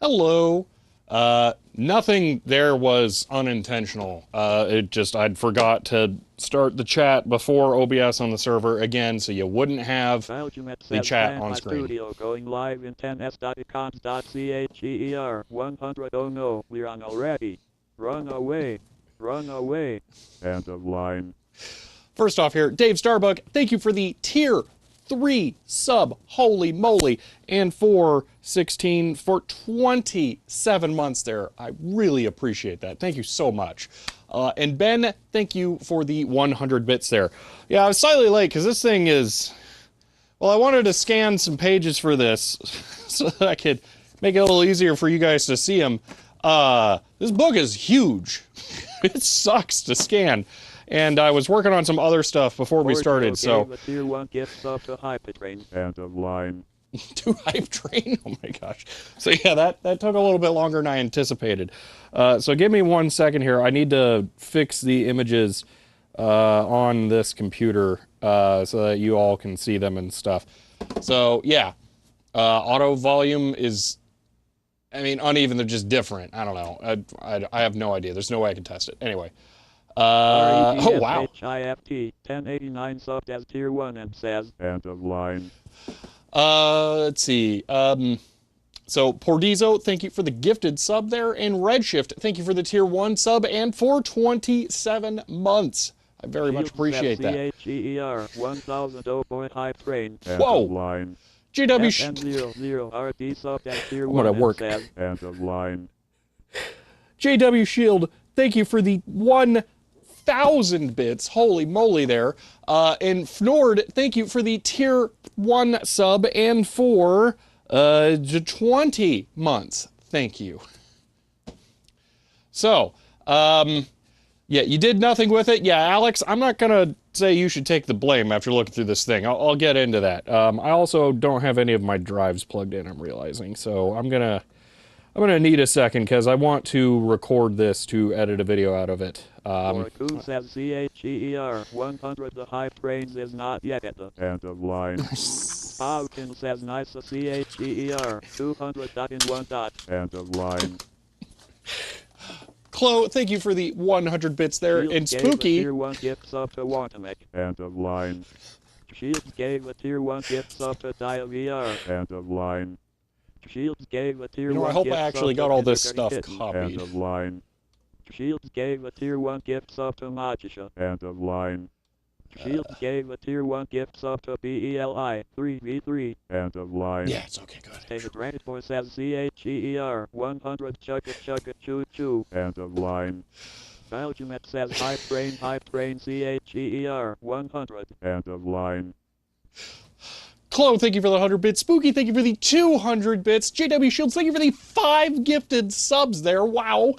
Hello. Nothing there was unintentional. I'd forgot to start the chat before OBS on the server again, so you wouldn't have the chat on screen. Studio going live in 10s.econs.cher 100. Oh no, we're on already. Run away. Run away. End of line. First off here, Dave Starbuck, thank you for the tier 3 sub, holy moly, and for 27 months there. I really appreciate that. Thank you so much. And Ben, thank you for the 100 bits there. Yeah, I was slightly late because this thing is, well, I wanted to scan some pages for this so that I could make it a little easier for you guys to see them. This book is huge. It sucks to scan. And I was working on some other stuff before we started, so... Tier 1 gift sub to Hype Train. End of line. To Hype Train? Oh my gosh. So yeah, that took a little bit longer than I anticipated. So give me 1 second here. I need to fix the images on this computer so that you all can see them and stuff. So yeah, auto volume is... I mean, uneven, they're just different. I don't know. I have no idea. There's no way I can test it. Anyway. Oh, wow. HIFT 1089 subbed as tier 1 and says, end of line. Let's see. So, Pordizo, thank you for the gifted sub there. And Redshift, thank you for the tier 1 sub and for 27 months. I very much appreciate that. CHER 1000 oh boy Hype Train. End of line. JW... RP sub as tier 1 I'm gonna work. and says, end of line. JW Shield, thank you for the 1,000 bits. Holy moly there. And Fnord, thank you for the tier 1 sub and for 20 months. Thank you. So, yeah, you did nothing with it. Yeah, Alex, I'm not going to say you should take the blame after looking through this thing. I'll get into that. I also don't have any of my drives plugged in, I'm realizing. So I'm gonna need a second because I want to record this to edit a video out of it. Coon says CHER 100 the Hype Trains is not yet at the end of line. Falcon says nice CHER 200 dot in 1 dot. End of line. Chloe, thank you for the 100 bits there. Shields and Spooky. Tier 1 gift sub to Wartamic. End of line. Shields gave a tier 1 gift sub to Dial End of line. Shields gave a tier 1 I hope gift I actually sub got all to this Hickory stuff Kitten. copied. End of line. Shields gave a tier 1 gift sub to Magisha. End of line. Shield gave a tier 1 gift sub to BELI 3v3. End of line. Yeah, it's okay, good. Telegraph for says CHER 100 chugga chugga choo choo. End of line. Belgium it says hype train CHER 100. End of line. Chloe, thank you for the 100 bits. Spooky, thank you for the 200 bits. JW Shields, thank you for the 5 gifted subs there. Wow.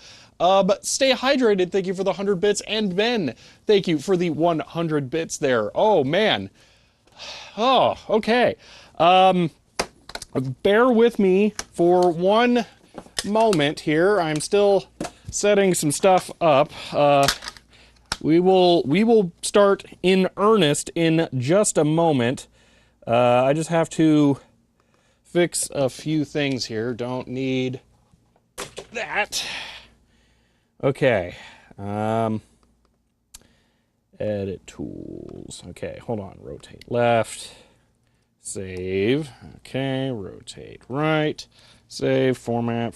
Stay hydrated, thank you for the 100 bits. And Ben, thank you for the 100 bits there. Oh, man. Oh, okay. Bear with me for one moment here. I'm still setting some stuff up. We will start in earnest in just a moment. I just have to fix a few things here. Don't need that. Okay. Edit tools. Okay, hold on. Rotate left. Save. Okay, rotate right. Save, format.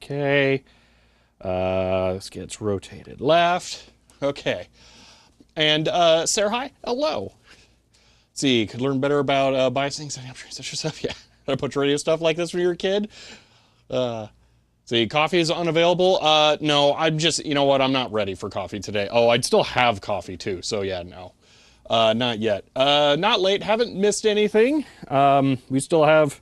Okay. This gets rotated left. Okay. And Sarah, hi. Hello. Let's see, could learn better about biasing, setting up transistor stuff. Yeah. Had a bunch of radio stuff like this when you were a kid. See, coffee is unavailable. No, I'm just, you know what? I'm not ready for coffee today. Oh, I'd still have coffee too. So yeah, no. Not yet. Not late. Haven't missed anything. We still have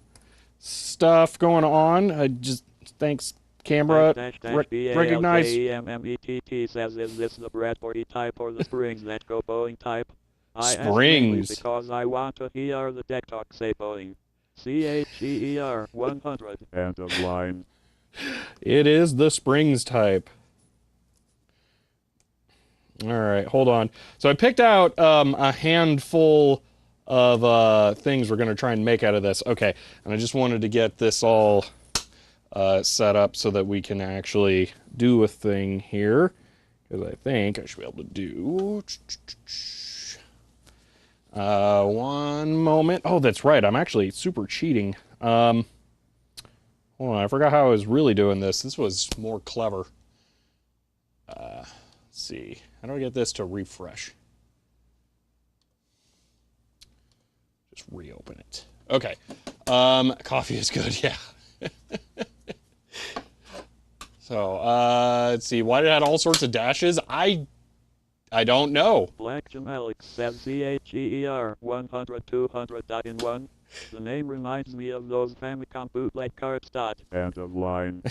stuff going on. I just, thanks, camera. Recognize. BALKEMMETT says, is this the Bradbury type or the springs that go Boeing type? I ask Springs. because I want to hear the deck talk say Boeing. CHER 100. End of line. It is the springs type. All right, hold on. So I picked out a handful of things we're going to try and make out of this. Okay, and I just wanted to get this all set up so that we can actually do a thing here. Because I think I should be able to do... one moment. Oh, that's right. I'm actually super cheating. Hold on, I forgot how I was really doing this. This was more clever. Let's see. How do I get this to refresh? Just reopen it. Okay. Coffee is good, yeah. So, let's see. Why did it have all sorts of dashes? I don't know. Black Jamalik says CHER 100 200.1. The name reminds me of those Famicom bootleg cards. End of line.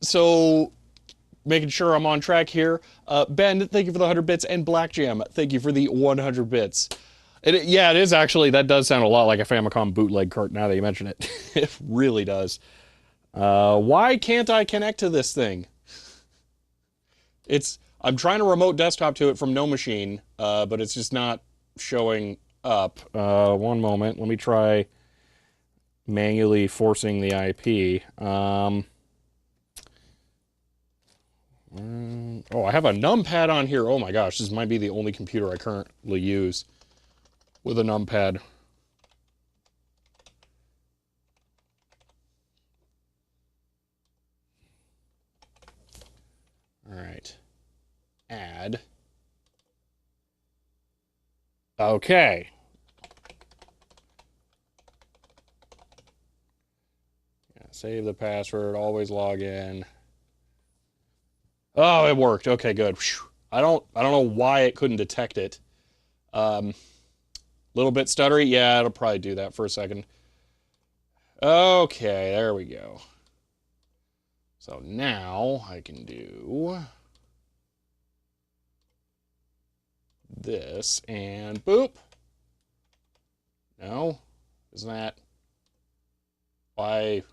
So, making sure I'm on track here. Ben, thank you for the 100 bits, and Black Jam, thank you for the 100 bits. Yeah, it is actually, that does sound a lot like a Famicom bootleg cart now that you mention it. It really does. Why can't I connect to this thing? I'm trying to remote desktop to it from No Machine, but it's just not showing up. One moment, let me try manually forcing the IP. Oh, I have a numpad on here. Oh my gosh, this might be the only computer I currently use with a numpad. All right. Add. Okay. Yeah, save the password, always log in. Oh, it worked. Okay, good. Whew. I don't know why it couldn't detect it. Little bit stuttery. Yeah, it'll probably do that for a second. Okay, there we go. So now I can do this and boop. No, isn't that why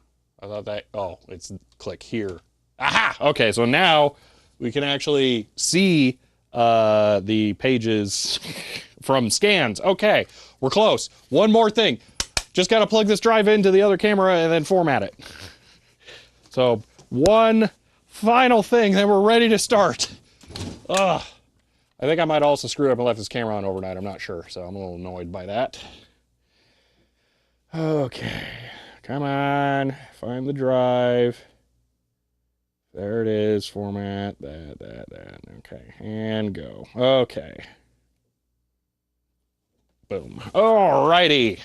I thought that? Oh, it's click here. Aha! Okay, so now we can actually see the pages from scans. Okay, we're close. One more thing. Just got to plug this drive into the other camera and then format it. So one final thing, then we're ready to start. Ugh. I think I might also screw up and left this camera on overnight. I'm not sure, so I'm a little annoyed by that. Okay, come on, find the drive. There it is. Format that. Okay, and go. Okay. Boom. Alrighty.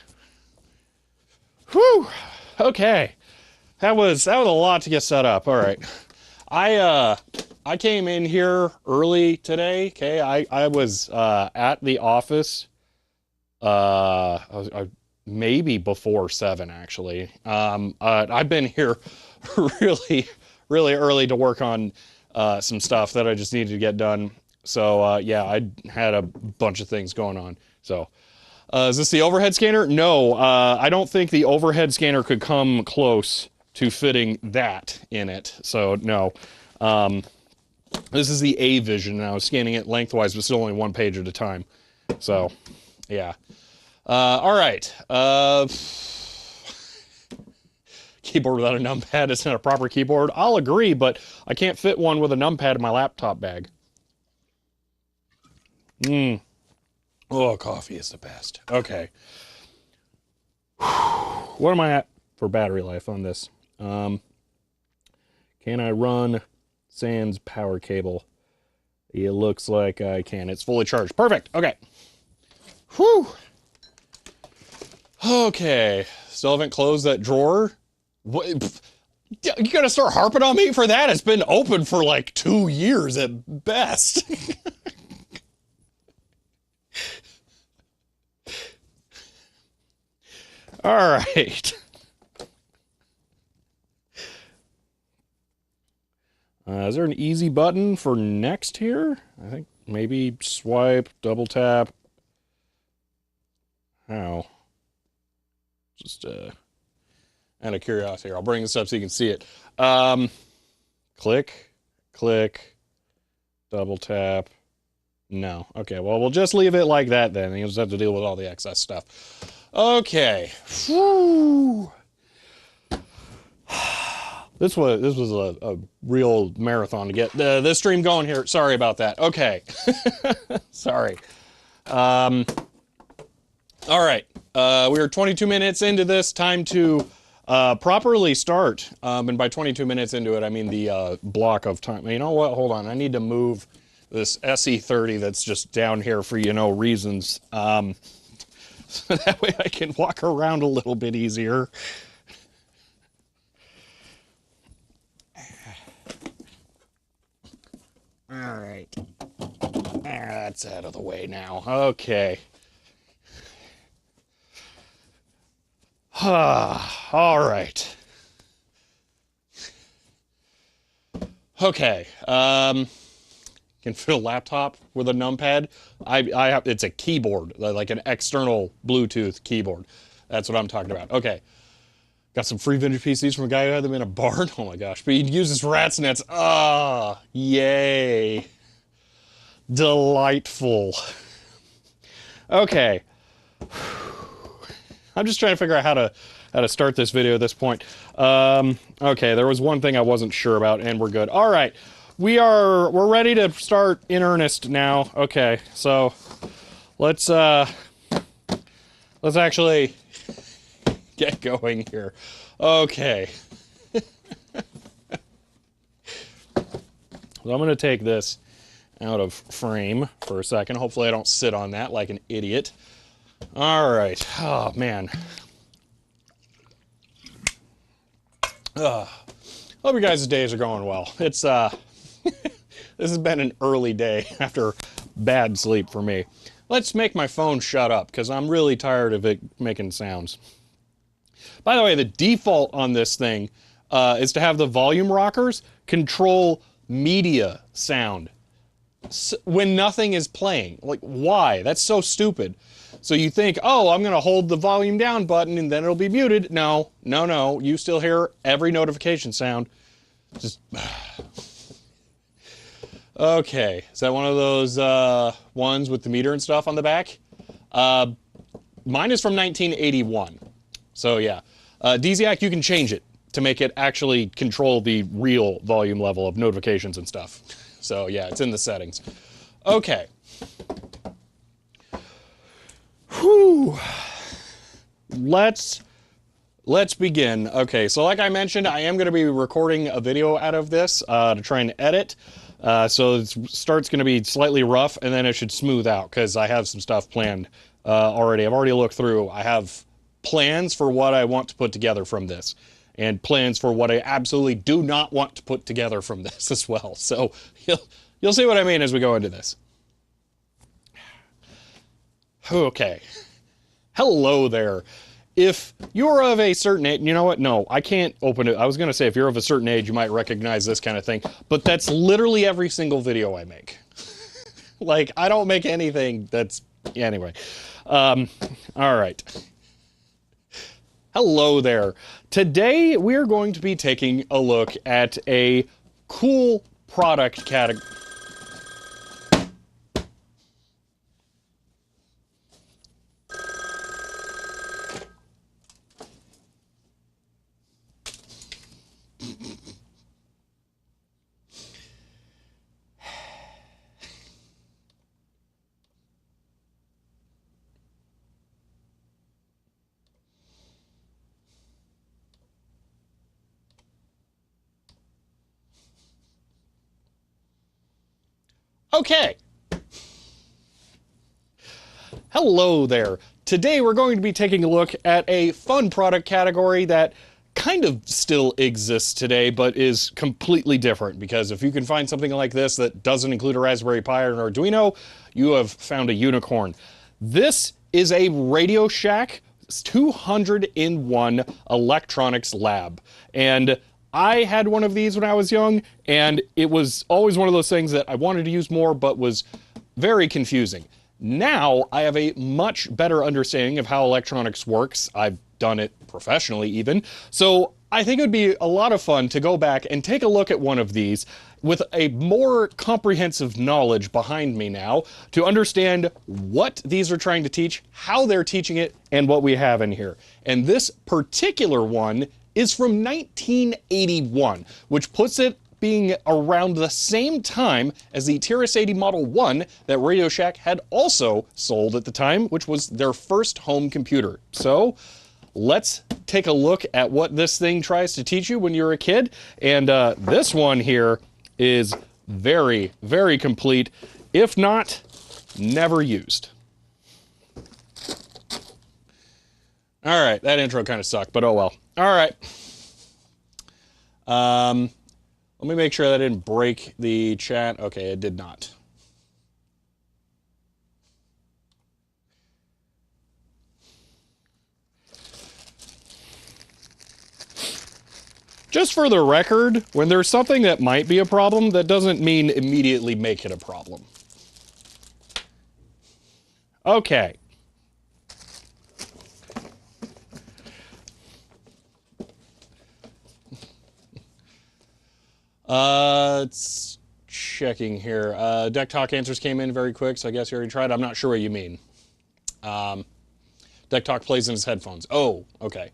Whew. Okay. That was a lot to get set up. All right. I came in here early today. Okay. I was at the office maybe before 7 actually. I've been here really really early to work on some stuff that I just needed to get done. So yeah, I had a bunch of things going on. So is this the overhead scanner? No, I don't think the overhead scanner could come close to fitting that in it. So no. This is the A vision, and I was scanning it lengthwise, but still only one page at a time. So, yeah. All right. Keyboard without a numpad isn't a proper keyboard. I'll agree, but I can't fit one with a numpad in my laptop bag. Oh, coffee is the best. Okay. What am I at for battery life on this? Can I run sans power cable? It looks like I can. It's fully charged. Perfect. Okay. Whew. Okay. Still haven't closed that drawer. What? You gotta start harping on me for that? It's been open for like 2 years at best. All right. Is there an easy button for next here? I think maybe swipe, double tap. How? Just out of curiosity here. I'll bring this up so you can see it. Click, click, double tap. No. Okay, well, we'll just leave it like that then. You'll just have to deal with all the excess stuff. Okay. Whew. This was a real marathon to get this stream going here. Sorry about that. Okay. Sorry. All right. We are 22 minutes into this. Time to properly start. And by 22 minutes into it, I mean the block of time. You know what? Hold on. I need to move this SE30 that's just down here for, you know, reasons. So that way I can walk around a little bit easier. All right. That's out of the way now. Okay. All right. Okay. Can fit a laptop with a numpad. I have, it's a keyboard, like an external Bluetooth keyboard. That's what I'm talking about. Okay. Got some free vintage PCs from a guy who had them in a barn. Oh my gosh. But he uses rat's nets. Ah, yay. Delightful. Okay. I'm just trying to figure out how to start this video at this point. Okay, there was one thing I wasn't sure about, and we're good. All right. We're ready to start in earnest now. Okay, so let's actually get going here. Okay. So I'm gonna take this out of frame for a second. Hopefully I don't sit on that like an idiot. All right. Oh man. Hope your guys' days are going well. It's this has been an early day after bad sleep for me. Let's make my phone shut up because I'm really tired of it making sounds. By the way, the default on this thing is to have the volume rockers control media sound when nothing is playing. Like, why? That's so stupid. So you think, oh, I'm going to hold the volume down button and then it'll be muted. No, no, no. You still hear every notification sound. Just... Okay. Is that one of those ones with the meter and stuff on the back? Mine is from 1981. So yeah. DZAC, you can change it to make it actually control the real volume level of notifications and stuff. So yeah, it's in the settings. Okay. Whew. Let's let's begin. Okay, so like I mentioned, I am going to be recording a video out of this to try and edit. So the start's going to be slightly rough, and then it should smooth out because I have some stuff planned already. I've already looked through. I have plans for what I want to put together from this, and plans for what I absolutely do not want to put together from this as well. So you'll see what I mean as we go into this. Okay. Hello there. If you're of a certain age, you know what? No, I can't open it. I was going to say if you're of a certain age, you might recognize this kind of thing, but that's literally every single video I make. Like, I don't make anything that's, anyway. All right. Hello there. Today, we're going to be taking a look at a cool product category. Okay. Hello there. Today we're going to be taking a look at a fun product category that kind of still exists today, but is completely different, because if you can find something like this that doesn't include a Raspberry Pi or an Arduino, you have found a unicorn. This is a Radio Shack 200-in-1 electronics lab. And I had one of these when I was young, and it was always one of those things that I wanted to use more, but was very confusing. Now, I have a much better understanding of how electronics works. I've done it professionally even. So I think it would be a lot of fun to go back and take a look at one of these with a more comprehensive knowledge behind me now to understand what these are trying to teach, how they're teaching it, and what we have in here. And this particular one is from 1981, which puts it being around the same time as the TRS-80 Model 1 that Radio Shack had also sold at the time, which was their first home computer. So let's take a look at what this thing tries to teach you when you're a kid. And this one here is very, very complete, if not never used. All right, that intro kind of sucked, but oh well. All right. Let me make sure that didn't break the chat. Okay, it did not. Just for the record, when there's something that might be a problem, that doesn't mean immediately make it a problem. Okay. It's checking here. Deck Talk answers came in very quick, so I guess you already tried. I'm not sure what you mean. Deck Talk plays in his headphones. Oh, okay.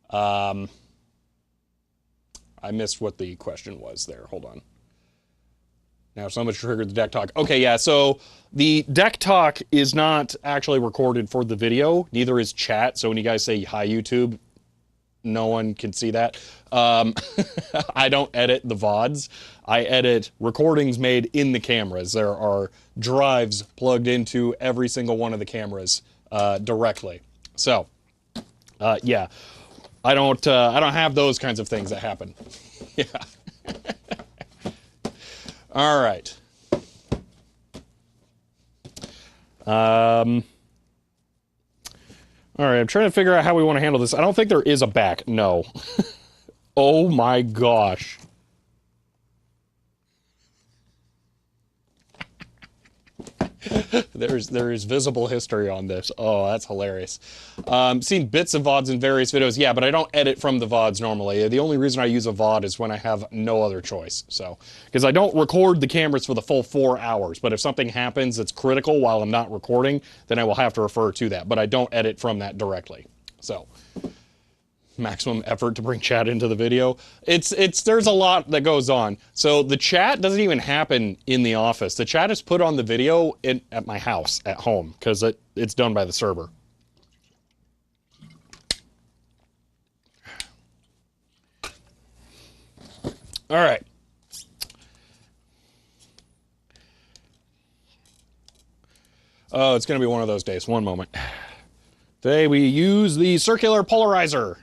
I missed what the question was there. Hold on. Now someone triggered the Deck Talk. Okay, yeah, so the Deck Talk is not actually recorded for the video. Neither is chat. So when you guys say hi, YouTube, no one can see that. I don't edit the VODs. I edit recordings made in the cameras. There are drives plugged into every single one of the cameras directly. So, yeah, I don't have those kinds of things that happen. Yeah. All right. All right, I'm trying to figure out how we want to handle this. I don't think there is a back. No. Oh my gosh. There is visible history on this. Oh, that's hilarious. Seen bits of VODs in various videos. Yeah, but I don't edit from the VODs normally. The only reason I use a VOD is when I have no other choice. So, because I don't record the cameras for the full 4 hours. But if something happens that's critical while I'm not recording, then I will have to refer to that. But I don't edit from that directly. So, maximum effort to bring chat into the video. There's a lot that goes on. So the chat doesn't even happen in the office. The chat is put on the video at my house at home because it's done by the server. All right. Oh, it's going to be one of those days. One moment. Today we use the circular polarizer.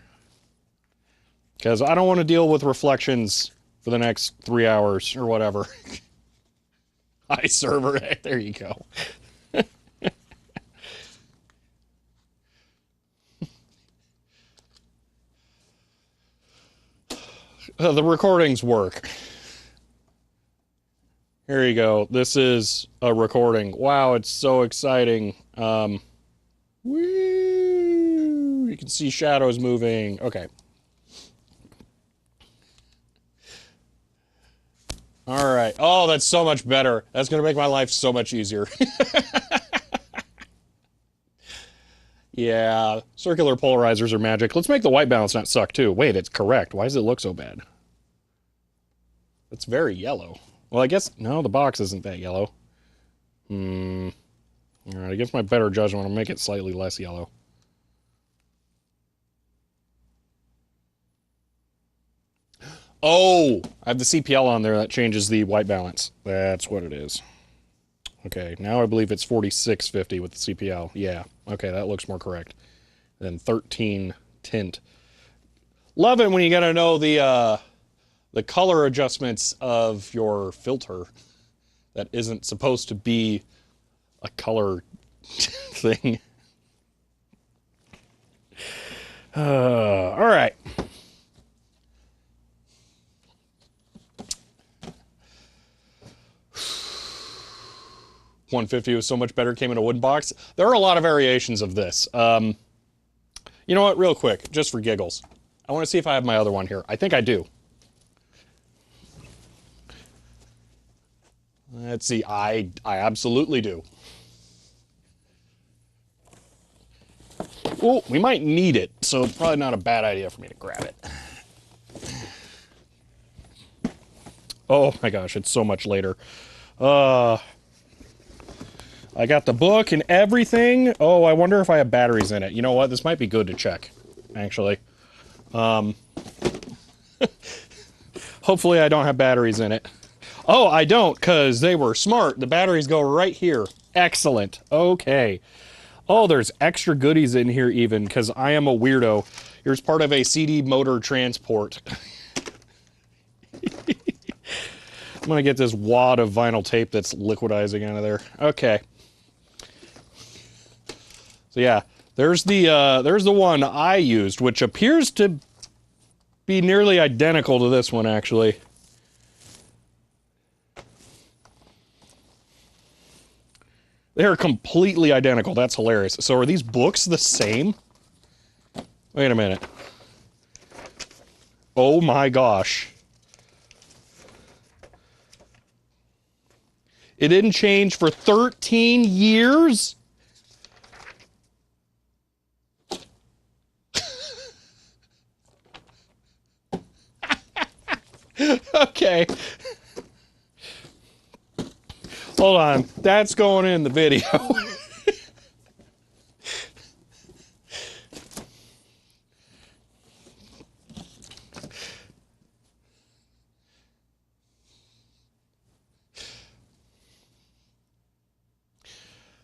Because I don't want to deal with reflections for the next 3 hours or whatever. Hi, server. There you go. The recordings work. Here you go. This is a recording. Wow, it's so exciting. Woo! You can see shadows moving. Okay. All right. Oh, that's so much better. That's going to make my life so much easier. Yeah, circular polarizers are magic. Let's make the white balance not suck, too. Wait, it's correct. Why does it look so bad? It's very yellow. Well, I guess... No, the box isn't that yellow. All right, against my better judgment, I'll make it slightly less yellow. Oh! I have the CPL on there. That changes the white balance. That's what it is. Okay, now I believe it's 4650 with the CPL. Yeah, okay, that looks more correct than 13 tint. Love it when you gotta know the color adjustments of your filter that isn't supposed to be a color thing. All right. $150 was so much better, came in a wooden box. There are a lot of variations of this. You know what, real quick, just for giggles. I want to see if I have my other one here. I think I do. Let's see, I absolutely do. Oh, we might need it, so probably not a bad idea for me to grab it. Oh my gosh, it's so much later. I got the book and everything. Oh, I wonder if I have batteries in it. You know what? This might be good to check, actually. Hopefully I don't have batteries in it. Oh, I don't, because they were smart. The batteries go right here. Excellent. Okay. Oh, there's extra goodies in here even, because I am a weirdo. Here's part of a CD motor transport. I'm going to get this wad of vinyl tape that's liquidizing out of there. Okay. So yeah, there's the one I used, which appears to be nearly identical to this one, actually. They're completely identical. That's hilarious. So are these books the same? Wait a minute. Oh my gosh. It didn't change for 13 years? Okay. Hold on. That's going in the video.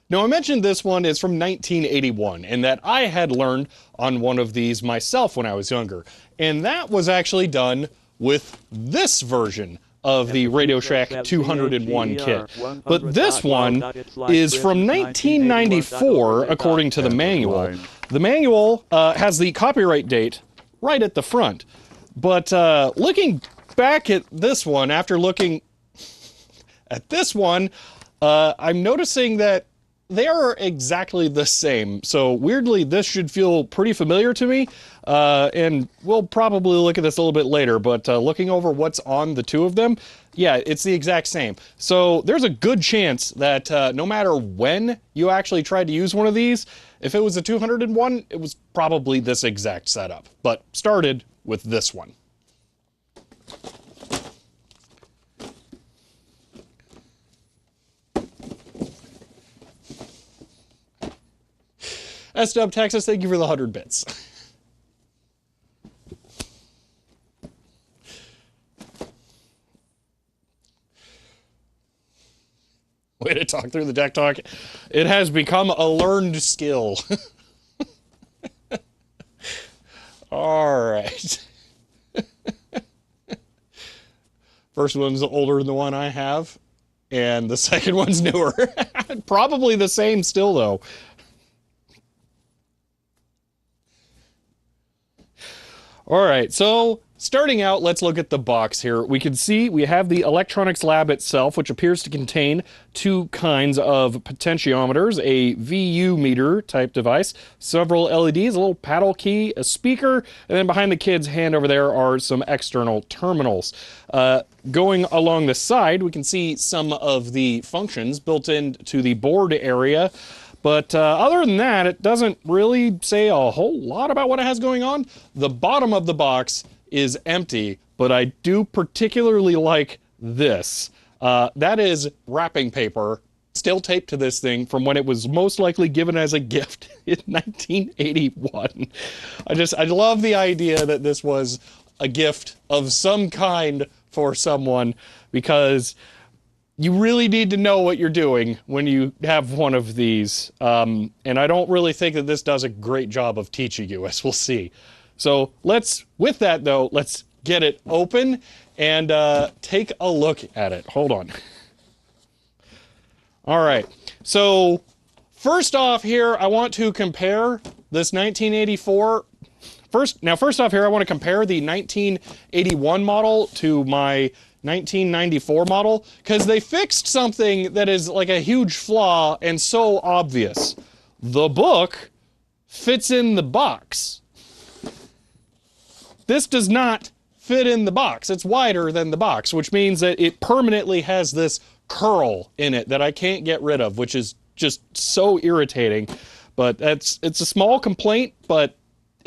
Now, I mentioned this one is from 1981, and that I had learned on one of these myself when I was younger. And that was actually done with this version of the Radio Shack 201 kit. But this one is from 1994, according to the manual. The manual has the copyright date right at the front. But looking back at this one, after looking at this one, I'm noticing that they are exactly the same. So weirdly, this should feel pretty familiar to me. And we'll probably look at this a little bit later, but looking over what's on the two of them, yeah, it's the exact same. So there's a good chance that no matter when you actually tried to use one of these, if it was a 201, it was probably this exact setup, but started with this one. S-Dub Texas, thank you for the 100 bits. Way to talk through the deck talk. It has become a learned skill. All right. First one's older than the one I have, and the second one's newer. Probably the same still, though. All right, so starting out, let's look at the box here. We can see we have the electronics lab itself, which appears to contain two kinds of potentiometers, a VU meter type device, several LEDs, a little paddle key, a speaker, and then behind the kid's hand over there are some external terminals. Going along the side, we can see some of the functions built into the board area. But other than that, it doesn't really say a whole lot about what it has going on. The bottom of the box is empty, but I do particularly like this. That is wrapping paper, still taped to this thing from when it was most likely given as a gift in 1981. I love the idea that this was a gift of some kind for someone, because you really need to know what you're doing when you have one of these. And I don't really think that this does a great job of teaching you, as we'll see. So with that though, let's get it open and take a look at it. Hold on. All right. So first off here, I want to compare this 1984. First off here, I want to compare the 1981 model to my 1994 model, because they fixed something that is like a huge flaw and so obvious. The book fits in the box. This does not fit in the box. It's wider than the box, which means that it permanently has this curl in it that I can't get rid of, which is just so irritating. But it's a small complaint, but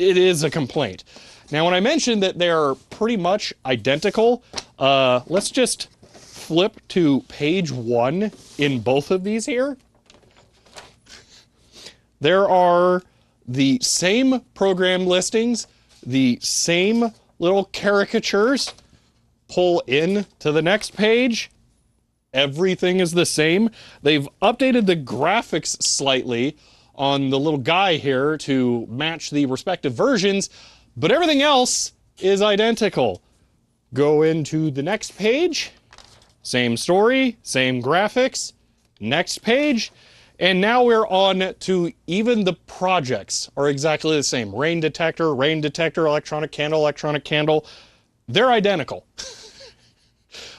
it is a complaint. Now, when I mentioned that they're pretty much identical, let's just flip to page 1 in both of these here. There are the same program listings, the same little caricatures. Pull in to the next page. Everything is the same. They've updated the graphics slightly on the little guy here to match the respective versions, but everything else is identical. Go into the next page. Same story, same graphics. Next page. And now we're on to even the projects are exactly the same. Rain detector, electronic candle. They're identical.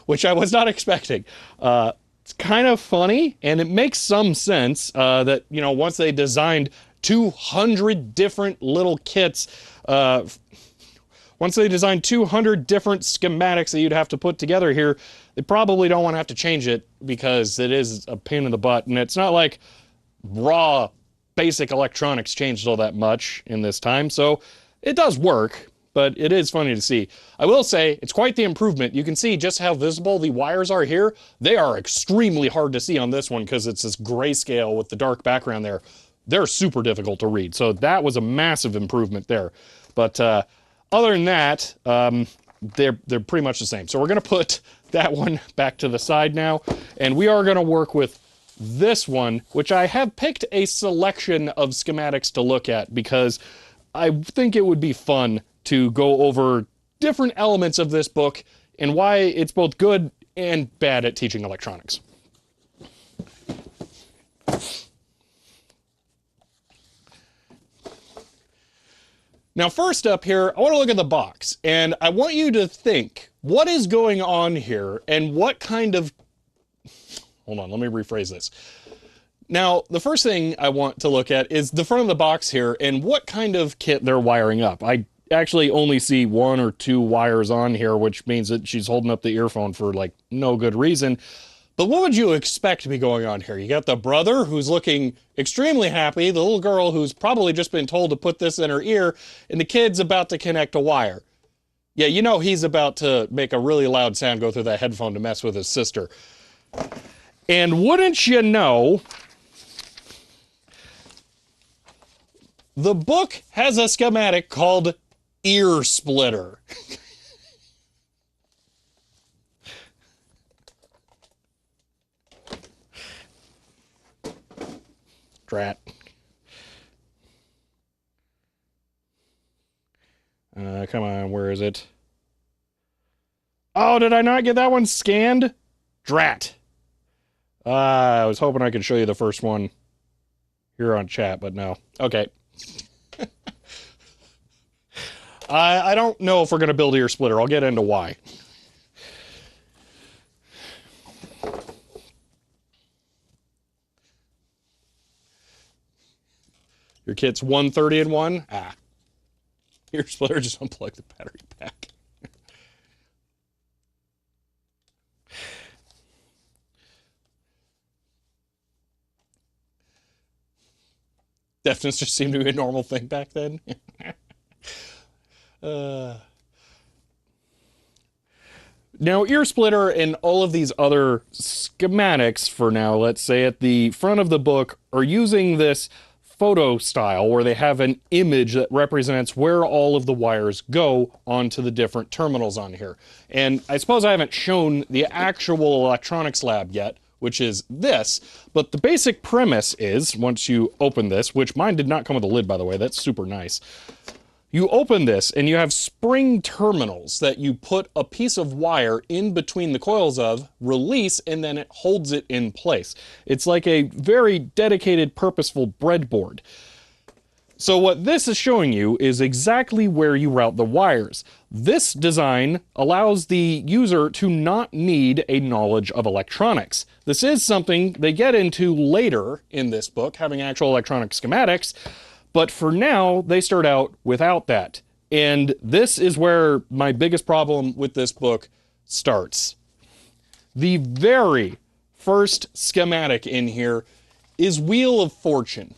Which I was not expecting. It's kind of funny, and it makes some sense that, you know, once they designed 200 different little kits, once they designed 200 different schematics that you'd have to put together here, they probably don't want to have to change it, because it is a pain in the butt, and it's not like raw basic electronics changed all that much in this time, so it does work. But it is funny to see. I will say, it's quite the improvement. You can see just how visible the wires are here. They are extremely hard to see on this one because it's this grayscale with the dark background there. They're super difficult to read. So that was a massive improvement there. But other than that, they're pretty much the same. So we're going to put that one back to the side now. And we are going to work with this one, which I have picked a selection of schematics to look at because I think it would be fun to go over different elements of this book and why it's both good and bad at teaching electronics. Now, first up here, I want to look at the box, and I want you to think, what is going on here, and what kind of... Hold on, let me rephrase this. Now, the first thing I want to look at is the front of the box here, and what kind of kit they're wiring up. I actually only see 1 or 2 wires on here, which means that she's holding up the earphone for, like, no good reason. But what would you expect to be going on here? You got the brother who's looking extremely happy, the little girl who's probably just been told to put this in her ear, and the kid's about to connect a wire. Yeah, you know he's about to make a really loud sound go through that headphone to mess with his sister. And wouldn't you know, the book has a schematic called ear splitter. Drat. Come on, where is it? Oh, did I not get that one scanned? Drat. I was hoping I could show you the first one here on chat, but no. Okay. I don't know if we're going to build a ear splitter. I'll get into why. Your kit's 130 and 1? Ah. Ear splitter, just unplug the battery pack. Deafness just seemed to be a normal thing back then. Now, ear splitter and all of these other schematics, for now, let's say at the front of the book, are using this photo style where they have an image that represents where all of the wires go onto the different terminals on here. And I suppose I haven't shown the actual electronics lab yet, which is this, but the basic premise is, once you open this, which mine did not come with a lid, by the way, that's super nice. You open this and you have spring terminals that you put a piece of wire in between the coils of, release, and then it holds it in place. It's like a very dedicated, purposeful breadboard. So what this is showing you is exactly where you route the wires. This design allows the user to not need a knowledge of electronics. This is something they get into later in this book, having actual electronic schematics, but for now, they start out without that. And this is where my biggest problem with this book starts. The very first schematic in here is Wheel of Fortune.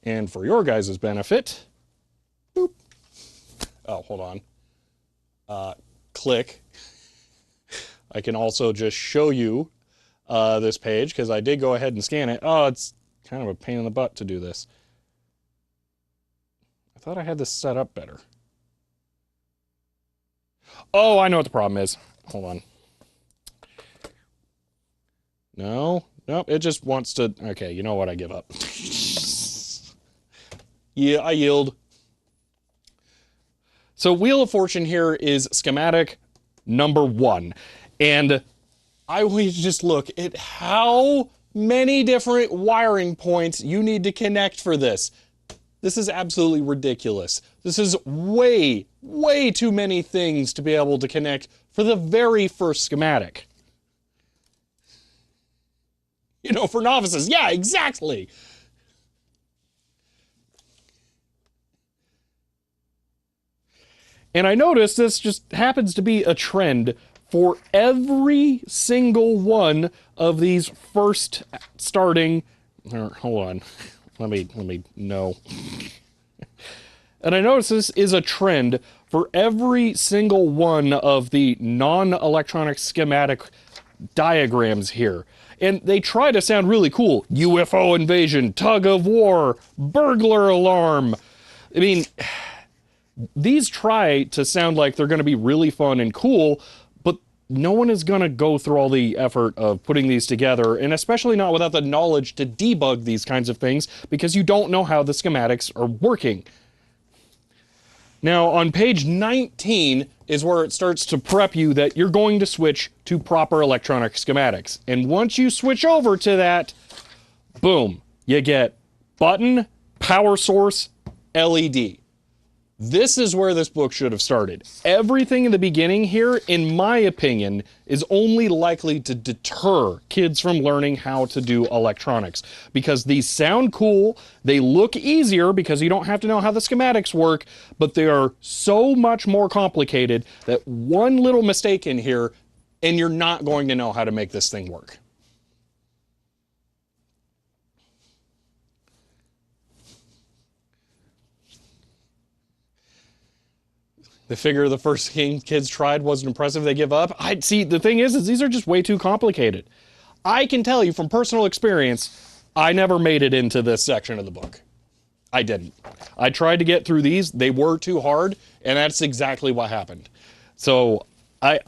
And for your guys' benefit, boop. Oh, hold on. Click. I can also just show you this page because I did go ahead and scan it. Oh, it's kind of a pain in the butt to do this. I thought I had this set up better. Oh, I know what the problem is. Hold on. No, nope, it just wants to. Okay, you know what? I give up. Yeah, I yield. So Wheel of Fortune here is schematic number 1. And I want you to just look at how many different wiring points you need to connect for this. This is absolutely ridiculous. This is way, way too many things to be able to connect for the very first schematic. You know, for novices. Yeah, exactly. And I noticed this just happens to be a trend for every single one of these first starting. Hold on, let me know. And I noticed this is a trend for every single one of the non-electronic schematic diagrams here. And they try to sound really cool. UFO invasion, tug of war, burglar alarm. I mean, these try to sound like they're going to be really fun and cool, but no one is going to go through all the effort of putting these together, and especially not without the knowledge to debug these kinds of things, because you don't know how the schematics are working. Now, on page 19 is where it starts to prep you that you're going to switch to proper electronic schematics. And once you switch over to that, boom, you get button, power source, LED. This is where this book should have started. Everything in the beginning here, in my opinion, is only likely to deter kids from learning how to do electronics. Because these sound cool, they look easier because you don't have to know how the schematics work, but they are so much more complicated that one little mistake in here, and you're not going to know how to make this thing work. They figure the first game kids tried wasn't impressive, they give up. See, the thing is these are just way too complicated. I can tell you from personal experience, I never made it into this section of the book. I didn't. I tried to get through these. They were too hard, and that's exactly what happened. So yeah,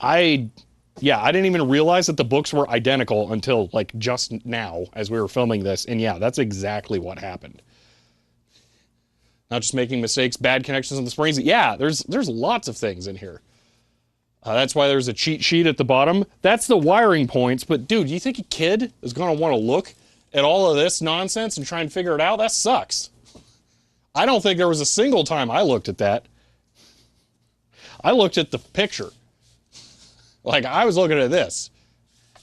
I didn't even realize that the books were identical until like just now as we were filming this. And yeah, that's exactly what happened. Not just making mistakes, bad connections on the springs. Yeah, there's lots of things in here. That's why there's a cheat sheet at the bottom. That's the wiring points. But dude, you think a kid is going to want to look at all of this nonsense and try and figure it out? That sucks. I don't think there was a single time I looked at that. I looked at the picture. Like, I was looking at this.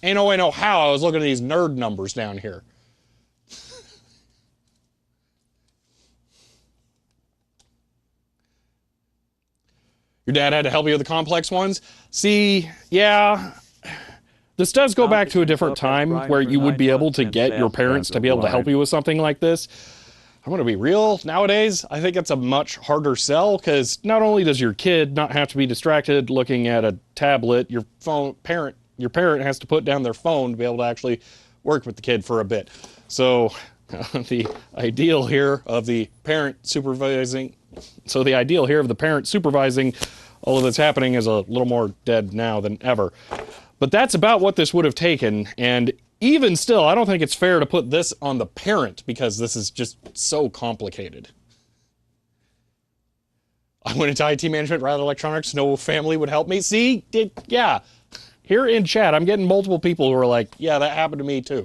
Ain't no way, no how I was looking at these nerd numbers down here. Your dad had to help you with the complex ones? See, yeah. This does go back to a different time where you would be able to get your parents to be able to help you with something like this. I'm going to be real. Nowadays, I think it's a much harder sell because not only does your kid not have to be distracted looking at a tablet, your parent has to put down their phone to be able to actually work with the kid for a bit. So the ideal here of the parent supervising all of this happening is a little more dead now than ever. But that's about what this would have taken, and even still, I don't think it's fair to put this on the parent because this is just so complicated. I went into IT management rather than electronics. No family would help me. See? Yeah. Here in chat, I'm getting multiple people who are like, yeah, that happened to me too.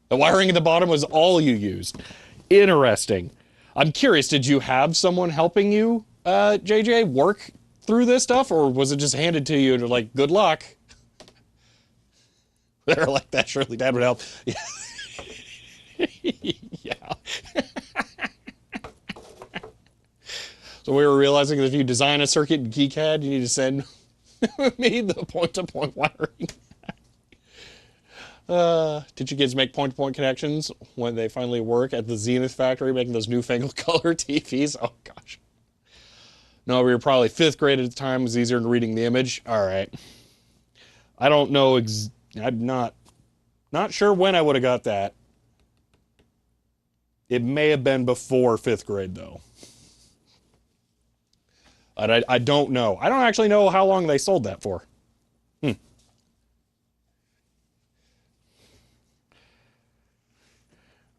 The wiring at the bottom was all you used. Interesting. I'm curious, did you have someone helping you, JJ, work through this stuff, or was it just handed to you and like, good luck? They're like, that surely Dad would help. Yeah. So we were realizing that if you design a circuit in KiCad, you need to send me the point-to-point wiring. Did you kids make point-to-point connections when they finally work at the Zenith factory making those newfangled color TVs? Oh, gosh. No, we were probably 5th grade at the time. It was easier than reading the image. All right. I don't know. I'm not sure when I would have got that. It may have been before 5th grade, though. But I don't know. I don't actually know how long they sold that for.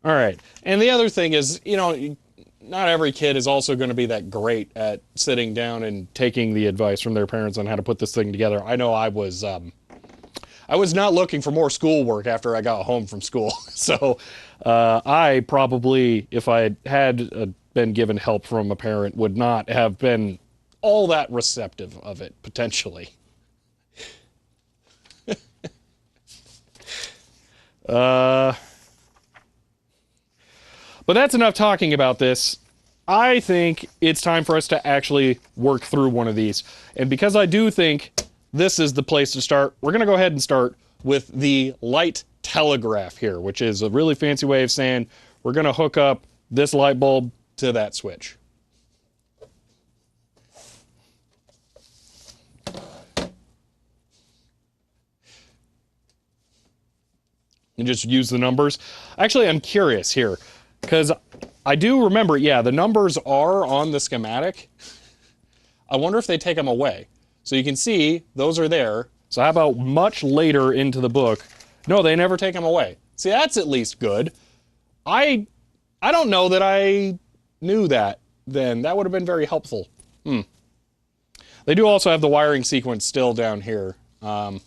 All right. And the other thing is, you know, not every kid is also going to be that great at sitting down and taking the advice from their parents on how to put this thing together. I know I was not looking for more schoolwork after I got home from school. So I probably, if I had been given help from a parent, would not have been all that receptive of it, potentially. But that's enough talking about this. I think it's time for us to actually work through one of these. And because I do think this is the place to start, we're going to go ahead and start with the light telegraph here, which is a really fancy way of saying we're going to hook up this light bulb to that switch. And just use the numbers. Actually, I'm curious here, because I do remember, yeah, the numbers are on the schematic. I wonder if they take them away. So you can see those are there. So how about much later into the book? No, they never take them away. See, that's at least good. I don't know that I knew that then. That would have been very helpful. They do also have the wiring sequence still down here. But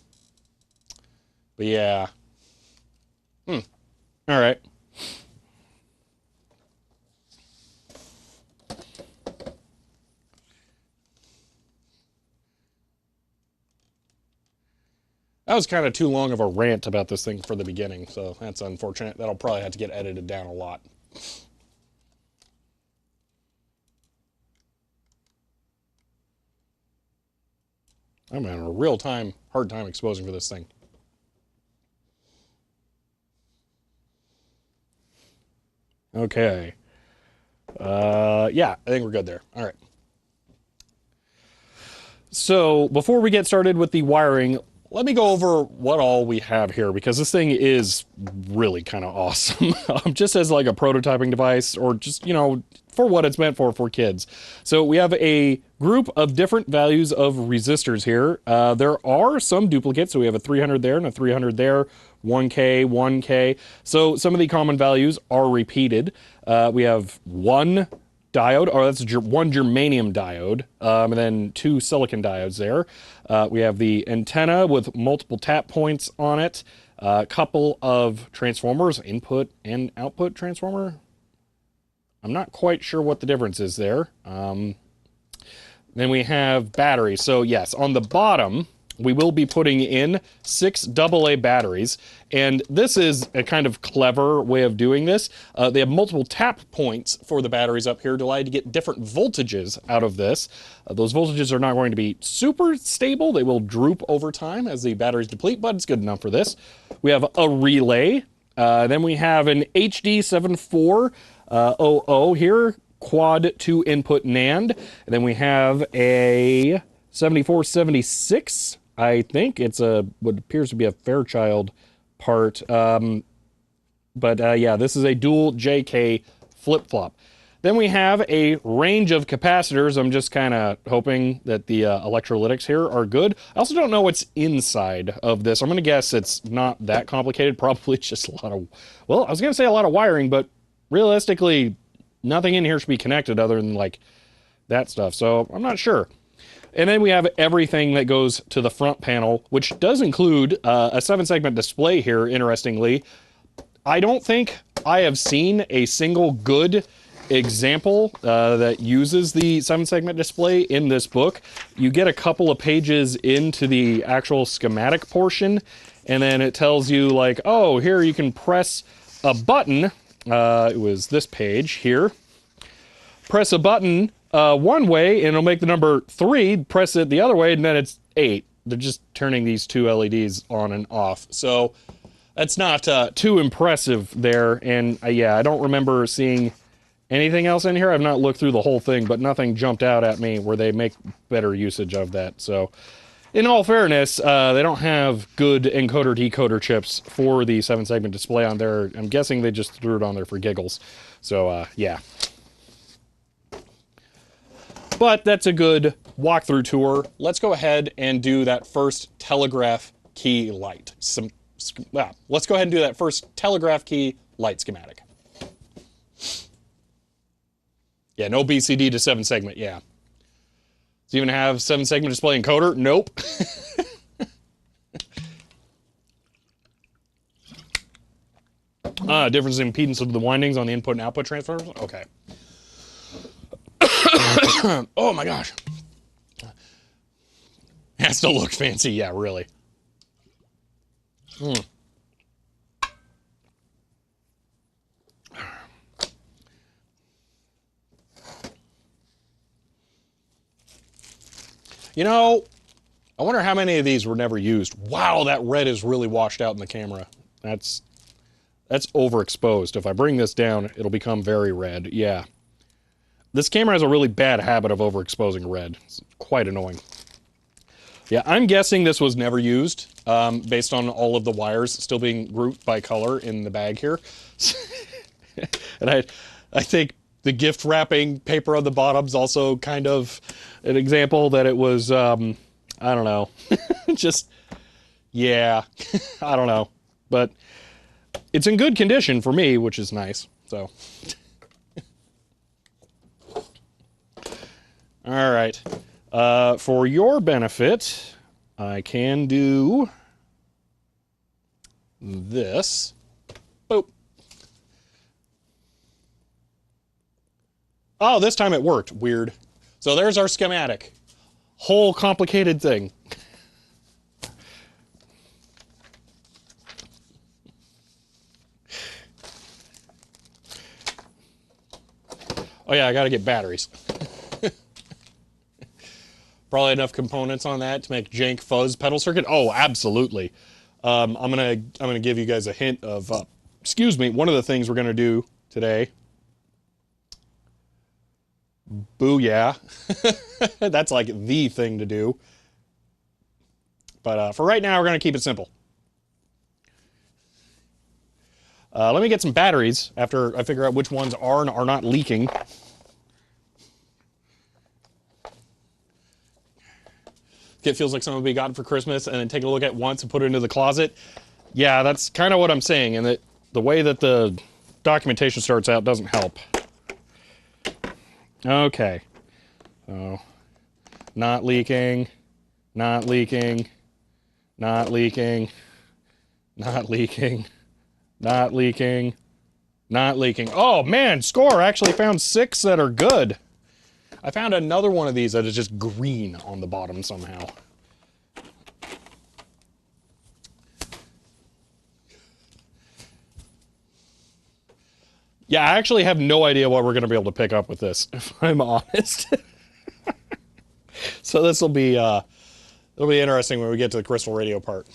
yeah. All right. That was kind of too long of a rant about this thing for the beginning, so that's unfortunate. That'll probably have to get edited down a lot. I'm having a real hard time exposing for this thing. Okay. Yeah, I think we're good there. All right. So before we get started with the wiring, let me go over what all we have here, because this thing is really kind of awesome. Just as like a prototyping device, or just, you know, for what it's meant for kids. So we have a group of different values of resistors here. There are some duplicates, so we have a 300 there and a 300 there, 1K, 1K. So some of the common values are repeated. We have one diode, or that's one germanium diode, and then two silicon diodes there. We have the antenna with multiple tap points on it, a couple of transformers, input and output transformer. I'm not quite sure what the difference is there. Then we have batteries. So yes, on the bottom, we will be putting in 6 AA batteries. And this is a kind of clever way of doing this. They have multiple tap points for the batteries up here to allow you to get different voltages out of this. Those voltages are not going to be super stable. They will droop over time as the batteries deplete, but it's good enough for this. We have a relay. Then we have an HD7400 here, quad 2 input NAND. And then we have a 7476. I think it's what appears to be a Fairchild part. Yeah, this is a dual JK flip-flop. Then we have a range of capacitors. I'm just kind of hoping that the electrolytics here are good. I also don't know what's inside of this. I'm going to guess it's not that complicated. Probably just a lot of, well, I was going to say a lot of wiring, but realistically, nothing in here should be connected other than like that stuff. So I'm not sure. And then we have everything that goes to the front panel, which does include a 7-segment display here, interestingly. I don't think I have seen a single good example that uses the 7-segment display in this book. You get a couple of pages into the actual schematic portion, and then it tells you like, oh, here you can press a button. It was this page here. Press a button one way and it'll make the number 3, press it the other way and then it's 8. They're just turning these two LEDs on and off. So that's not too impressive there. And yeah, I don't remember seeing anything else in here. I've not looked through the whole thing, but nothing jumped out at me where they make better usage of that. So in all fairness, they don't have good encoder decoder chips for the 7-segment display on there. I'm guessing they just threw it on there for giggles. So yeah. But that's a good walkthrough tour. Let's go ahead and do that first telegraph key light. Let's go ahead and do that first telegraph key light schematic. Yeah, no BCD to 7-segment, yeah. Does it even have 7-segment display encoder? Nope. Difference in impedance of the windings on the input and output transformers? Okay. Oh my gosh. Has to look fancy, yeah, really. You know, I wonder how many of these were never used. Wow, that red is really washed out in the camera. That's overexposed. If I bring this down, it'll become very red. Yeah. This camera has a really bad habit of overexposing red. It's quite annoying. Yeah, I'm guessing this was never used, based on all of the wires still being grouped by color in the bag here. And I think the gift wrapping paper on the bottom's also kind of an example that it was, I don't know. Just, yeah, I don't know. But it's in good condition for me, which is nice, so. All right. For your benefit, I can do this. Boop. Oh, this time it worked. Weird. So there's our schematic. Whole complicated thing. Oh yeah, I gotta get batteries. Probably enough components on that to make jank fuzz pedal circuit. Oh, absolutely. I'm gonna give you guys a hint of, excuse me, one of the things we're gonna do today. Booyah. That's like the thing to do. But for right now, we're going to keep it simple. Let me get some batteries after I figure out which ones are and are not leaking. It feels like something we got for Christmas and then take a look at once and put it into the closet. Yeah, that's kind of what I'm saying, and that the way that the documentation starts out doesn't help. Okay. So, not leaking, not leaking, not leaking, not leaking, not leaking, not leaking. Oh man, score! I actually found 6 that are good. I found another one of these that is just green on the bottom somehow. Yeah, I actually have no idea what we're going to be able to pick up with this, if I'm honest. So this will be it'll be interesting when we get to the crystal radio part.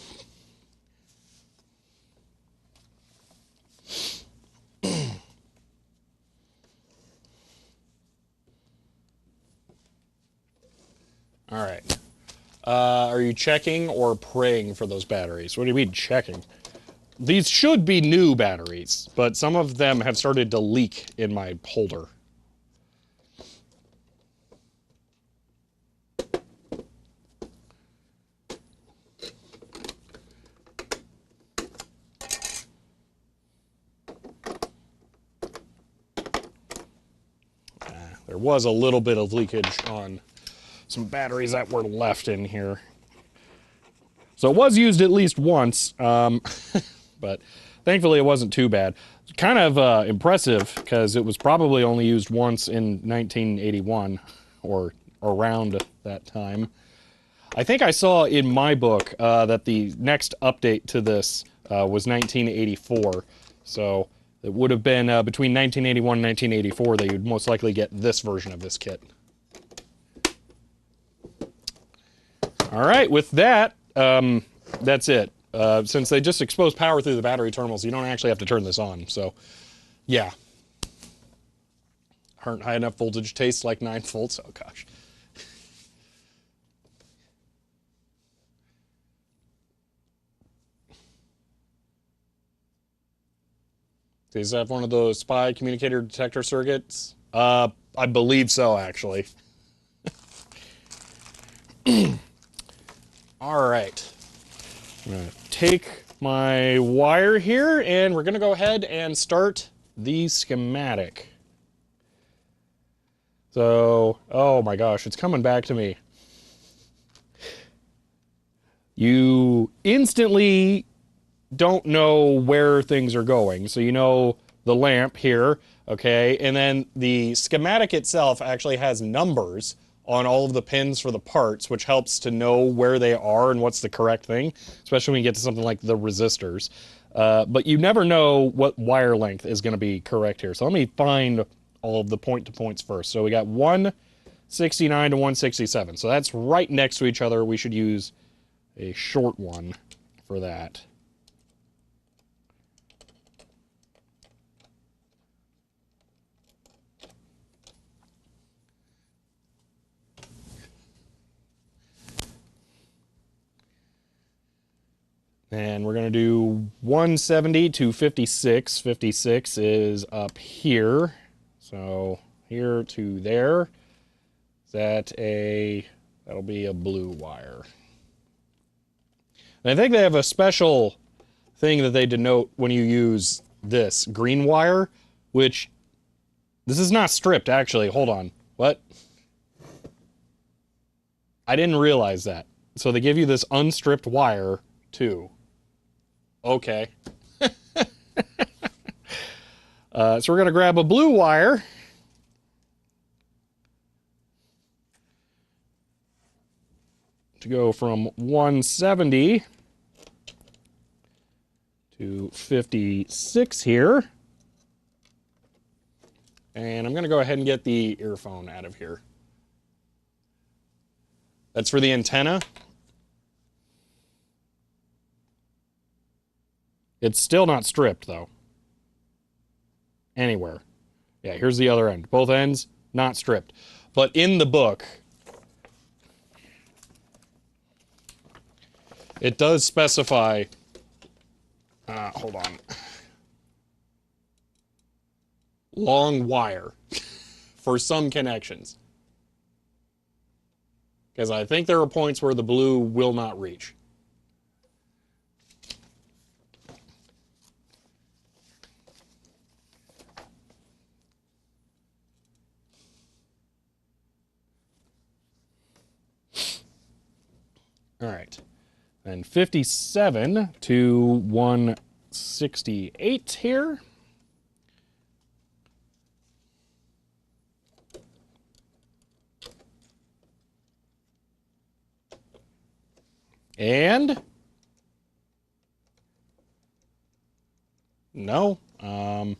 All right. Are you checking or praying for those batteries? What do you mean checking? These should be new batteries, but some of them have started to leak in my holder. There was a little bit of leakage on some batteries that were left in here. So it was used at least once, but thankfully it wasn't too bad. Kind of impressive, because it was probably only used once in 1981, or around that time. I think I saw in my book that the next update to this was 1984, so it would have been between 1981 and 1984 that you'd most likely get this version of this kit. All right, with that, that's it. Since they just expose power through the battery terminals, you don't actually have to turn this on, so yeah. Aren't high enough voltage tastes like 9 volts? Oh gosh. Does that have one of those spy communicator detector circuits? I believe so, actually. All right. I'm going to take my wire here, and we're going to go ahead and start the schematic. So, oh my gosh, it's coming back to me. You instantly don't know where things are going. So you know the lamp here, okay? And then the schematic itself actually has numbers on all of the pins for the parts, which helps to know where they are and what's the correct thing, especially when you get to something like the resistors. But you never know what wire length is going to be correct here. So let me find all of the point-to-points first. So we got 169 to 167. So that's right next to each other. We should use a short one for that. And we're going to do 170 to 56. 56 is up here. So here to there. Is that that'll be a blue wire. And I think they have a special thing that they denote when you use this green wire, which this is not stripped actually. Hold on. What? I didn't realize that. So they give you this unstripped wire too. Okay. So we're going to grab a blue wire. To go from 170 to 56 here. And I'm going to go ahead and get the earphone out of here. That's for the antenna. It's still not stripped, though. Anywhere. Yeah, here's the other end. Both ends, not stripped. But in the book, It does specify... hold on. Long wire for some connections. Because I think there are points where the blue will not reach. All right. And 57 to 168 here. And no, there's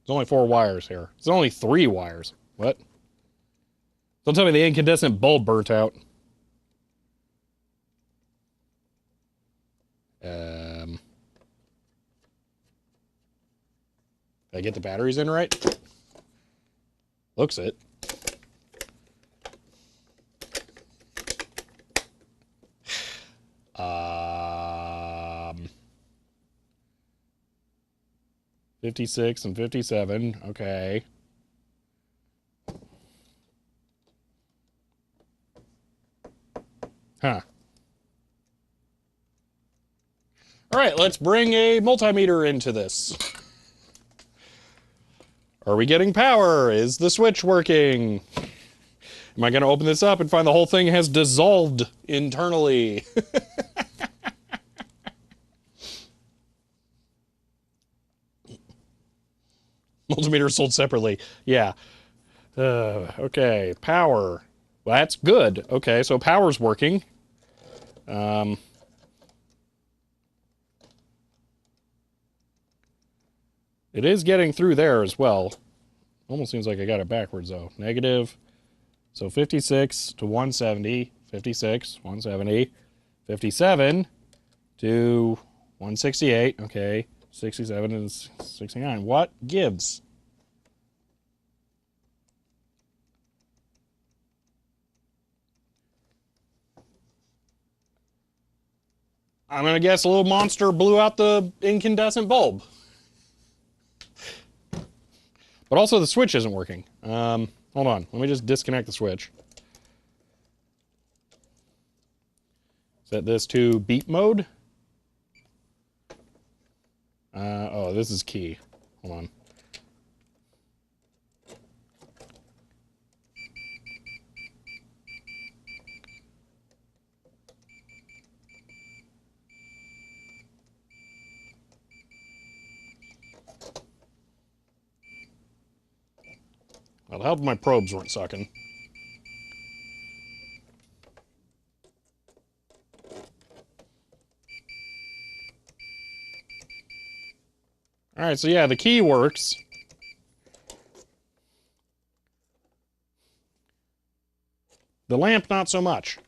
only 4 wires here. There's only 3 wires. What? Don't tell me the incandescent bulb burnt out. Did I get the batteries in right? Looks it. 56 and 57. Okay. Huh. All right, let's bring a multimeter into this. Are we getting power? Is the switch working? Am I going to open this up and find the whole thing has dissolved internally? Multimeter sold separately. Yeah. Okay, power. Well, that's good. Okay, so power's working. It is getting through there as well. Almost seems like I got it backwards, though. Negative. So 56 to 170. 56, 170. 57 to 168. Okay. 67 and 69. What gives? I'm going to guess a little monster blew out the incandescent bulb. But also the switch isn't working. Hold on. Let me just disconnect the switch. Set this to beep mode. Oh, this is key. Hold on. Well, it helped my probes weren't sucking. All right, so yeah, the key works. The lamp, not so much.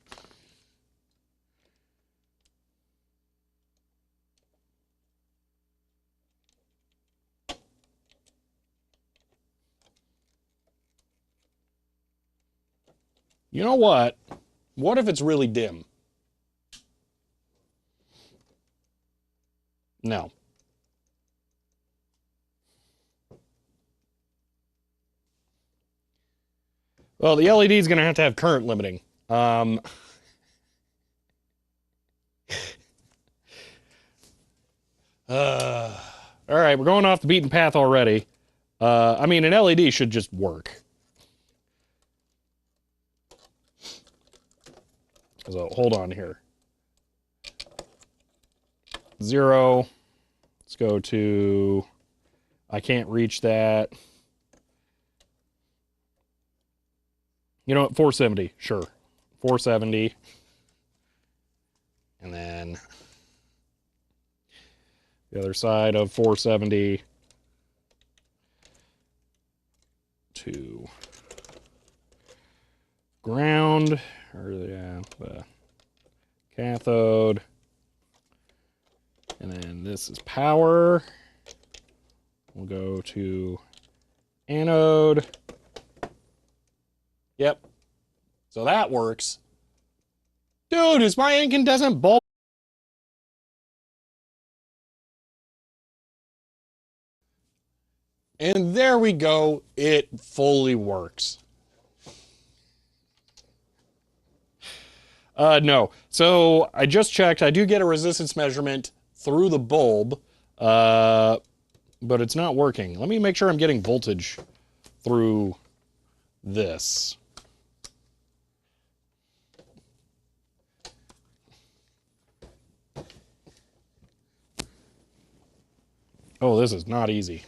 You know what? What if it's really dim? No. Well, the LED is going to have current limiting. All right, we're going off the beaten path already. I mean, an LED should just work. So hold on here. 0. Let's go to... I can't reach that. You know what? 470. Sure. 470. And then the other side of 470 to ground, or yeah, the cathode. And then this is power. We'll go to anode. Yep. So that works. Dude, is my incandescent bulb And there we go. It fully works. No. So I just checked. I do get a resistance measurement through the bulb, but it's not working. Let me make sure I'm getting voltage through this. Oh, this is not easy.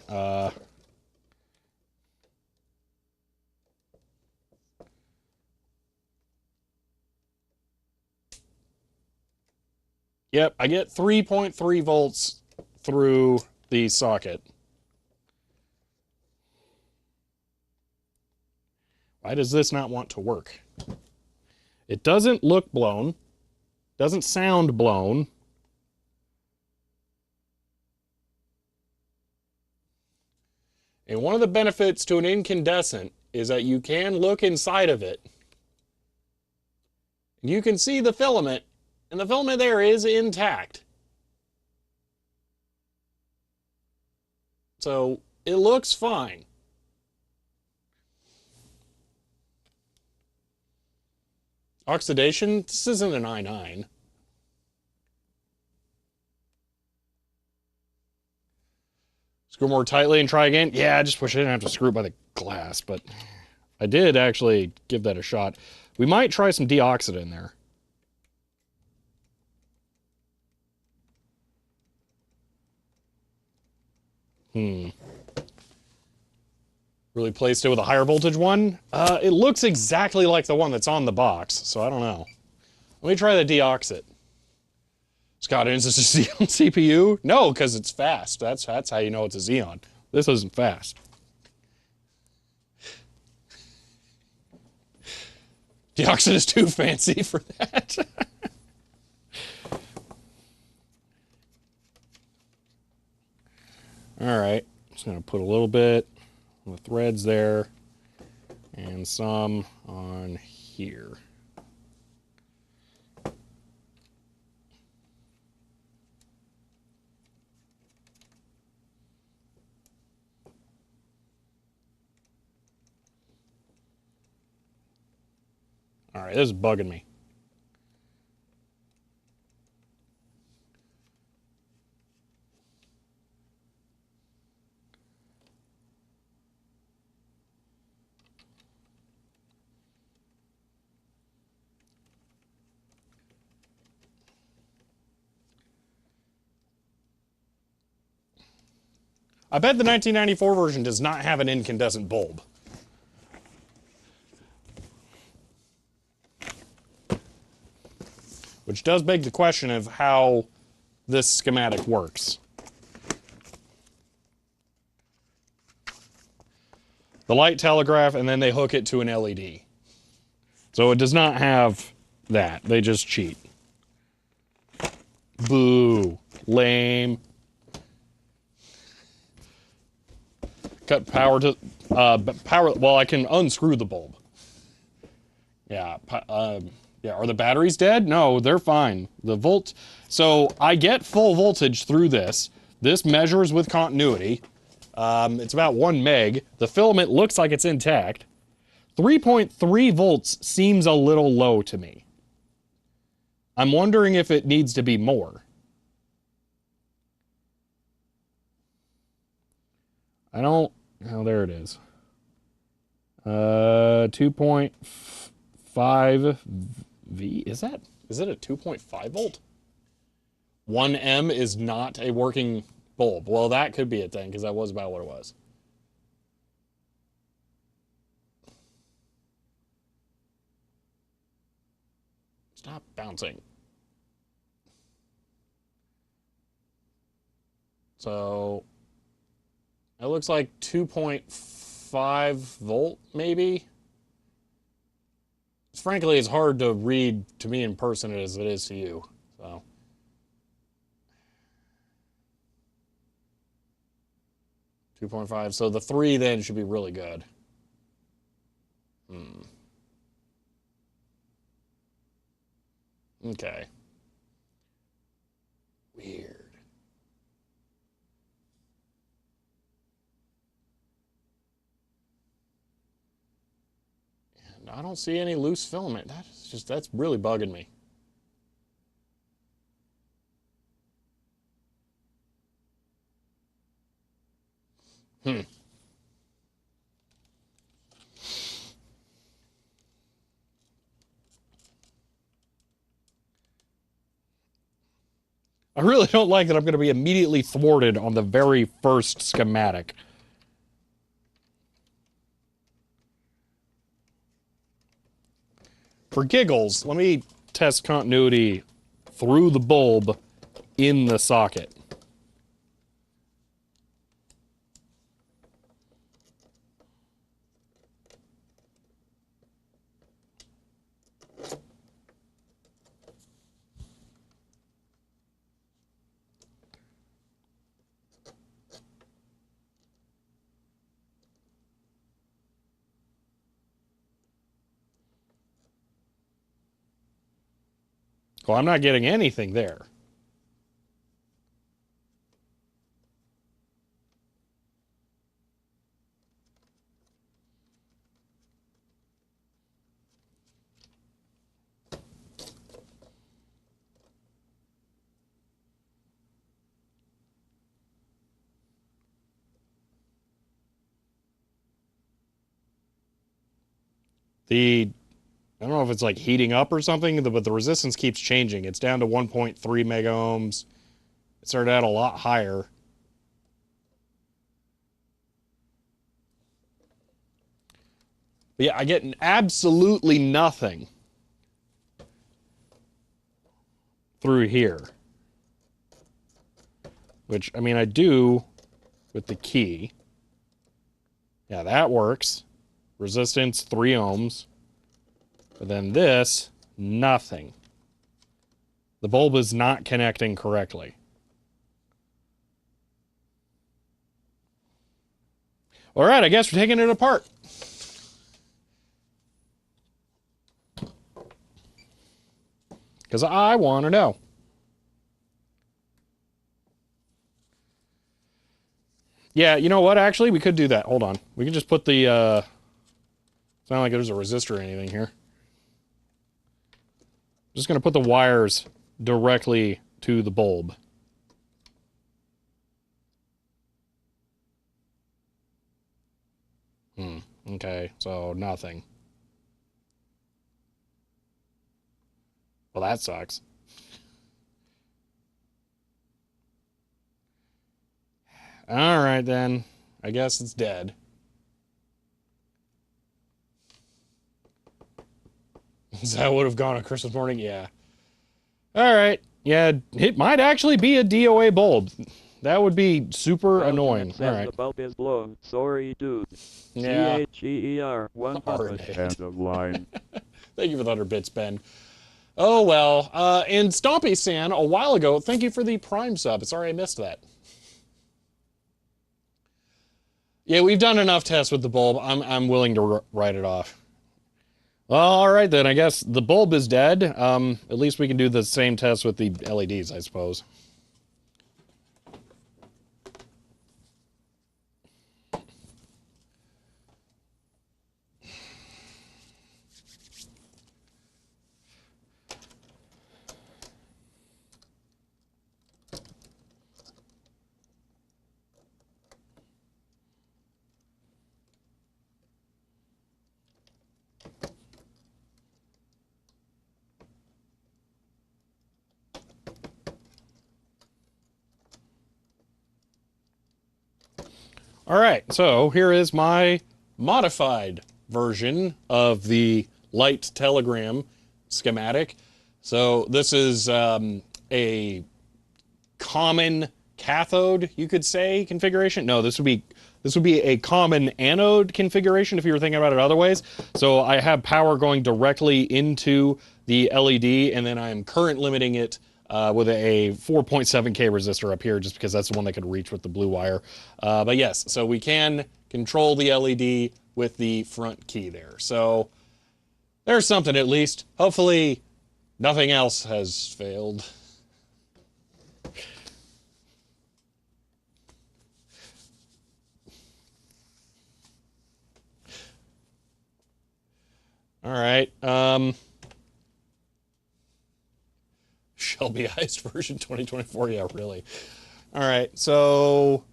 Yep, I get 3.3 volts through the socket. Why does this not want to work? It doesn't look blown, doesn't sound blown. And one of the benefits to an incandescent is that you can look inside of it. You can see the filament, and the filament there is intact. So it looks fine. Oxidation, this isn't an I9. Screw more tightly and try again. Yeah, I just wish I didn't have to screw it by the glass, but I did actually give that a shot. We might try some deoxidant in there. Really placed it with a higher voltage one. It looks exactly like the one that's on the box, so I don't know. Let me try the deoxit. Scott, is this a Xeon CPU? No, because it's fast. That's how you know it's a Xeon. This isn't fast. Deoxit is too fancy for that. All right, just gonna put a little bit on the threads there and some on here. All right, this is bugging me. I bet the 1994 version does not have an incandescent bulb. Which does beg the question of how this schematic works. The light telegraph, and then they hook it to an LED. So it does not have that. They just cheat. Boo. Lame. Cut power to... power... Well, I can unscrew the bulb. Yeah. Yeah, are the batteries dead? No, they're fine. The volt... So I get full voltage through this. This measures with continuity. It's about 1 meg. The filament looks like it's intact. 3.3 volts seems a little low to me. I'm wondering if it needs to be more. I don't... Oh, there it is. 2.5 V? Is it a 2.5 volt? 1M is not a working bulb. Well, that could be it then, because that was about what it was. Stop bouncing. So it looks like 2.5 volt, maybe. Frankly, it's hard to read to me in person as it is to you. So 2.5. So the 3 then should be really good. Okay. Weird. I don't see any loose filament. That's really bugging me. Hmm. I really don't like that I'm going to be immediately thwarted on the very first schematic. For giggles, let me test continuity through the bulb in the socket. Well, I'm not getting anything there. I don't know if it's like heating up or something, but the resistance keeps changing. It's down to 1.3 mega ohms. It started out a lot higher. But yeah, I get absolutely nothing through here. Which, I mean, I do with the key. Yeah, that works. Resistance, 3 ohms. But then this, nothing. The bulb is not connecting correctly. All right, I guess we're taking it apart. Because I want to know. Yeah, you know what? Actually, we could do that. Hold on. We can just put the... it's not like there's a resistor or anything here. I'm just going to put the wires directly to the bulb. Okay, so nothing. Well, that sucks. All right, then. I guess it's dead. Is that would have gone on Christmas morning? Yeah. All right. Yeah, it might actually be a DOA bulb. That would be super annoying. All right. The bulb is blown. Sorry, dude. Yeah. CHEER 100. End of line. Thank you for the 100 bits, Ben. Oh, well. And Stompy-san, a while ago, thank you for the Prime sub. Sorry I missed that. Yeah, we've done enough tests with the bulb. I'm willing to write it off. Well, all right, then. I guess the bulb is dead. At least we can do the same test with the LEDs, I suppose. All right, so here is my modified version of the light telegram schematic. So this is a common cathode, you could say, configuration. No, this would be a common anode configuration if you were thinking about it other ways. So I have power going directly into the LED, and then I'm current limiting it with a 4.7K resistor up here, just because that's the one that could reach with the blue wire. But yes, so we can control the LED with the front key there. So there's something at least. Hopefully nothing else has failed. All All right. Shelbyized version 2024. Yeah, really. All right. So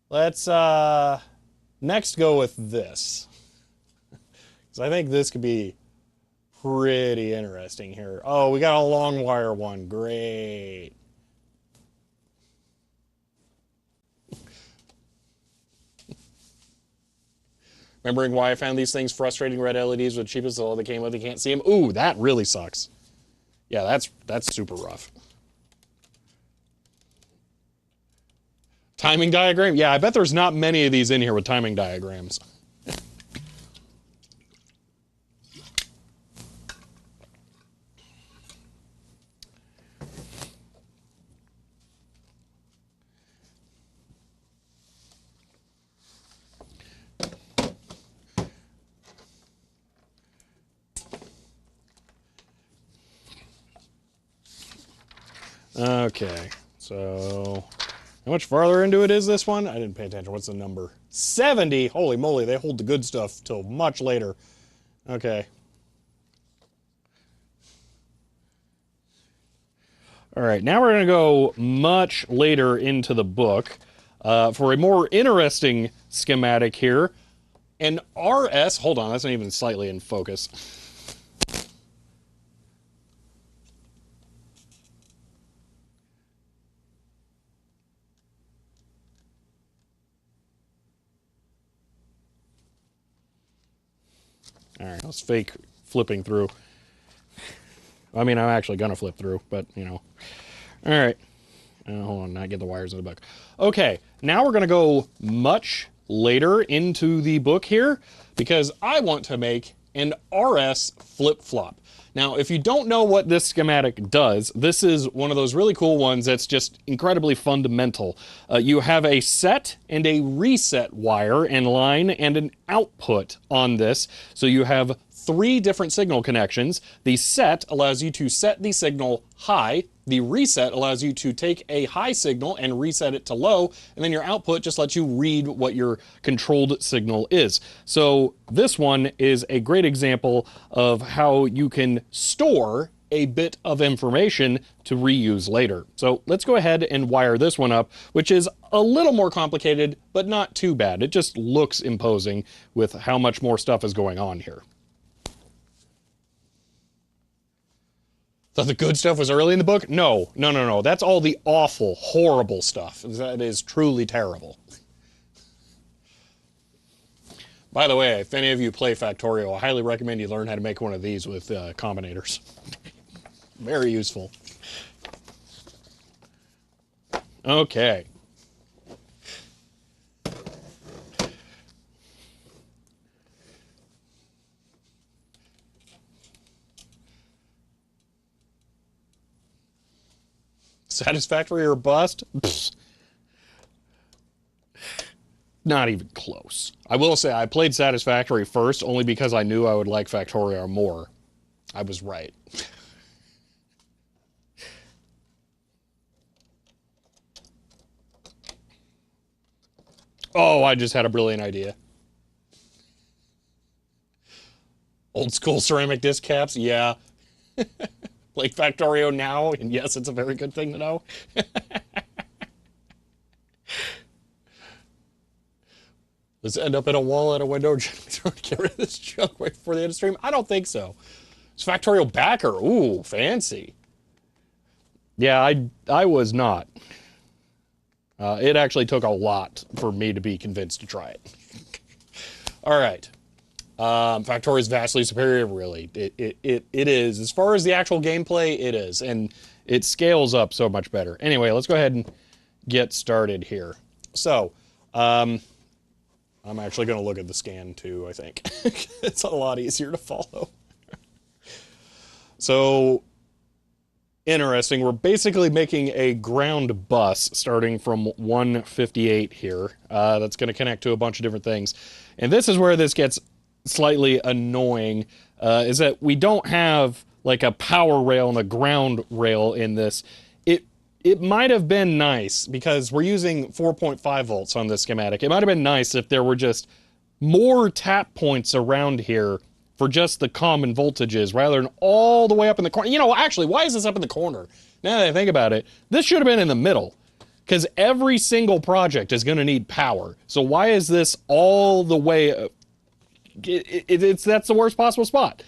let's next go with this. Because I think this could be pretty interesting here. Oh, we got a long wire one. Great. Remembering why I found these things frustrating, red LEDs with cheapest all they came with, you can't see them. Ooh, that really sucks. Yeah, that's super rough. Timing diagram? Yeah, I bet there's not many of these in here with timing diagrams. Okay, so how much farther into it is this one? I didn't pay attention. What's the number? 70! Holy moly, they hold the good stuff till much later. Okay. All right, now we're going to go much later into the book for a more interesting schematic here. An RS, hold on, that's not even slightly in focus. All right, let's fake flipping through. I mean, I'm actually going to flip through, but, you know. All right. Hold on, not get the wires in the book. Okay, now we're going to go much later into the book here because I want to make an RS flip-flop. Now, if you don't know what this schematic does, this is one of those really cool ones that's just incredibly fundamental. You have a set and a reset wire and line and an output on this. So you have 3 different signal connections. The set allows you to set the signal high. The reset allows you to take a high signal and reset it to low, and then your output just lets you read what your controlled signal is. So this one is a great example of how you can store a bit of information to reuse later. So let's go ahead and wire this one up, which is a little more complicated, but not too bad. It just looks imposing with how much more stuff is going on here. Thought the good stuff was early in the book? No, no, no, no. That's all the awful, horrible stuff. That is truly terrible. By the way, if any of you play Factorio, I highly recommend you learn how to make one of these with combinators. Very useful. Okay. Satisfactory or bust? Pfft. Not even close. I will say I played Satisfactory first only because I knew I would like Factorio more. I was right. Oh, I just had a brilliant idea. Old school ceramic disc caps? Yeah. Play Factorio now, and yes, it's a very good thing to know. Let's end up in a wall at a window to get rid of this junk right before the end of the stream? I don't think so. It's Factorio backer. Ooh, fancy. Yeah, I was not. It actually took a lot for me to be convinced to try it. All right. Factorio is vastly superior, really. It is. As far as the actual gameplay, it is. And it scales up so much better. Anyway, let's go ahead and get started here. So, I'm actually going to look at the scan too, I think. It's a lot easier to follow. So, interesting. We're basically making a ground bus starting from 158 here. That's going to connect to a bunch of different things. And this is where this gets slightly annoying, is that we don't have like a power rail and a ground rail in this. It might have been nice, because we're using 4.5 volts on this schematic. It might have been nice if there were just more tap points around here for just the common voltages rather than all the way up in the corner. You know, actually, why is this up in the corner? Now that I think about it, this should have been in the middle, because every single project is going to need power. So why is this all the way? That's the worst possible spot.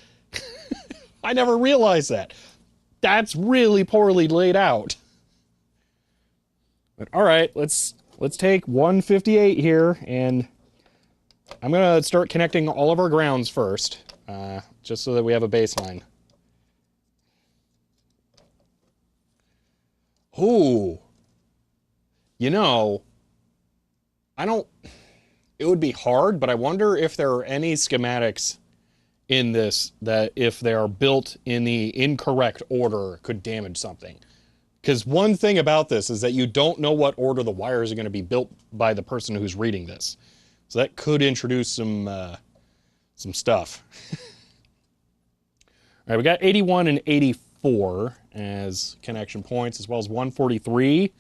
I never realized that. That's really poorly laid out. But all right, let's take 158 here, and I'm gonna start connecting all of our grounds first, just so that we have a baseline. Ooh, you know, it would be hard, but I wonder if there are any schematics in this that, if they are built in the incorrect order, could damage something. Because one thing about this is that you don't know what order the wires are going to be built by the person who's reading this. So that could introduce some stuff. All right, we got 81 and 84 as connection points, as well as 143, which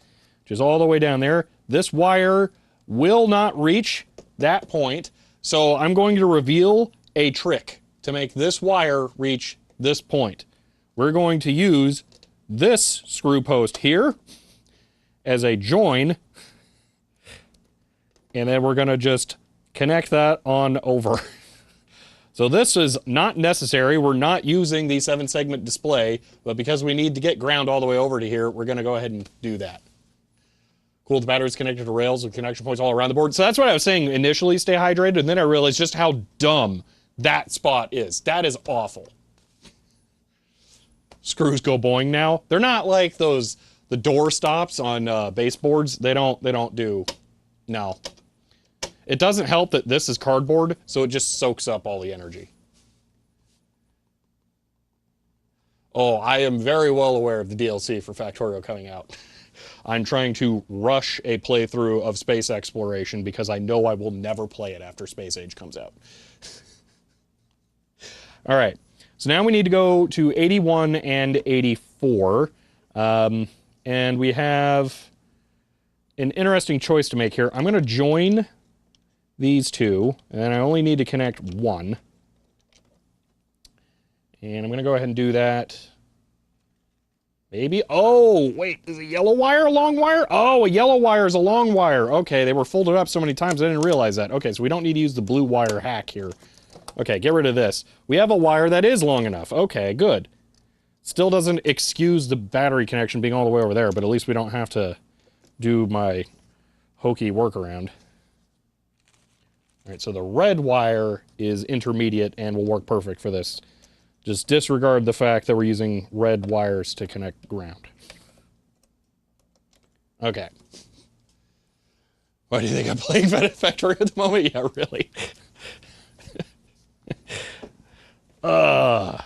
is all the way down there. This wire will not reach that point, so I'm going to reveal a trick to make this wire reach this point. We're going to use this screw post here as a join, and then we're going to just connect that on over. So this is not necessary. We're not using the 7-segment display, but because we need to get ground all the way over to here, we're going to go ahead and do that. Cool, the battery's connected to rails with connection points all around the board. So that's what I was saying initially, stay hydrated, and then I realized just how dumb that spot is. That is awful. Screws go boing now. They're not like the door stops on baseboards. They don't do, no. It doesn't help that this is cardboard, so it just soaks up all the energy. Oh, I am very well aware of the DLC for Factorio coming out. I'm trying to rush a playthrough of space exploration because I know I will never play it after Space Age comes out. All right, so now we need to go to 81 and 84. And we have an interesting choice to make here. I'm going to join these two, and I only need to connect one. And I'm going to go ahead and do that. Maybe. Oh, wait, is a yellow wire a long wire? Oh, a yellow wire is a long wire. Okay, they were folded up so many times I didn't realize that. Okay, so we don't need to use the blue wire hack here. Okay, get rid of this. We have a wire that is long enough. Okay, good. Still doesn't excuse the battery connection being all the way over there, but at least we don't have to do my hokey workaround. All right, so the red wire is intermediate and will work perfect for this. Just disregard the fact that we're using red wires to connect ground. Okay. Why do you think I'm playing Factorio at the moment? Yeah, really. All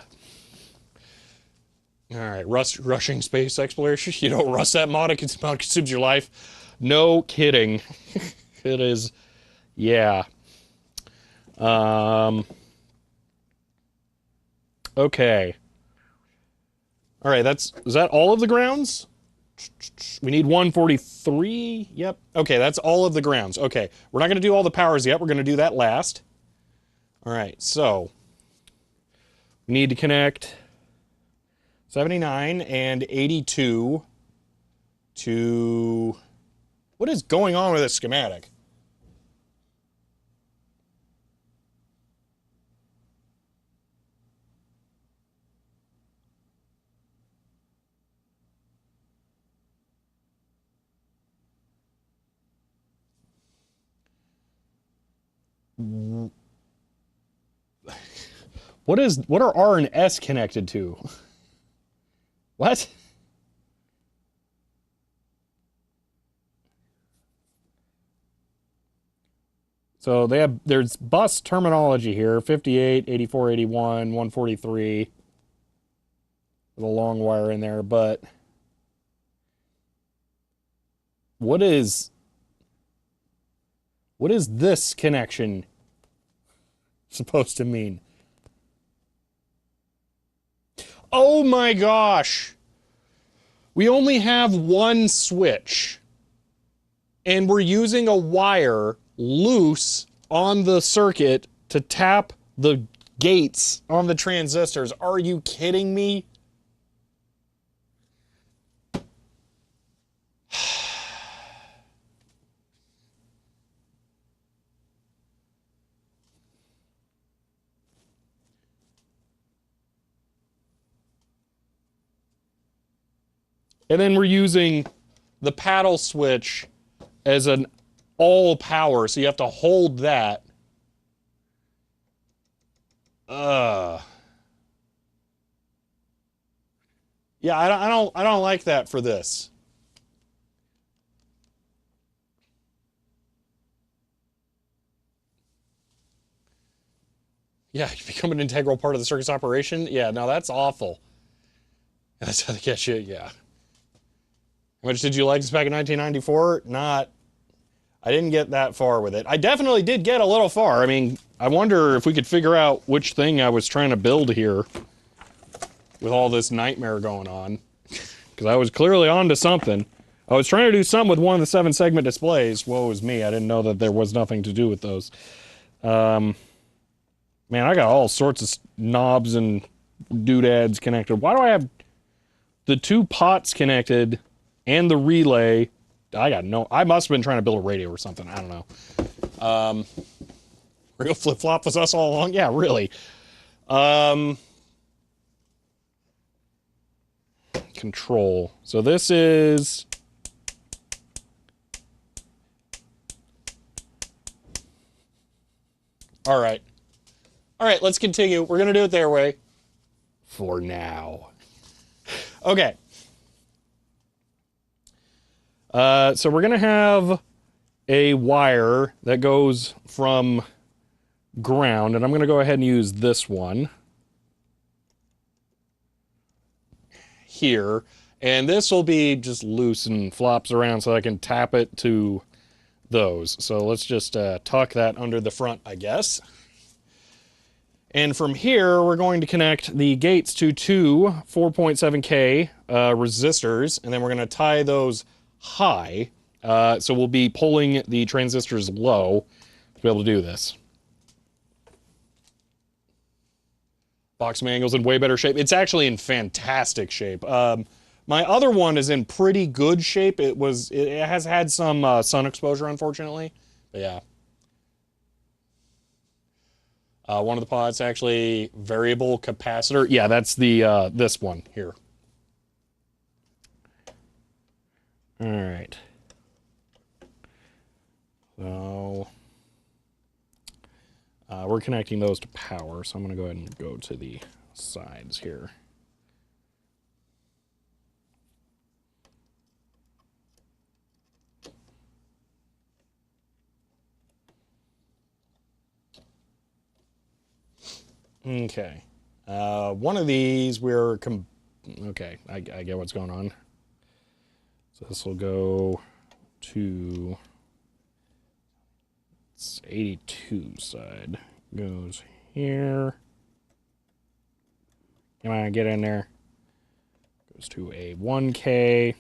right, rushing space exploration. You don't rush that mod, it consumes your life. No kidding. It is, yeah. Okay. All right, is that all of the grounds? We need 143. Yep. Okay, that's all of the grounds. Okay, we're not going to do all the powers yet. We're going to do that last. All right, so we need to connect 79 and 82 to... What is going on with this schematic? What are R and S connected to? What? So there's bus terminology here, 58, 84, 81, 143. With a long wire in there, but what is this connection supposed to mean? Oh my gosh! We only have one switch. And we're using a wire loose on the circuit to tap the gates on the transistors. Are you kidding me? And then we're using the paddle switch as an all power, so you have to hold that. Yeah, I don't like that for this. Yeah, you become an integral part of the circuit's operation. Yeah, no, that's awful. That's how they get you. Yeah. How much did you like this back in 1994? Not. I didn't get that far with it. I definitely did get a little far. I mean, I wonder if we could figure out which thing I was trying to build here with all this nightmare going on. Because I was clearly onto something. I was trying to do something with one of the 7-segment displays. Woe is me. I didn't know that there was nothing to do with those. Man, I got all sorts of knobs and doodads connected. Why do I have the 2 pots connected and the relay? I must have been trying to build a radio or something. I don't know. Real flip-flop was us all along? Yeah, really. Control. So this is... All right. All right, let's continue. We're going to do it their way. For now. Okay. So we're going to have a wire that goes from ground, and I'm going to go ahead and use this one here, and this will be just loose and flops around so I can tap it to those. So let's just tuck that under the front, I guess. And from here, we're going to connect the gates to 2 4.7K resistors, and then we're going to tie those high. So we'll be pulling the transistors low to be able to do this. Box manual's in way better shape. It's actually in fantastic shape. My other one is in pretty good shape. It has had some sun exposure, unfortunately. But yeah. One of the pods actually variable capacitor. Yeah, that's the this one here. All right. So we're connecting those to power, so I'm going to go ahead and go to the sides here. Okay. One of these okay, I get what's going on. So this will go to 82 side. Goes here. Come on, get in there. Goes to a 1K.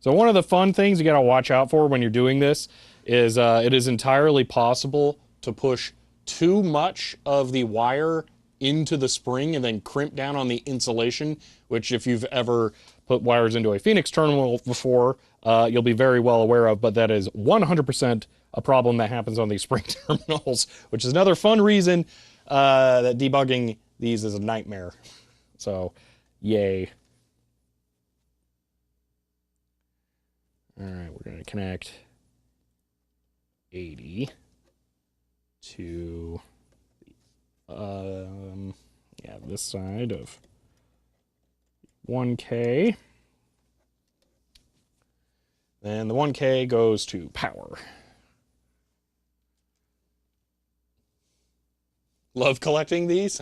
So one of the fun things you got to watch out for when you're doing this is it is entirely possible to push too much of the wire into the spring and then crimp down on the insulation, which if you've ever put wires into a Phoenix terminal before, you'll be very well aware of, but that is 100% a problem that happens on these spring terminals, which is another fun reason that debugging these is a nightmare. So, yay. All right, we're going to connect 80 to yeah, this side of 1K. Then the 1K goes to power. Love collecting these?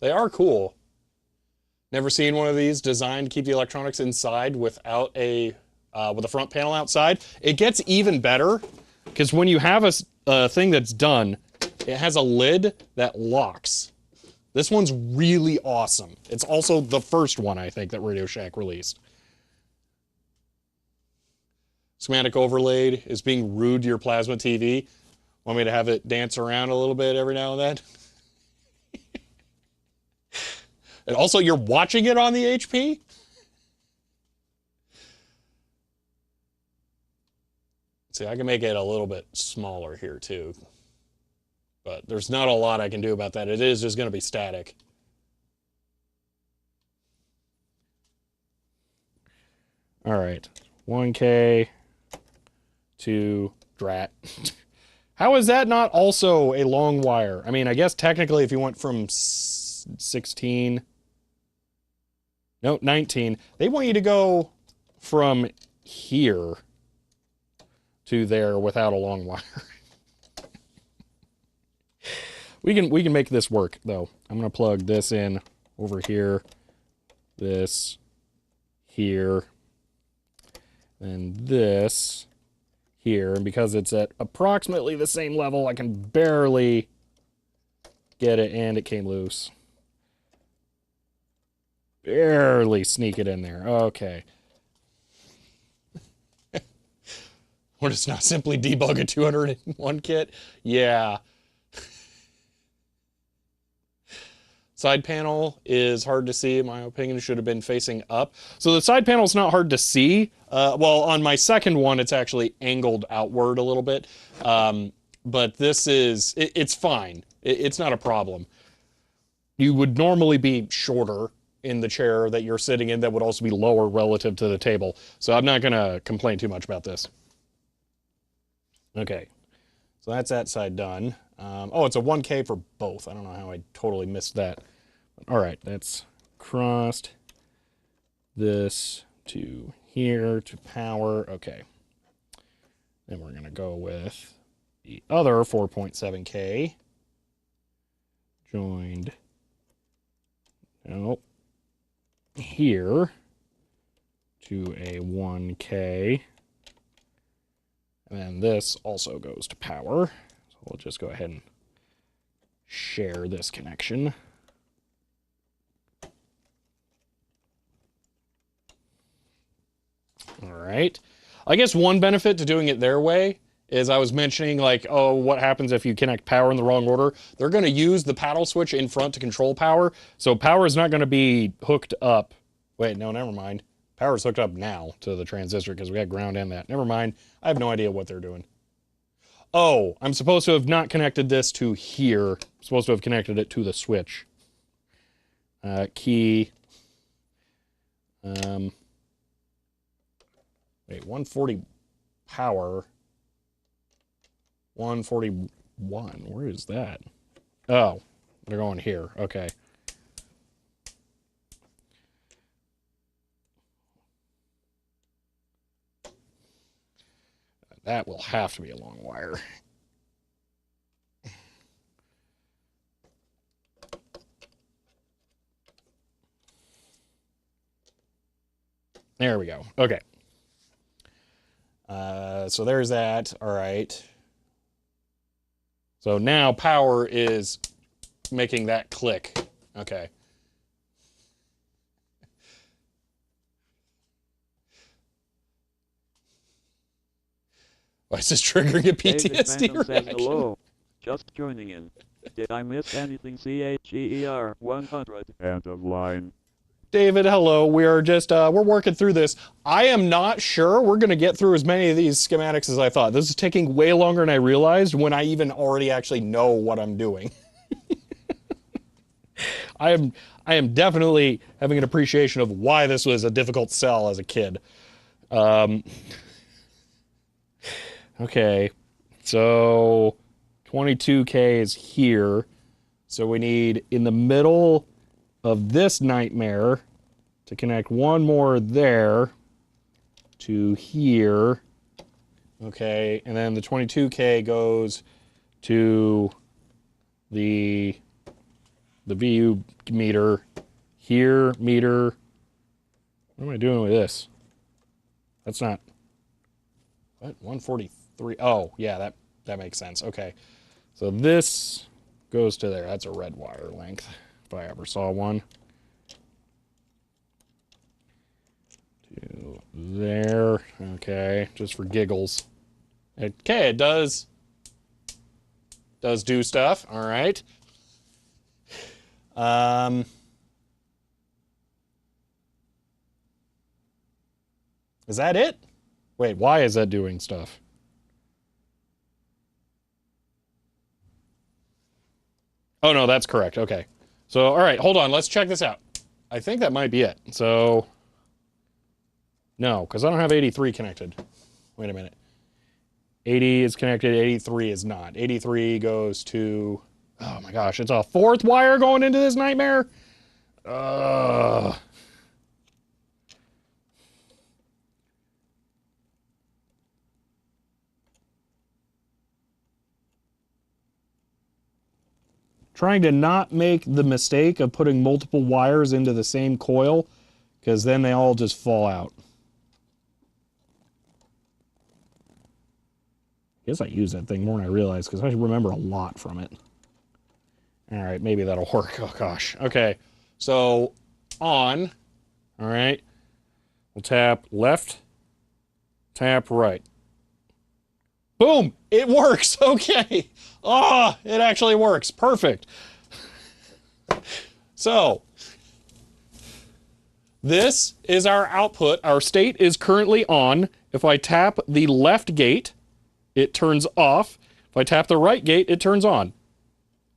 They are cool. Never seen one of these designed to keep the electronics inside without a with a front panel outside. It gets even better because when you have a thing that's done, it has a lid that locks. This one's really awesome. It's also the first one, I think, that Radio Shack released. Schematic overlaid is being rude to your plasma TV. Want me to have it dance around a little bit every now and then? And also, you're watching it on the HP? See, I can make it a little bit smaller here too. But there's not a lot I can do about that. It is just going to be static. All right. 1K to drat. How is that not also a long wire? I mean, I guess technically if you went from 16... No, 19. They want you to go from here to there without a long wire. We can make this work, though. I'm going to plug this in over here, this here, and this here. And because it's at approximately the same level, I can barely get it, and it came loose. Barely sneak it in there. Okay. Or just not simply debug a 201 kit? Yeah. Side panel is hard to see, in my opinion. It should have been facing up. So the side panel is not hard to see. Well, on my second one, it's actually angled outward a little bit. But this is, it's fine. It's not a problem. You would normally be shorter in the chair that you're sitting in that would also be lower relative to the table. So I'm not going to complain too much about this. Okay. So that's that side done. Oh, it's a 1K for both. I don't know how I totally missed that. All right, that's crossed this to here to power. Okay. Then we're going to go with the other 4.7K. Joined. Nope. Here to a 1K. And then this also goes to power. So we'll just go ahead and share this connection. All right. I guess one benefit to doing it their way is I was mentioning, like, oh, what happens if you connect power in the wrong order? They're going to use the paddle switch in front to control power. So power is not going to be hooked up. Wait, no, never mind. Power's hooked up now to the transistor because we got ground and that. Never mind. I have no idea what they're doing. Oh, I'm supposed to have not connected this to here. I'm supposed to have connected it to the switch. Key. Wait, 140 power. 141. Where is that? Oh, they're going here. Okay. That will have to be a long wire. There we go. Okay. So there's that. All right. So now power is making that click. Okay. Why is this triggering a PTSD reaction? Hello. Just joining in. Did I miss anything? CHER 100. End of line. David, hello. We are just, we're working through this. I am not sure we're going to get through as many of these schematics as I thought. This is taking way longer than I realized when I even already actually know what I'm doing. I am definitely having an appreciation of why this was a difficult sell as a kid. Okay, so 22K is here. So we need in the middle of this nightmare to connect one more there to here. Okay, and then the 22K goes to the VU meter here, meter. What am I doing with this? That's not, what, 143? Oh, yeah, that makes sense. Okay, so this goes to there. That's a red wire length, if I ever saw one. To there, okay, just for giggles. Okay, it does Does do stuff. All right. Is that it? Wait, why is that doing stuff? Oh, no, that's correct. Okay. So, all right, hold on. Let's check this out. I think that might be it. So, no, because I don't have 83 connected. Wait a minute. 80 is connected, 83 is not. 83 goes to, oh my gosh, it's a fourth wire going into this nightmare? Trying to not make the mistake of putting multiple wires into the same coil, because then they all just fall out. I guess I use that thing more than I realize, because I remember a lot from it. All right, maybe that'll work. Oh, gosh. Okay, so on, all right, we'll tap left, tap right. Boom! It works! Okay! Ah, it actually works. Perfect. So, this is our output. Our state is currently on. If I tap the left gate, it turns off. If I tap the right gate, it turns on.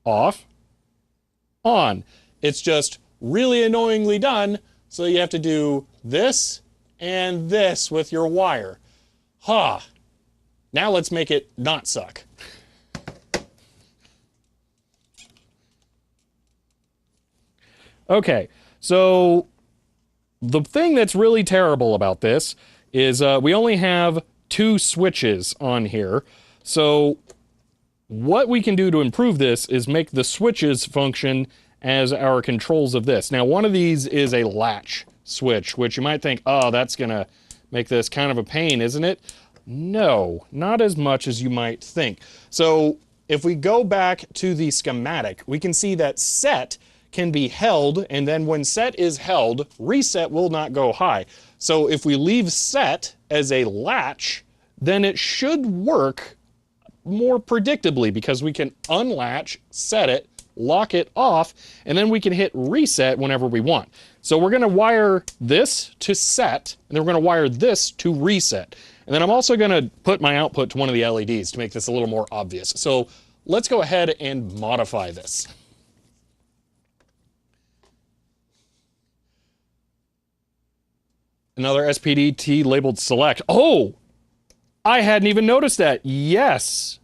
Off. On. It's just really annoyingly done, so you have to do this and this with your wire. Ha! Now let's make it not suck. Okay, so the thing that's really terrible about this is we only have 2 switches on here. So what we can do to improve this is make the switches function as our controls of this. Now, one of these is a latch switch, which you might think, oh, that's going to make this kind of a pain, isn't it? No, not as much as you might think. So if we go back to the schematic, we can see that set can be held, and then when set is held, reset will not go high. So if we leave set as a latch, then it should work more predictably, because we can unlatch, set it, lock it off, and then we can hit reset whenever we want. So we're going to wire this to set, and then we're going to wire this to reset. And then I'm also going to put my output to one of the LEDs to make this a little more obvious. So let's go ahead and modify this. Another SPDT labeled select. Oh, I hadn't even noticed that. Yes.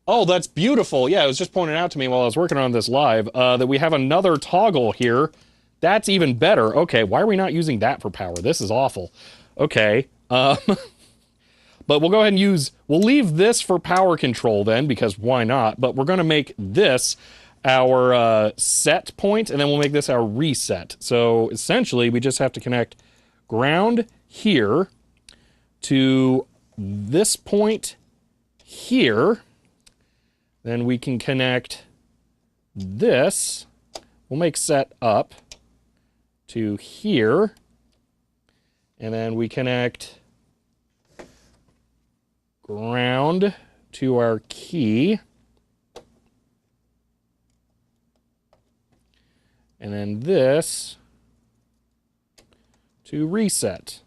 Oh, that's beautiful. Yeah, it was just pointed out to me while I was working on this live that we have another toggle here. That's even better. Okay, why are we not using that for power? This is awful. Okay. But we'll go ahead and we'll leave this for power control then, because why not? But we're going to make this our set point, and then we'll make this our reset. So essentially, we just have to connect ground here to this point here. Then we can connect this. We'll make set up to here. And then we connect ground to our key. And then this to reset.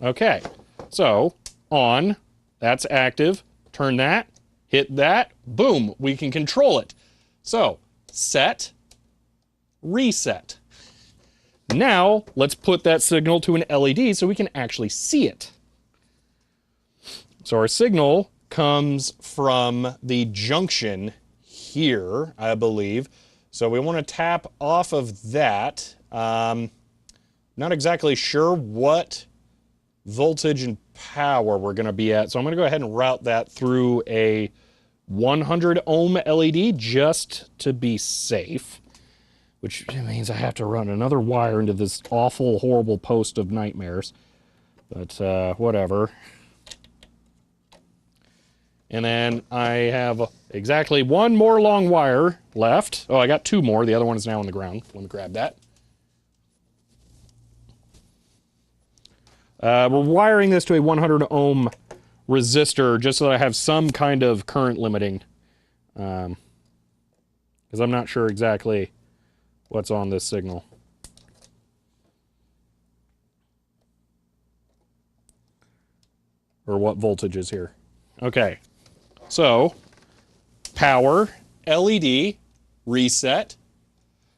Okay, so on, that's active. Turn that, hit that, boom, we can control it. So set, reset. Now let's put that signal to an LED so we can actually see it. So our signal comes from the junction here, I believe. So we want to tap off of that. Not exactly sure what voltage and power we're going to be at, so I'm going to go ahead and route that through a 100 ohm LED just to be safe, which means I have to run another wire into this awful, horrible post of nightmares, but whatever. And then I have exactly 1 more long wire left. Oh, I got 2 more. The other one is now on the ground. Let me grab that. We're wiring this to a 100 ohm resistor just so that I have some kind of current limiting. Because I'm not sure exactly what's on this signal. Or what voltage is here. Okay. So, power, LED, reset.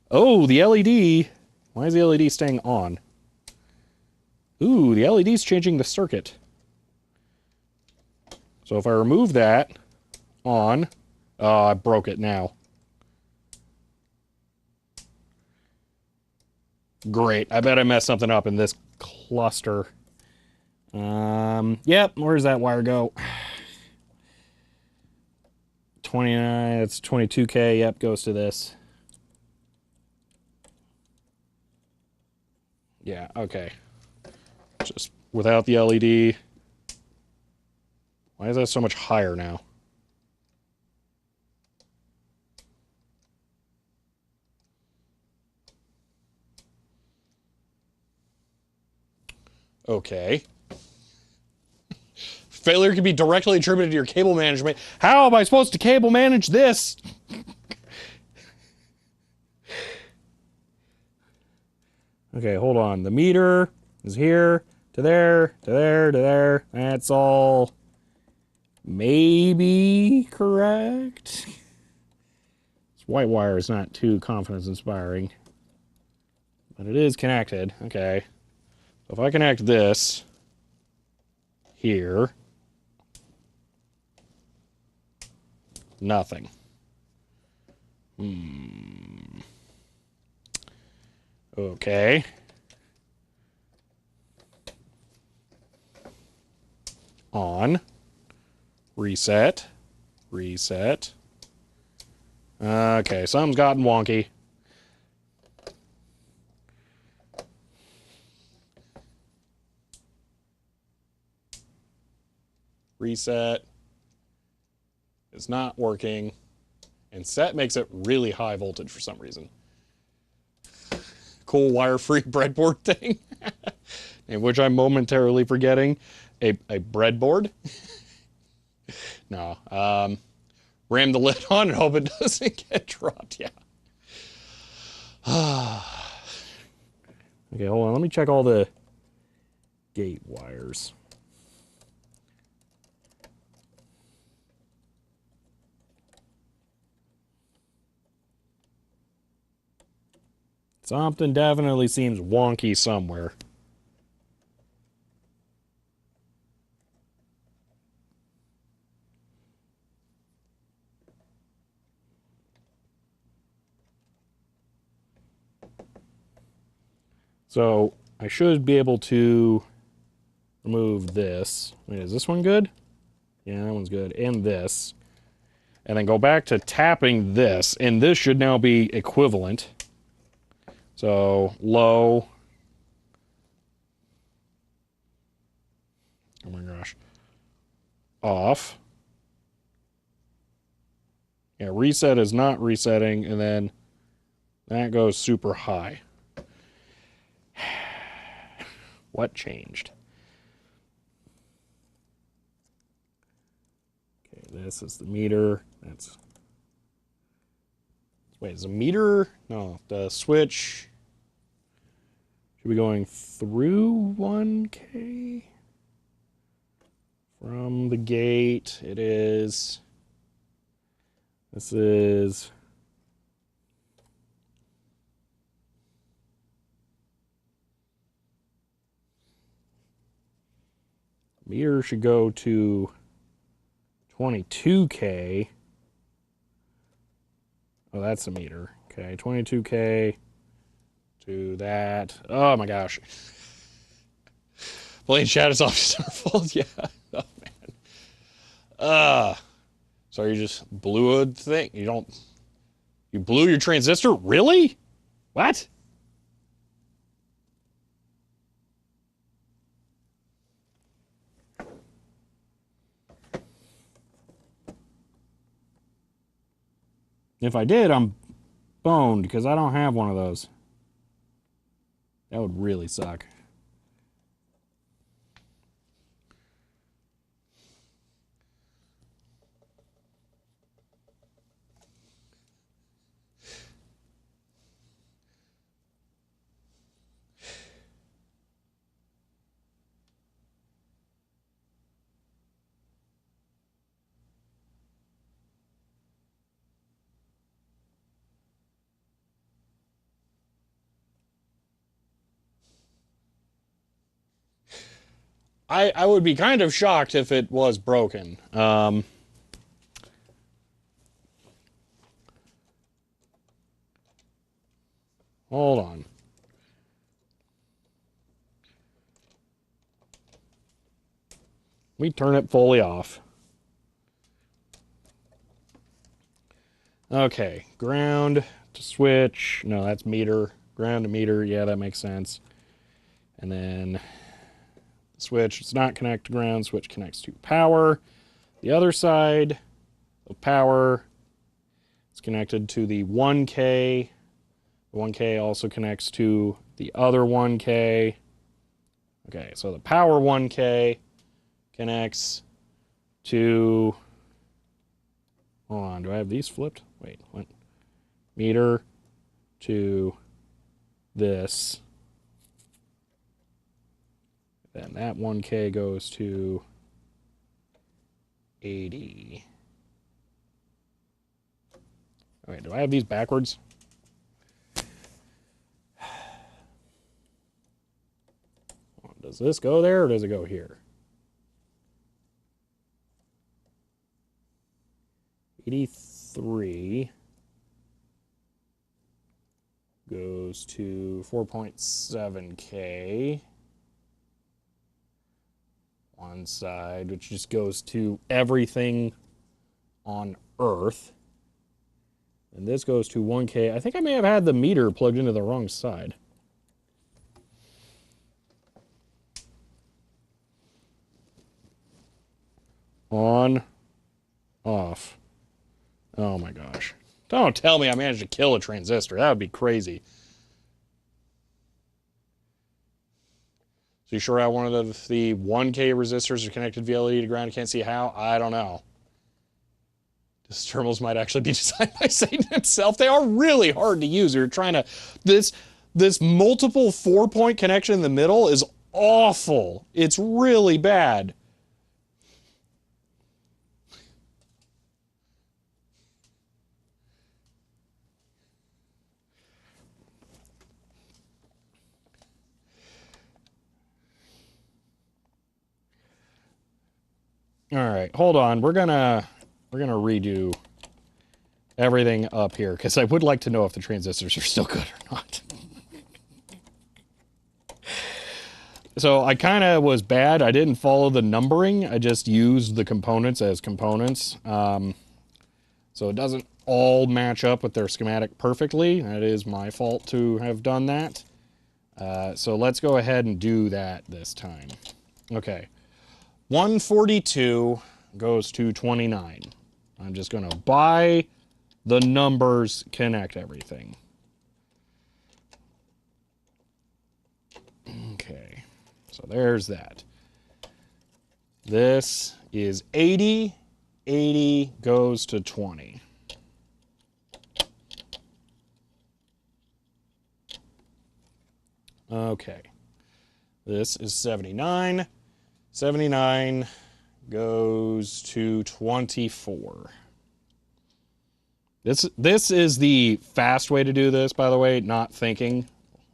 Oh, the LED. Why is the LED staying on? Ooh, the LED's changing the circuit. So if I remove that, on. Oh, I broke it now. Great. I bet I messed something up in this cluster. Yep, where's that wire go? 29, it's 22K, yep, goes to this. Yeah, okay. Just without the LED. Why is that so much higher now? Okay. Failure can be directly attributed to your cable management. How am I supposed to cable manage this? Okay, hold on. The meter is here, to there, to there, to there. That's all maybe correct. This white wire is not too confidence-inspiring. But it is connected. Okay. So if I connect this here, nothing. Okay. On. Reset. Reset. Okay, something's gotten wonky. Reset. It's not working. And set makes it really high voltage for some reason. Cool wire-free breadboard thing. In which I'm momentarily forgetting. A breadboard? No. Ram the lid on and hope it doesn't get dropped. Yeah. Okay, hold on. Let me check all the gate wires. Something definitely seems wonky somewhere. So I should be able to remove this. Wait, is this one good? Yeah, that one's good. And this. And then go back to tapping this. And this should now be equivalent. So low. Oh my gosh. Off. Yeah, reset is not resetting. And then that goes super high. What changed? Okay, this is the meter. That's... Wait, is the meter? No, the switch should be going through 1K. From the gate, it is... This is... Meter should go to 22K. Oh, that's a meter. Okay, 22K to that. Oh my gosh. Blade shadows off fault. Yeah. Oh man. So you just blew a thing. You blew your transistor? Really? What? If I did, I'm boned because I don't have one of those. That would really suck. I would be kind of shocked if it was broken. Hold on. We turn it fully off. Okay, ground to switch. No, that's meter. Ground to meter. Yeah, that makes sense. And then switch does not connect to ground. Switch connects to power. The other side of power is connected to the 1K. The 1K also connects to the other 1K. Okay, so the power 1K connects to... Hold on, do I have these flipped? Wait, what? Meter to this. Then that 1K goes to 80. Wait, do I have these backwards? Does this go there or does it go here? 83 goes to 4.7K. One side, which just goes to everything on Earth. And this goes to 1K. I think I may have had the meter plugged into the wrong side. On, off. Oh my gosh. Don't tell me I managed to kill a transistor. That would be crazy. So you sure how one of the 1K resistors are connected via LED to ground? You can't see how? I don't know. These terminals might actually be designed by Satan himself. They are really hard to use. You're trying to... This multiple 4-point connection in the middle is awful. It's really bad. All right, hold on. We're gonna redo everything up here because I would like to know if the transistors are still good or not. So I kind of was bad. I didn't follow the numbering. I just used the components as components. So it doesn't all match up with their schematic perfectly. That is my fault to have done that. So let's go ahead and do that this time. Okay. 142 goes to 29. I'm just going to by the numbers connect everything. Okay, so there's that. This is 80. 80 goes to 20. Okay, this is 79. 79 goes to 24. This is the fast way to do this, by the way, not thinking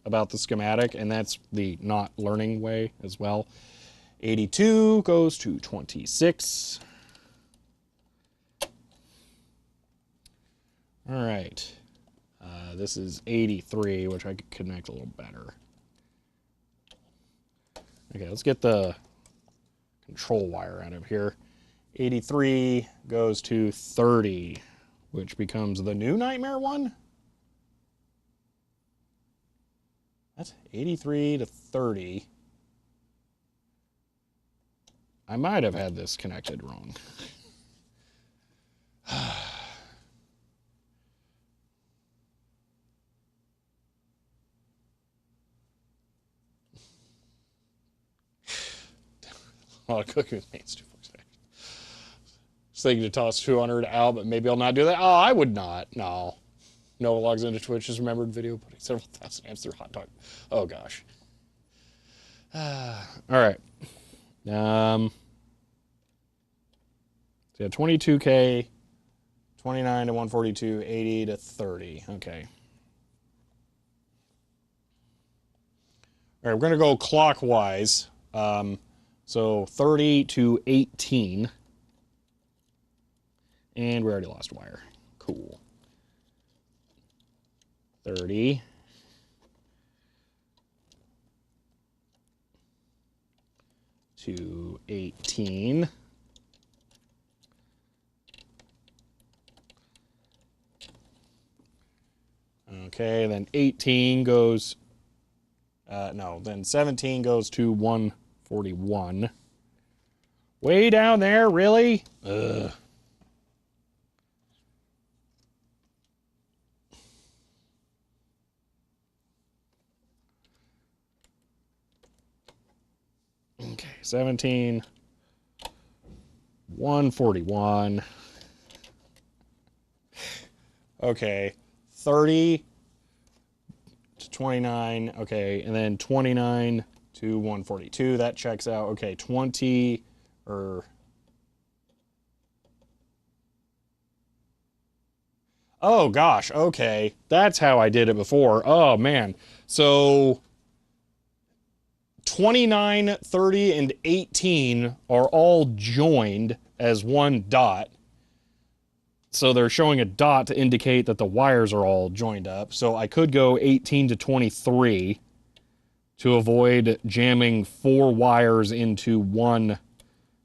about the schematic, and that's the not learning way as well. 82 goes to 26. All right. This is 83, which I could connect a little better. Okay, let's get the control wire out of here. 83 goes to 30, which becomes the new nightmare one. That's 83 to 30. I might have had this connected wrong. A lot of cooking with mates. Just thinking to toss 200 out, but maybe I'll not do that. Oh, I would not. No. Noah logs into Twitch, just remembered video, putting several thousand amps through hot dog. Oh, gosh. All right. So yeah, 22K, 29 to 142, 80 to 30. Okay. All right, we're going to go clockwise. So 30 to 18. And we already lost wire. Cool. 30. To 18. Okay, then 18 goes, no, then 17 goes to 141. Way down there, really? Ugh. Okay, 17, 141. Okay, 30 to 29. Okay, and then 29 to 142. That checks out. Okay, 20 or... Oh, gosh, okay. That's how I did it before. Oh, man. So 29, 30, and 18 are all joined as one dot. So they're showing a dot to indicate that the wires are all joined up. So I could go 18 to 23 to avoid jamming 4 wires into one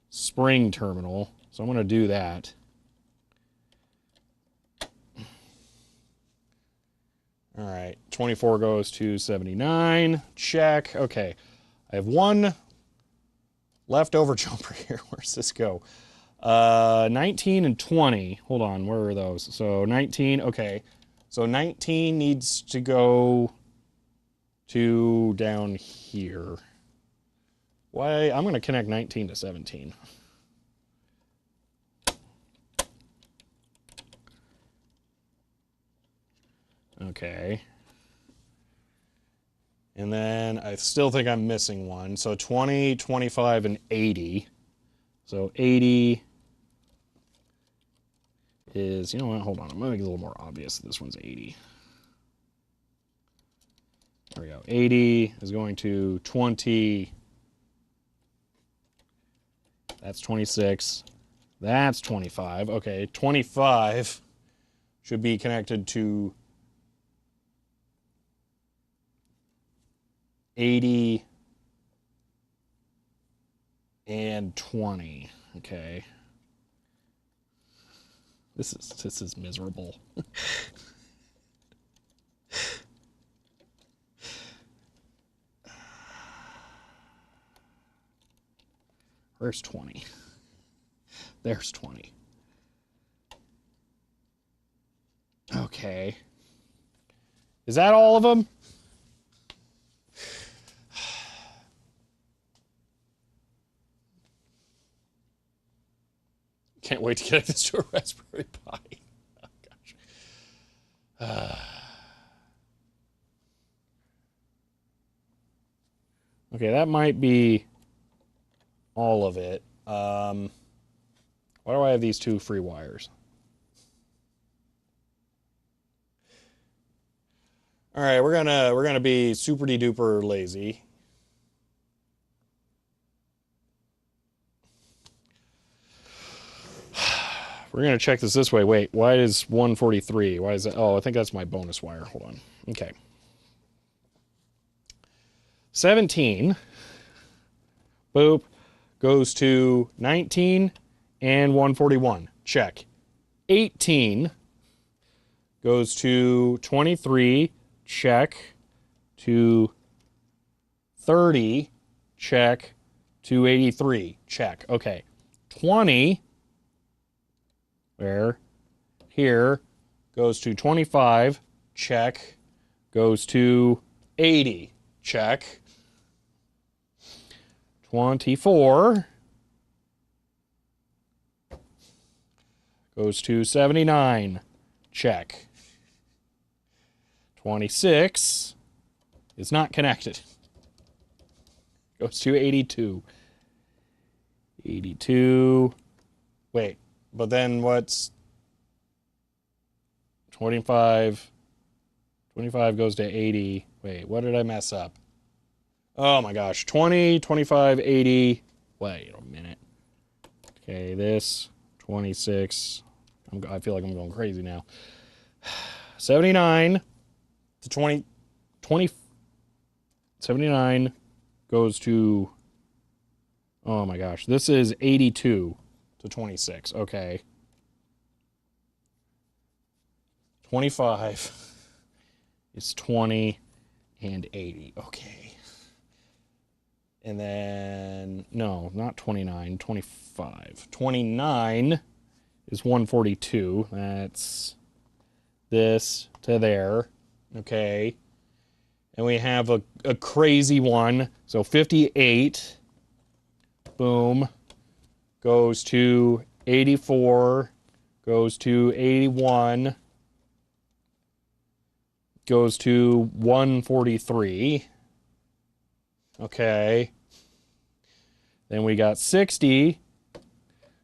spring terminal. So I'm going to do that. All right, 24 goes to 79. Check. Okay, I have one leftover jumper here. Where's this go? 19 and 20. Hold on, where are those? So 19, okay. So 19 needs to go to down here. Why? I'm going to connect 19 to 17. Okay. And then I still think I'm missing one. So 20, 25, and 80. So 80 is, you know what, hold on. I'm going to make it a little more obvious that this one's 80. There we go. 80 is going to 20. That's 26. That's 25. Okay, 25 should be connected to 80 and 20. Okay. This is miserable. Where's 20? There's 20. Okay. Is that all of them? Can't wait to connect this to a Raspberry Pi. Oh, gosh. Okay, that might be all of it. Why do I have these 2 free wires? All right, we're gonna be super duper lazy. We're going to check this way. Wait, why is 143? Why is that? Oh, I think that's my bonus wire. Hold on. Okay. 17, boop, goes to 19 and 141. Check. 18 goes to 23. Check. To 30. Check. To 83. Check. Okay. 20... where here goes to 25, check, goes to 80, check, 24 goes to 79, check, 26 is not connected, goes to 82, 82, wait. But then what's 25? 25 goes to 80. Wait, what did I mess up? Oh my gosh. 20, 25, 80. Wait a minute. Okay, this 26. I feel like I'm going crazy now. 79 to 20. 79 goes to, oh my gosh, this is 82 to 26. Okay. 25 is 20 and 80. Okay. And then, no, not 29, 25. 29 is 142. That's this to there. Okay. And we have a crazy one. So 58, boom, goes to 84, goes to 81, goes to 143. Okay. Then we got 60,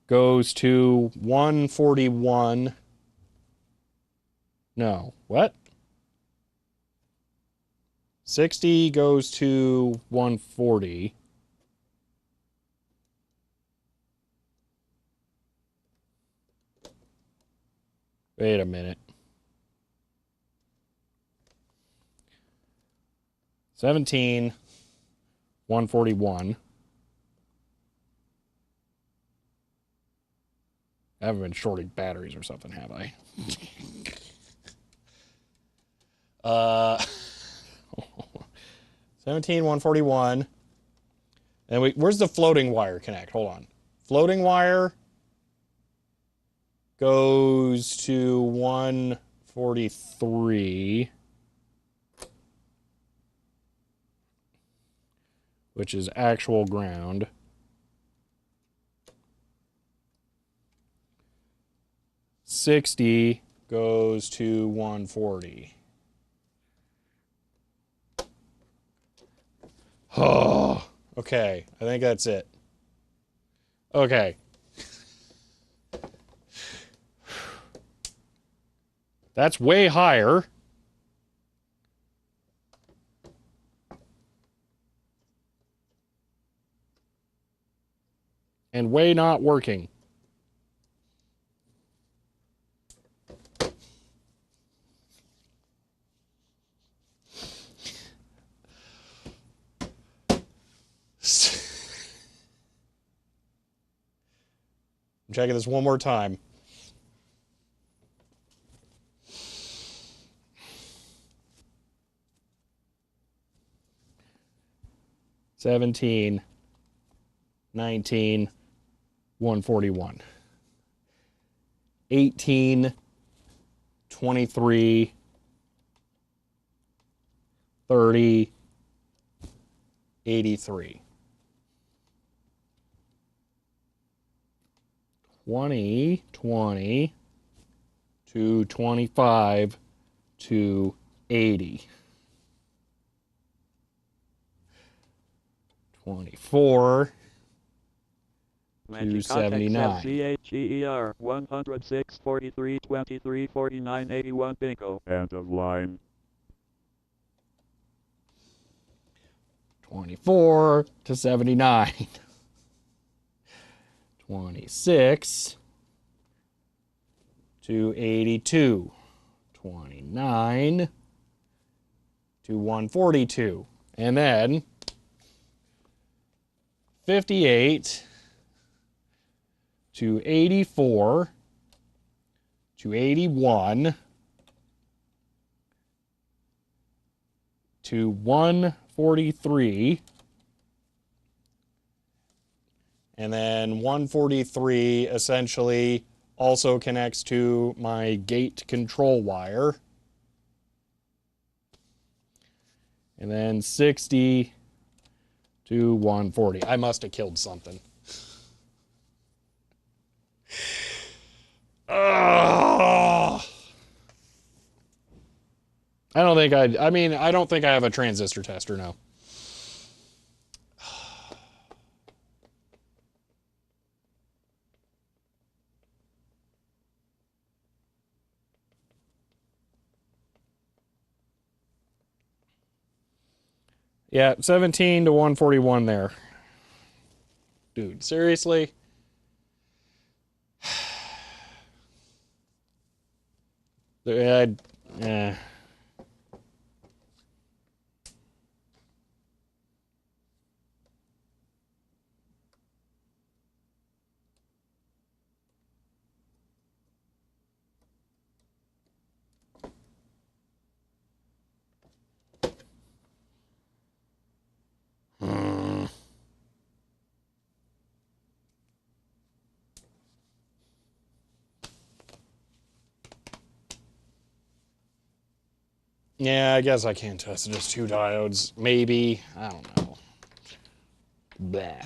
goes to 141. No, what? 60 goes to 140. Wait a minute. 17, 141. I haven't been shorting batteries or something, have I? 17, 141. And where's the floating wire connect? Hold on. Floating wire goes to 143, which is actual ground. $60 goes to 140. Oh, okay. I think that's it. Okay. That's way higher. And way not working. I'm checking this one more time. $17, $19, 141. 18, 23, 30, 83. 20, 20 to 25 to 80. 24 to 79. CHER 106 43 23 49 81 bingo. End of line. 24 to 79. 26 to 82. 29 to 142. And then 58 to 84 to 81 to 143. And then 143 essentially also connects to my gate control wire. And then 60 to 140. I must have killed something. I don't think I don't think I have a transistor tester now. Yeah, 17 to 141 there. Dude, seriously? Yeah. Yeah, I guess I can test just 2 diodes. Maybe. I don't know. Blah.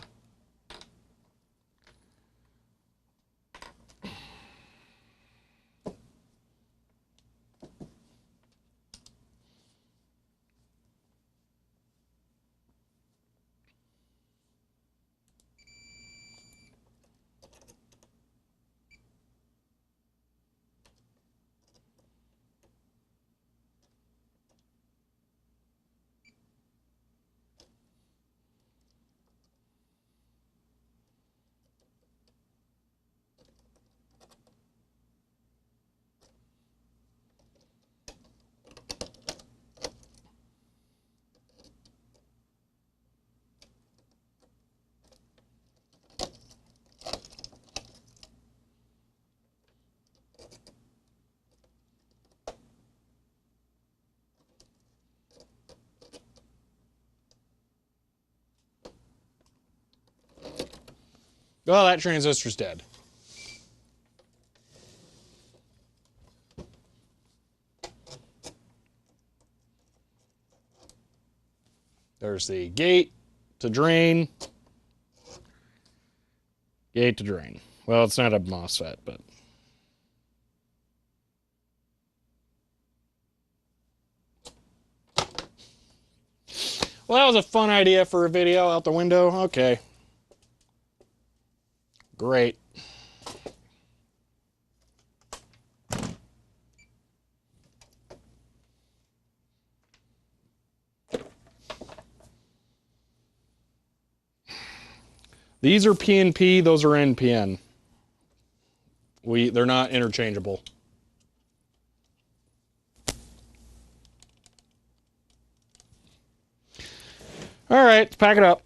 Well, that transistor's dead. There's the gate to drain. Gate to drain. Well, it's not a MOSFET, but... Well, that was a fun idea for a video out the window. Okay. Great. These are PNP, those are NPN. They're not interchangeable. All right, let's pack it up.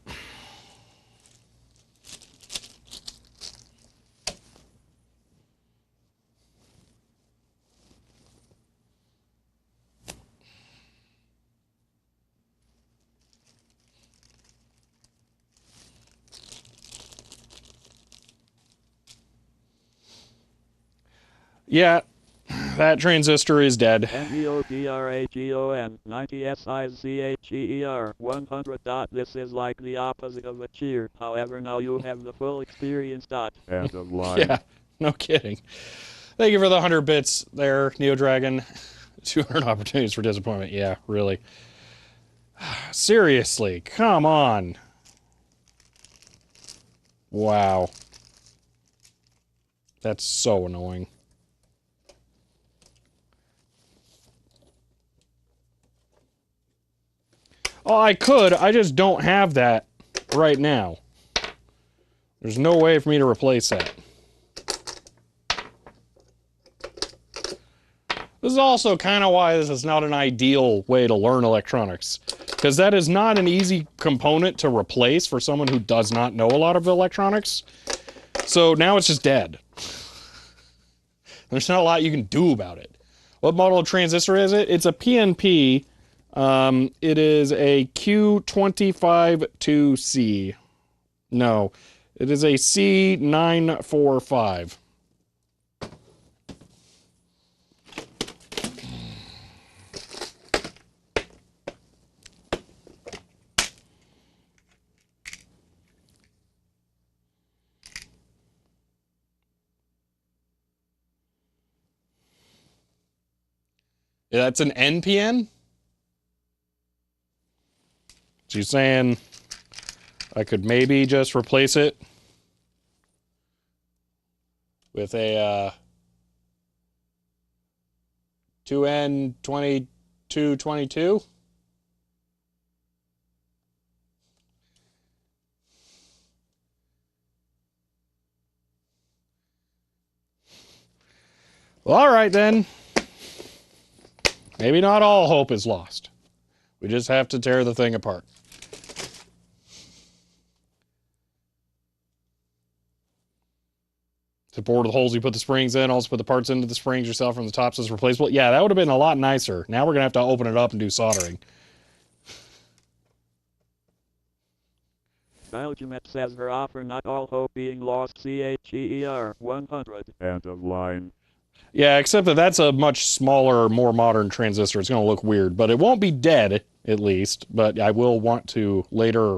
Yeah, that transistor is dead. NEODRAGON 90SIZHEER 100. This is like the opposite of a cheer. However, now you have the full experience. End of line. Yeah, no kidding. Thank you for the 100 bits there, Neo Dragon. 200 opportunities for disappointment. Yeah, really. Seriously, come on. Wow. That's so annoying. Oh, I could. I just don't have that right now. There's no way for me to replace that. This is also kind of why this is not an ideal way to learn electronics. Because that is not an easy component to replace for someone who does not know a lot of electronics. So now it's just dead. There's not a lot you can do about it. What model of transistor is it? It's a PNP. It is a Q252C. No, it is a C945. Yeah, that's an NPN? So you're saying I could maybe just replace it with a 2N2222? Well, all right, then. Maybe not all hope is lost. We just have to tear the thing apart. To bore the holes you put the springs in, also put the parts into the springs yourself from the tops as replaceable. Yeah, that would have been a lot nicer. Now we're going to have to open it up and do soldering. Belgiumet says her offer not all hope being lost. CHER 100. End of line. Yeah, except that that's a much smaller, more modern transistor. It's going to look weird, but it won't be dead, at least. But I will want to later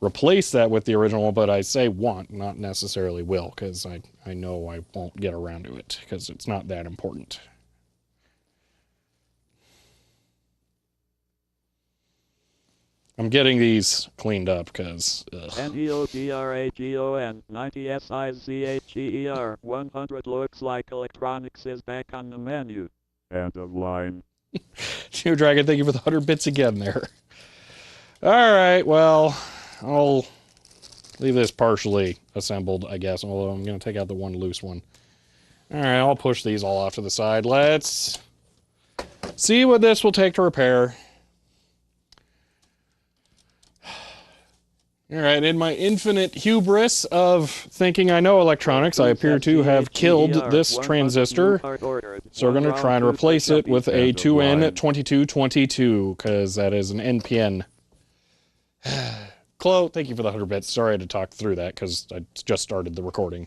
replace that with the original one, but I say want, not necessarily will, because I know I won't get around to it, because it's not that important. I'm getting these cleaned up, because... NEOTRAGON 90 SIZCHER 100 looks like electronics is back on the menu. End of line. Geo Dragon, thank you for the 100 bits again there. Alright, well, I'll leave this partially assembled, I guess, although I'm going to take out the one loose one. Alright, I'll push these all off to the side. Let's see what this will take to repair. Alright, in my infinite hubris of thinking I know electronics, I appear to have killed this transistor. So we're going to try and replace it with a 2N2222, because that is an NPN. Chloe, thank you for the 100 bits. Sorry I had to talk through that, because I just started the recording.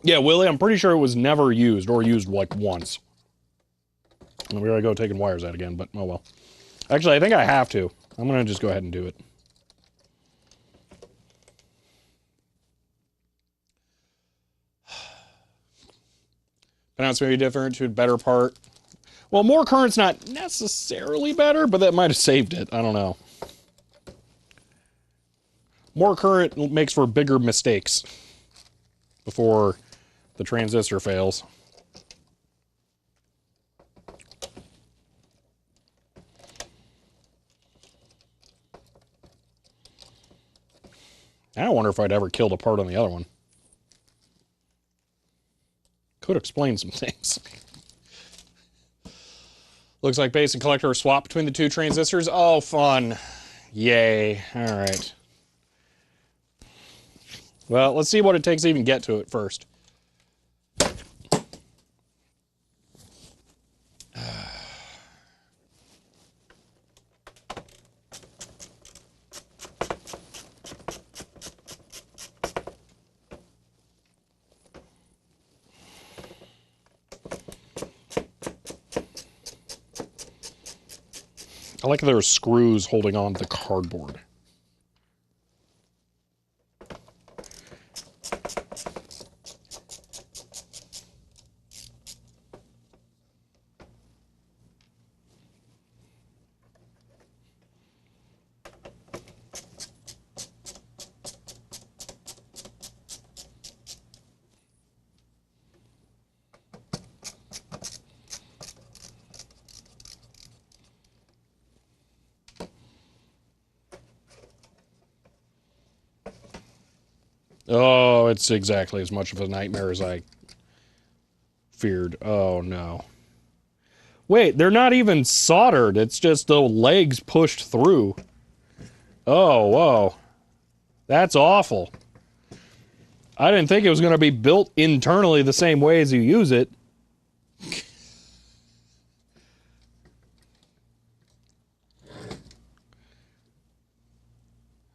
Yeah, Willie, I'm pretty sure it was never used, or used like once. And we gotta go taking wires out again, but oh well. Actually, I think I have to. I'm gonna just go ahead and do it. Pronounced maybe different to a better part. Well, more current's not necessarily better, but that might have saved it. I don't know. More current makes for bigger mistakes before the transistor fails. I wonder if I'd ever killed a part on the other one. Could explain some things. Looks like base and collector are swapped between the two transistors. Oh, fun. Yay. All right. Well, let's see what it takes to even get to it first. I like there are screws holding on to the cardboard. Oh, it's exactly as much of a nightmare as I feared. Oh, no. Wait, they're not even soldered. It's just the legs pushed through. Oh, whoa. That's awful. I didn't think it was going to be built internally the same way as you use it.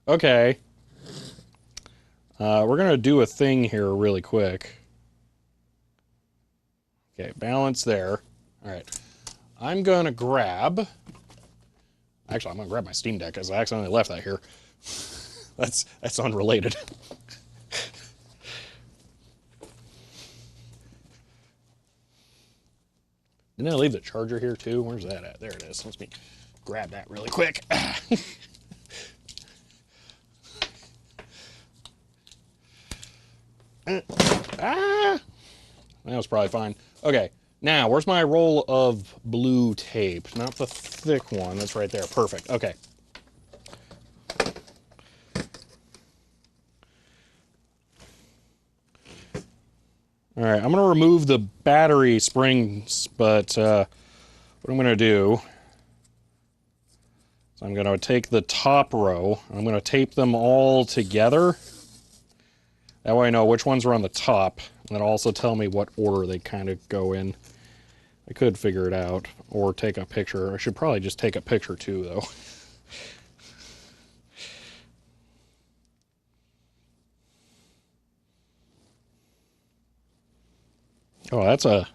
Okay. We're going to do a thing here really quick. Okay, balance there. All right. I'm going to grab... Actually, I'm going to grab my Steam Deck, because I accidentally left that here. That's unrelated. Didn't I leave the charger here, too? Where's that at? There it is. Let me grab that really quick. That was probably fine. Okay, now, where's my roll of blue tape? Not the thick one. That's right there. Perfect. Okay. All right, I'm going to remove the battery springs, but what I'm going to do is I'm going to take the top row, I'm going to tape them all together. That way I know which ones are on the top, and that'll also tell me what order they kind of go in. I could figure it out, or take a picture. I should probably just take a picture too, though. Oh, that's a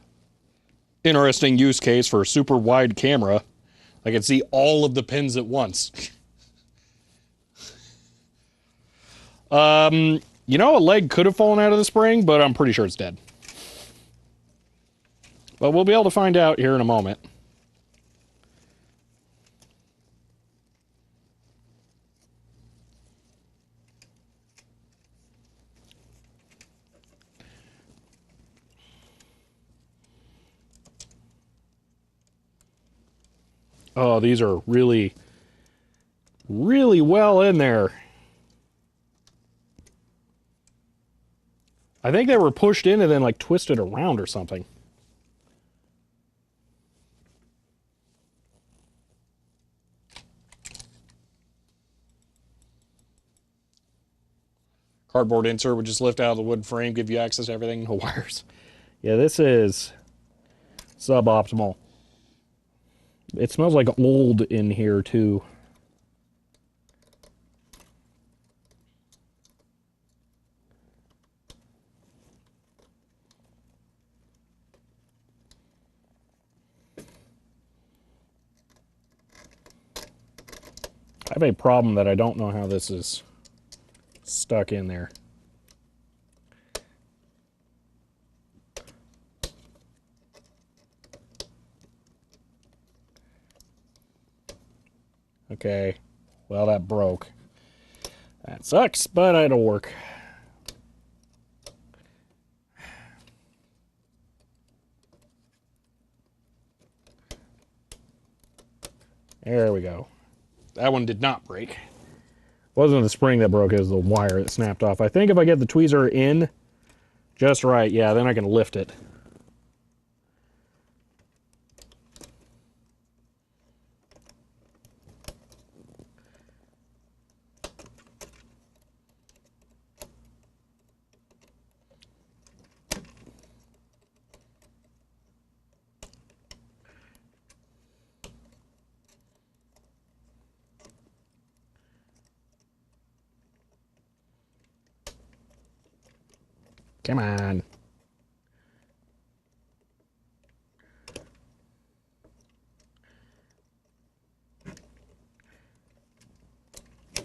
interesting use case for a super wide camera. I can see all of the pins at once. You know, a leg could have fallen out of the spring, but I'm pretty sure it's dead. But we'll be able to find out here in a moment. Oh, these are really, really well in there. I think they were pushed in and then like twisted around or something. Cardboard insert would just lift out of the wood frame, give you access to everything, no wires. Yeah, this is suboptimal. It smells like old in here too. I have a problem that I don't know how this is stuck in there. Okay, well that broke. That sucks, but it'll work. There we go. That one did not break. It wasn't the spring that broke, it was the wire that snapped off. I think if I get the tweezer in just right, yeah, then I can lift it. Come on.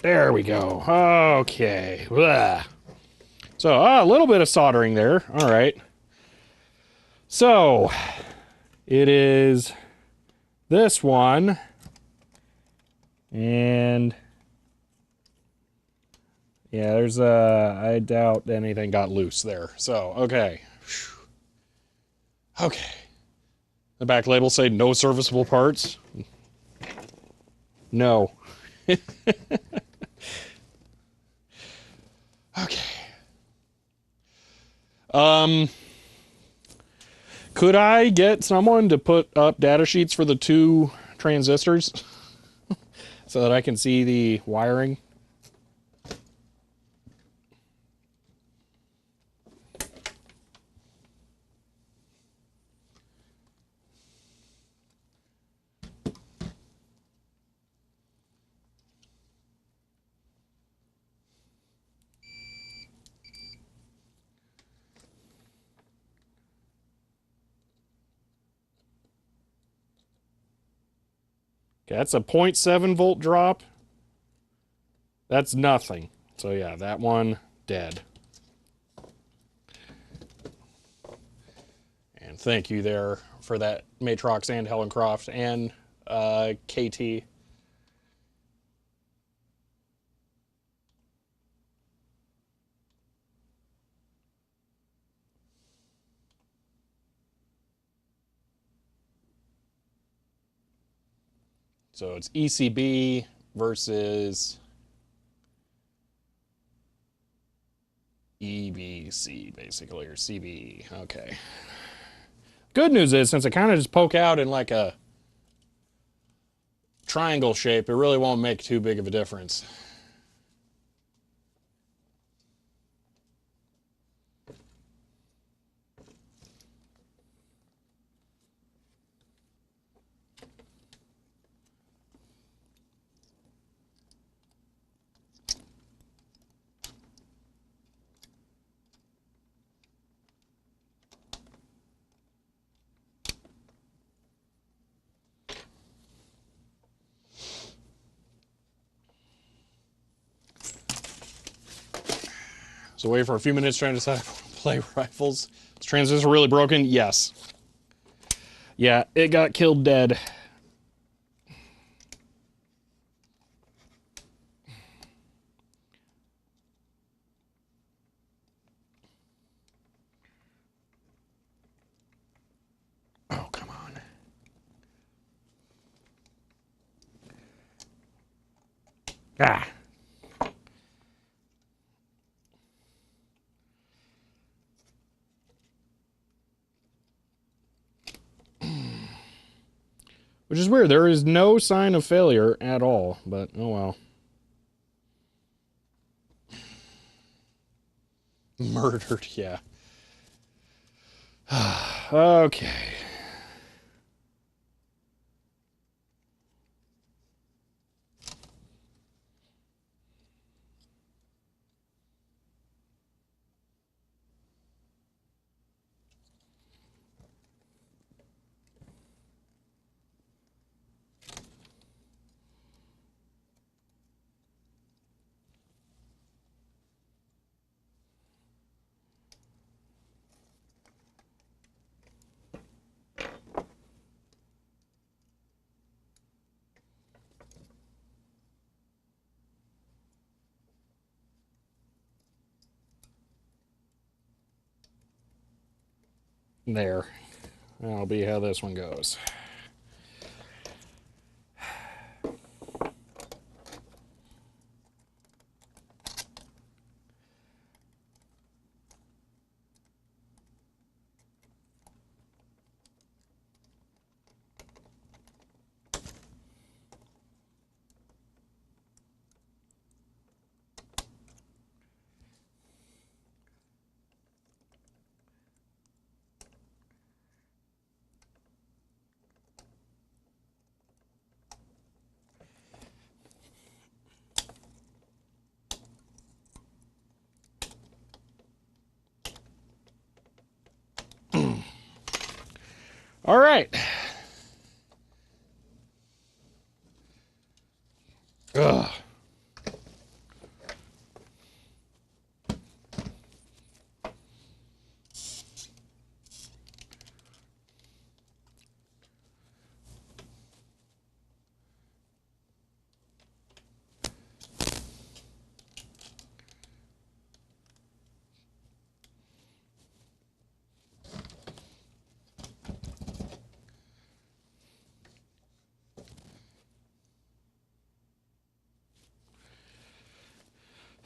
There we go. Okay. Blah. So, a little bit of soldering there. All right. So, it is this one. And yeah, there's I doubt anything got loose there. So, okay. Okay. The back label say no serviceable parts. No. Okay. Could I get someone to put up data sheets for the two transistors so that I can see the wiring? Okay, that's a 0.7 volt drop. That's nothing. So yeah, that one dead. And thank you there for that, Matrox and Helen Croft and KT. So it's ECB versus EBC, basically, or CB. Okay. Good news is, since it kind of just poke out in like a triangle shape, it really won't make too big of a difference. So wait for a few minutes trying to decide if I want to play rifles. Is transistor really broken? Yes. Yeah, it got killed dead. Oh, come on. Ah. Which is weird. There is no sign of failure at all, but oh well. Murdered, yeah. Okay. There. That'll be how this one goes. All right. Ugh.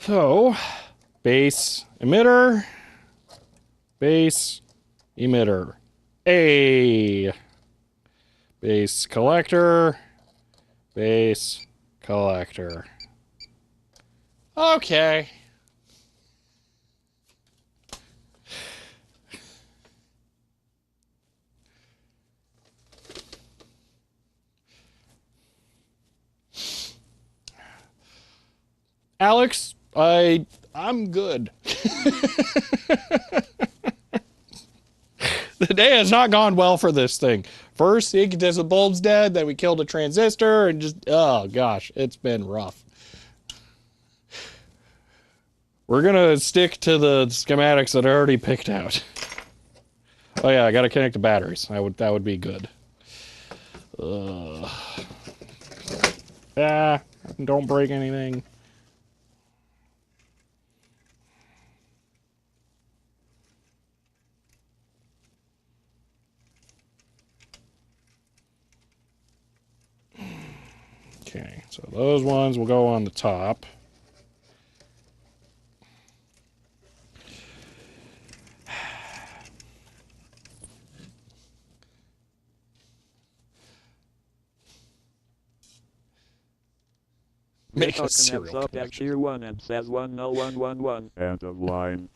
So, base emitter, base emitter, A, base collector, base collector. Okay. Alex, I'm good. The day has not gone well for this thing. First, the incandescent bulb's dead, then we killed a transistor, and just, oh gosh, it's been rough. We're gonna stick to the schematics that I already picked out. Oh yeah, I gotta connect the batteries. That would be good. Ah, don't break anything. Okay, so those ones will go on the top. Make Pico a serial connects up as connection. tier 1 and says 10111. End of line.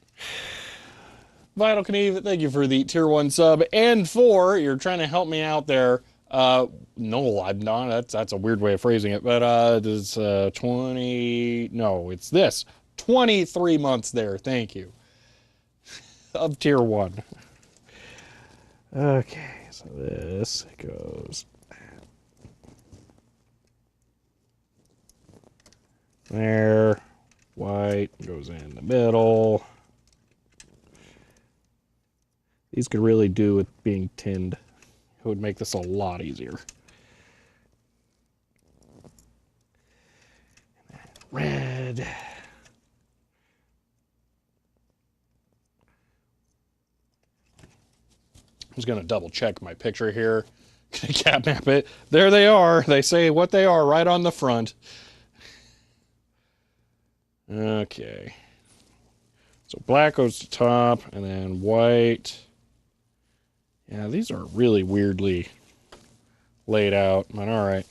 Vital Kneve, thank you for the tier 1 sub. And 4, you're trying to help me out there. No, I'm not. That's a weird way of phrasing it. But it's 20. No, it's this. 23 months there. Thank you. Of tier 1. Okay, so this goes there. White goes in the middle. These could really do with being tinned. It would make this a lot easier. Red. I'm just gonna double check my picture here. Gonna cat map it. There they are. They say what they are right on the front. Okay. So black goes to top, and then white. Yeah, these are really weirdly laid out, but all right.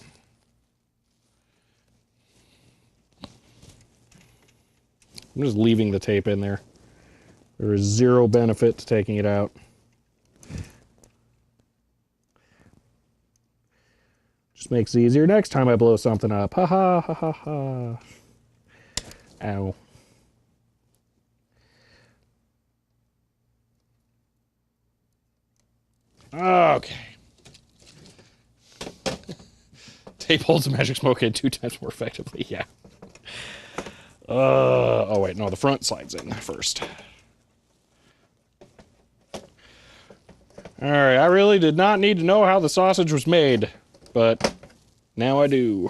I'm just leaving the tape in there. There is zero benefit to taking it out. Just makes it easier next time I blow something up. Ha ha ha ha ha. Ow. Okay. Tape holds the magic smoke in 2 times more effectively. Yeah. Oh wait, no, the front slides in first. Alright, I really did not need to know how the sausage was made, but now I do.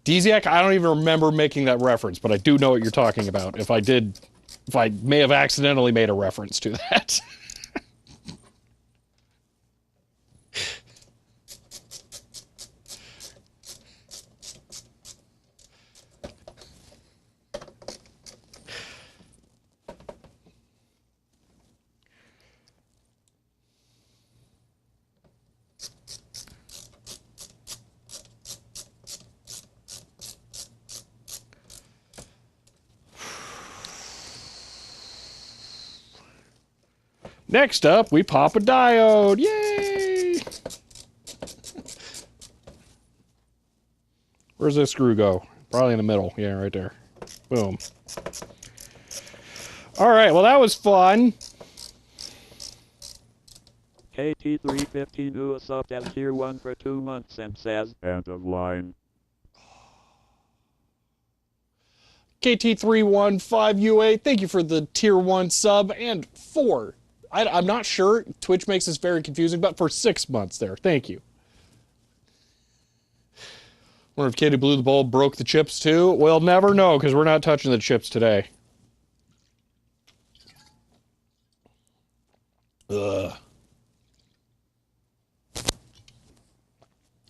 Desiac, I don't even remember making that reference, but I do know what you're talking about. If I did, if I may have accidentally made a reference to that. Next up, we pop a diode. Yay! Where's this screw go? Probably in the middle. Yeah, right there. Boom. All right, well, that was fun. KT315 who is up as tier 1 for 2 months and says end of line. KT315UA, thank you for the tier 1 sub, and 4. I'm not sure. Twitch makes this very confusing, but for 6 months there. Thank you. Wonder if Kid Who Blew the Bulb broke the chips too? We'll never know because we're not touching the chips today. Ugh.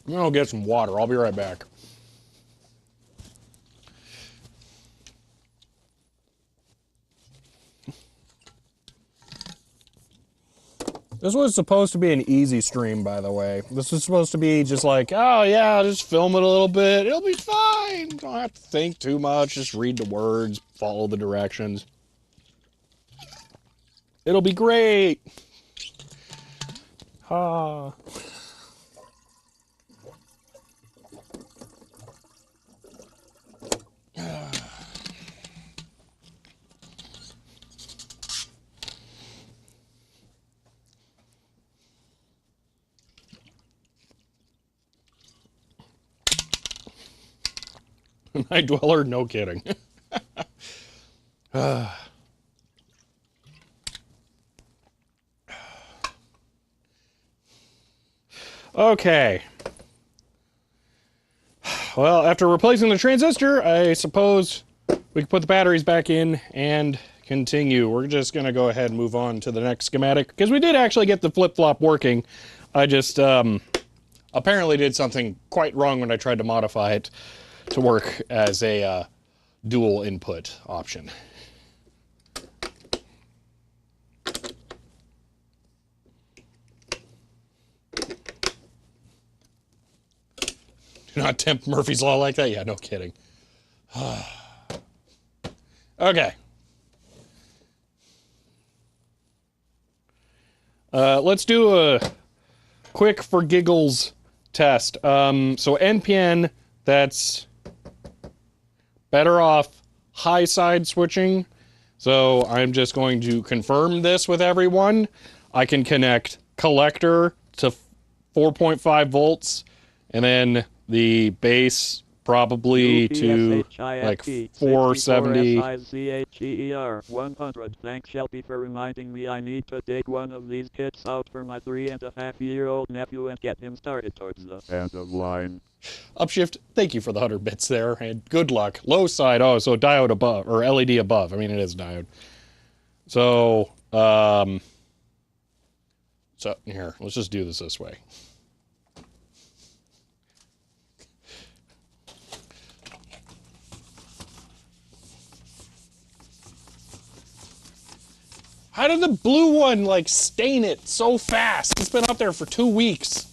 I'm gonna get some water. I'll be right back. This was supposed to be an easy stream, by the way. This is supposed to be just like, oh yeah, just film it a little bit. It'll be fine. Don't have to think too much. Just read the words, follow the directions. It'll be great. Ha. Night Dweller? No kidding. Okay. Well, after replacing the transistor, I suppose we can put the batteries back in and continue. We're just going to go ahead and move on to the next schematic, because we did actually get the flip-flop working. I just, apparently did something quite wrong when I tried to modify it to work as a dual input option. Do not tempt Murphy's Law like that? Yeah, no kidding. Okay. Let's do a quick for giggles test. So NPN, that's better off high side switching. So I'm just going to confirm this with everyone. I can connect collector to 4.5 volts and then the base probably to like 470. 100. Thanks Shelby for reminding me I need to take one of these kits out for my 3.5-year-old nephew and get him started towards the end of line. Upshift, thank you for the 100 bits there, and good luck. Low side, oh, so diode above, or LED above. I mean, it is diode. So, so here, let's just do this way. How did the blue one, like, stain it so fast? It's been out there for 2 weeks.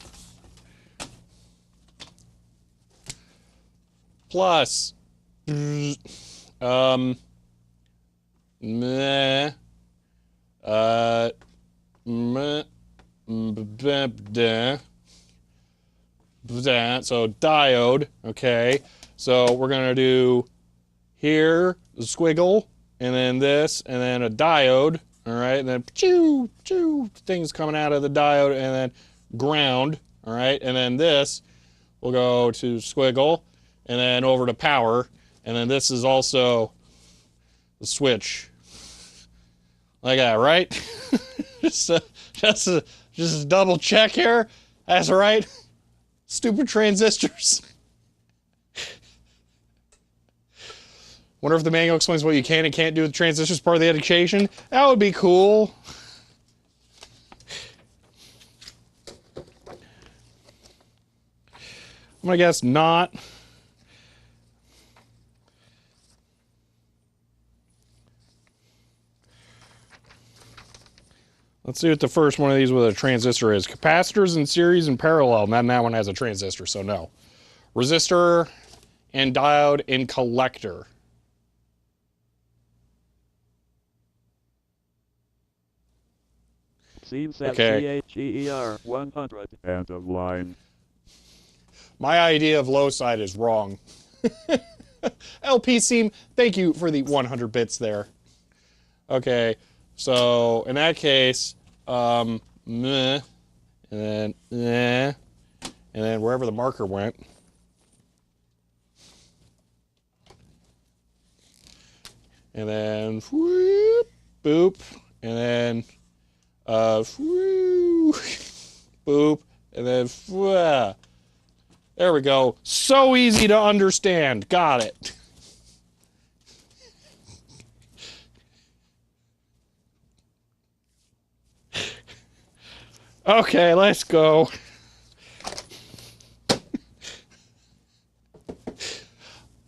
Plus, meh, meh, so diode, okay. So we're gonna do here, the squiggle, and then this, and then a diode, all right, and then choo, choo, things coming out of the diode, and then ground, all right, and then this, we'll go to squiggle, and then over to power, and then this is also the switch. Like that, right? just a double check here. That's right. Stupid transistors. Wonder if the manual explains what you can and can't do with transistors part of the education. That would be cool. I'm gonna guess not. Let's see what the first one of these with a transistor is. Capacitors in series and parallel. And then that one has a transistor, so no. Resistor and diode in collector. Seems that CHER 100 end of line. My idea of low side is wrong. LP Seam, thank you for the 100 bits there. Okay, so in that case, meh, and then meh, and then wherever the marker went. And then whoop, boop, and then whoop, boop, and then whoop. There we go. So easy to understand. Got it. Okay, let's go.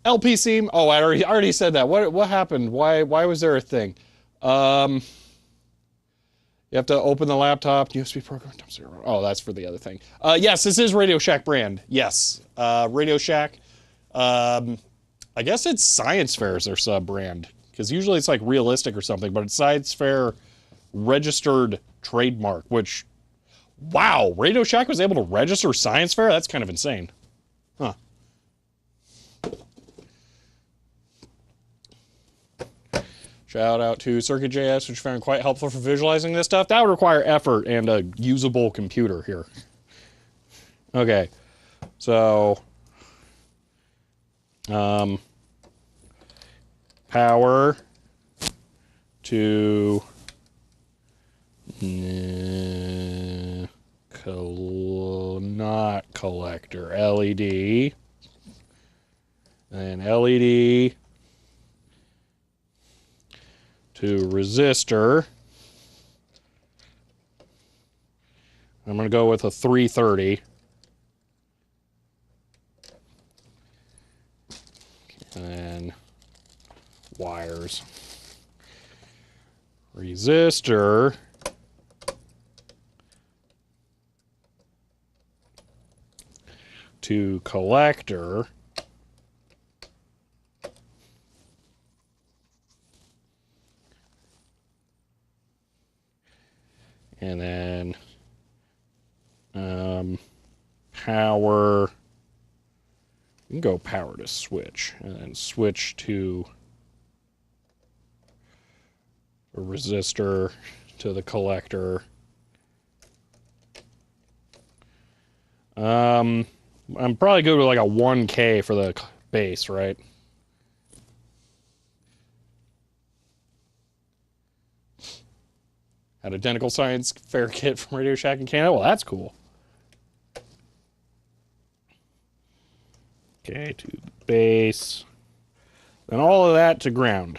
LP seam. Oh, I already said that. What happened? Why was there a thing? You have to open the laptop. USB program. Oh, that's for the other thing. Yes, this is Radio Shack brand. Yes, Radio Shack. I guess it's Science Fair's their sub brand because usually it's like Realistic or something, but it's Science Fair registered trademark. Which, wow, Radio Shack was able to register Science Fair. That's kind of insane, huh? Shout out to Circuit.js, which I found quite helpful for visualizing this stuff. That would require effort and a usable computer here. Okay, so power to not collector, LED, and LED to resistor. I'm going to go with a 330. And then wires. Resistor to collector. And then power. You can go power to switch, and then switch to a resistor to the collector. I'm probably good with like a 1K for the base, right? An identical science fair kit from Radio Shack in Canada. Well, that's cool. Okay, to the base. Then all of that to ground.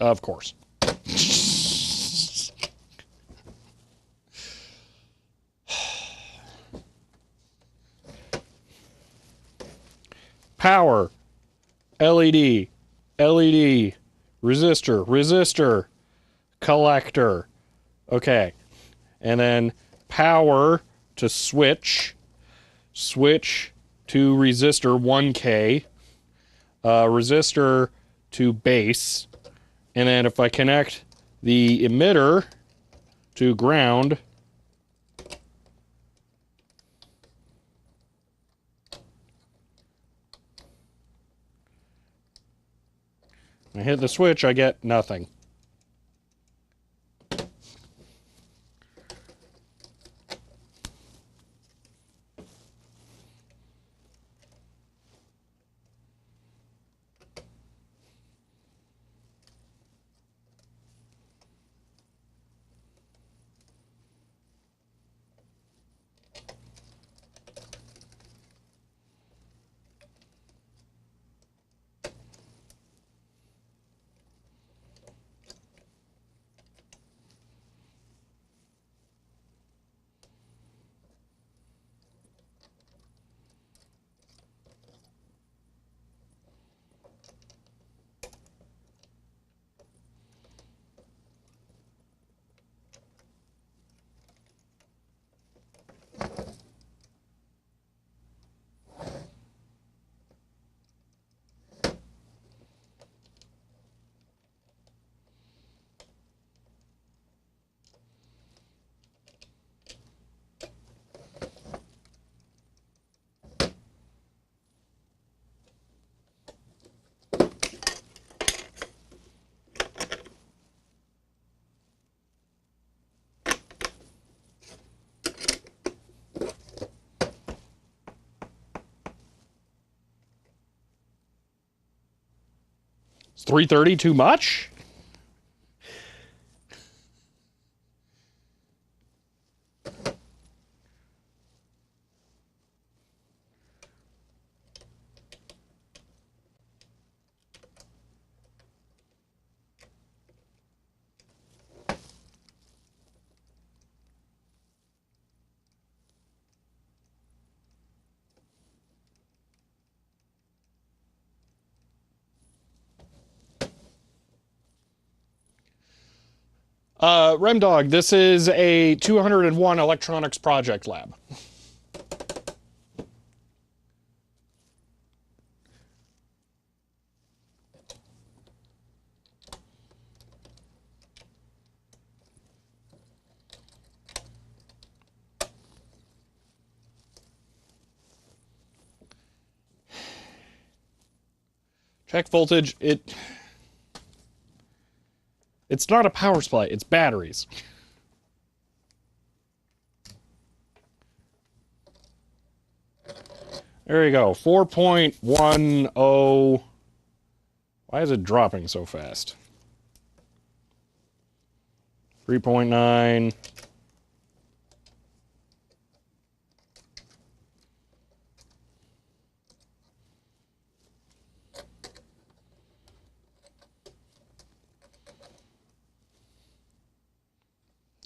Of course. Power, LED, LED, resistor, resistor, collector. Okay. And then power to switch, switch to resistor 1K, resistor to base. And then if I connect the emitter to ground, I hit the switch, I get nothing. Is 330 too much? Remdog, this is a 201 electronics project lab. Check voltage. It's not a power supply, it's batteries. There you go, 4.10. Why is it dropping so fast? 3.9.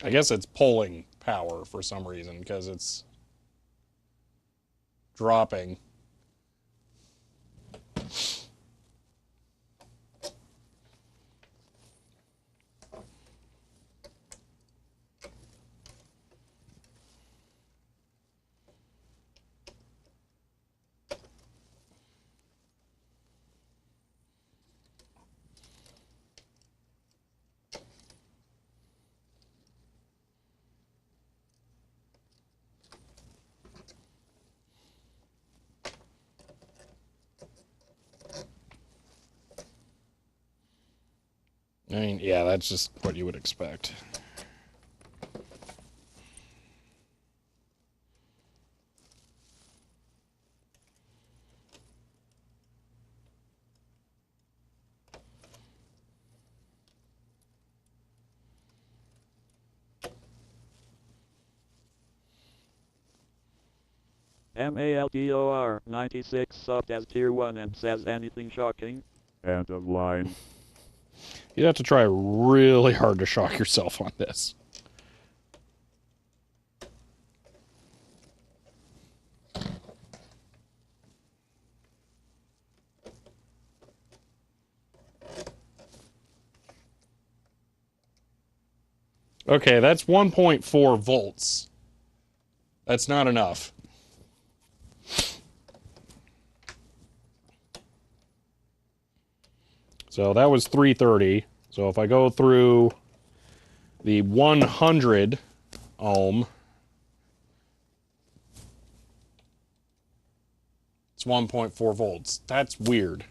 I guess it's pulling power for some reason because it's dropping. I mean, yeah, that's just what you would expect. MALDOR 96 subbed as tier 1 and says anything shocking? End of line. You'd have to try really hard to shock yourself on this. Okay, that's 1.4 volts. That's not enough. So that was 330. So if I go through the 100 ohm, it's 1.4 volts. That's weird.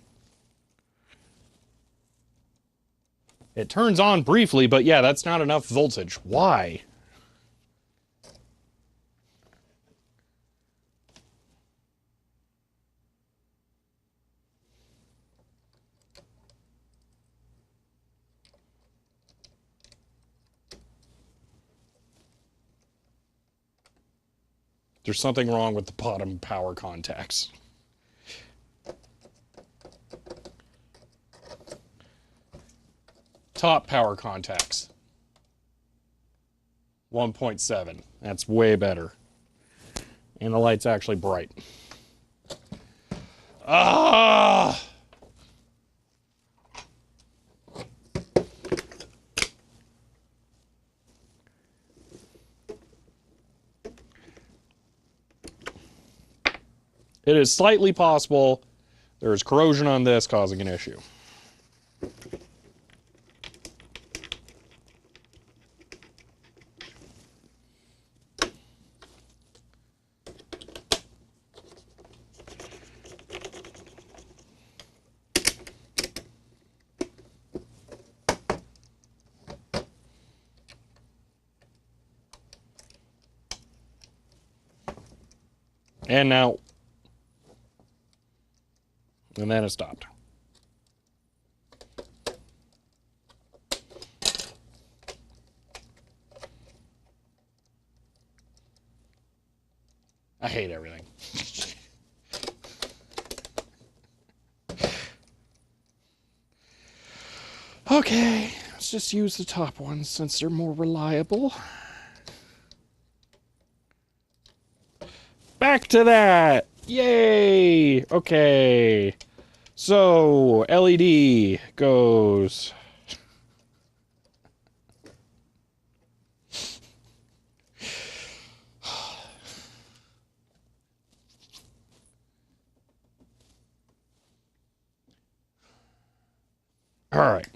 It turns on briefly, but yeah, that's not enough voltage. Why? There's something wrong with the bottom power contacts. Top power contacts. 1.7. That's way better. And the light's actually bright. Ah! It is slightly possible there is corrosion on this causing an issue. And now, and then it stopped. I hate everything. Okay, let's just use the top ones since they're more reliable. Back to that! Yay! Okay. So, LED goes... All right.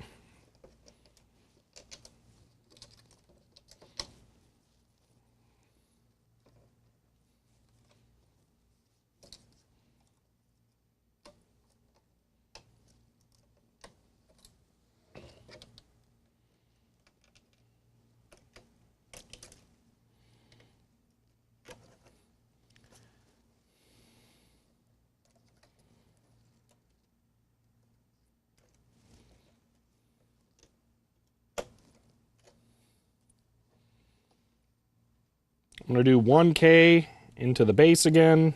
I'm going to do 1K into the base again.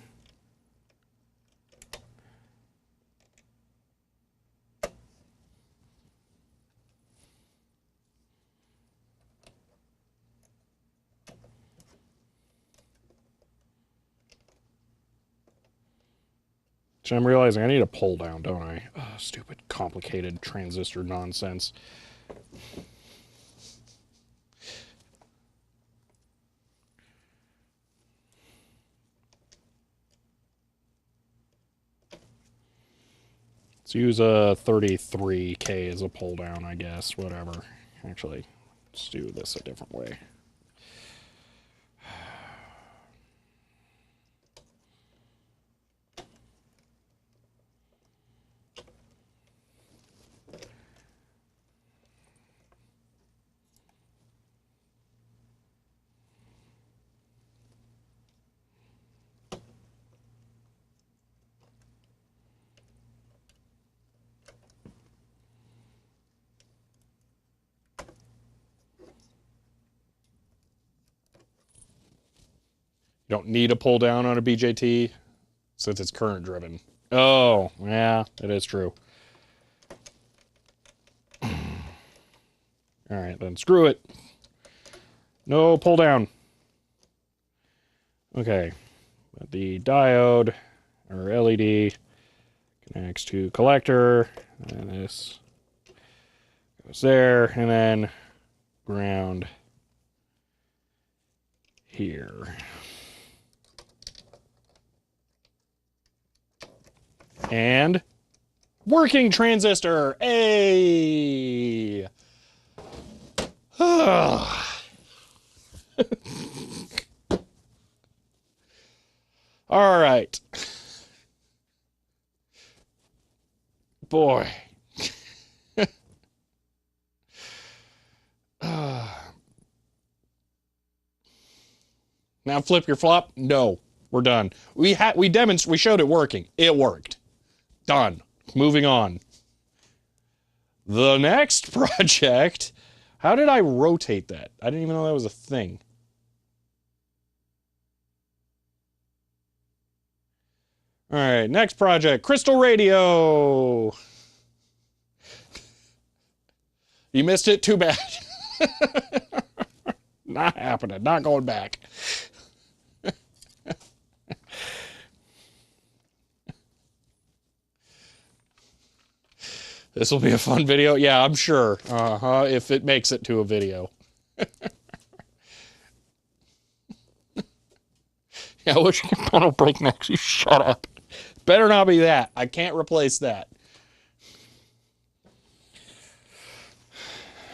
So I'm realizing I need a pull down, don't I? Oh, stupid, complicated transistor nonsense. Let's use a 33K as a pull down, I guess. Whatever. Actually, let's do this a different way. You don't need a pull down on a BJT since it's current driven. Oh, yeah, that is true. All right, then screw it. No pull down. Okay, the diode or LED connects to collector, and this goes there, and then ground here. And working transistor. Hey. All right. Boy. Now flip your flop. No, we're done. We showed it working. It worked. Done. Moving on. The next project. How did I rotate that? I didn't even know that was a thing. All right, next project, crystal radio. You missed it, too bad. Not happening, not going back. This will be a fun video. Yeah, I'm sure. If it makes it to a video. Yeah, I wish your pedal break next. You shut up. Better not be that. I can't replace that.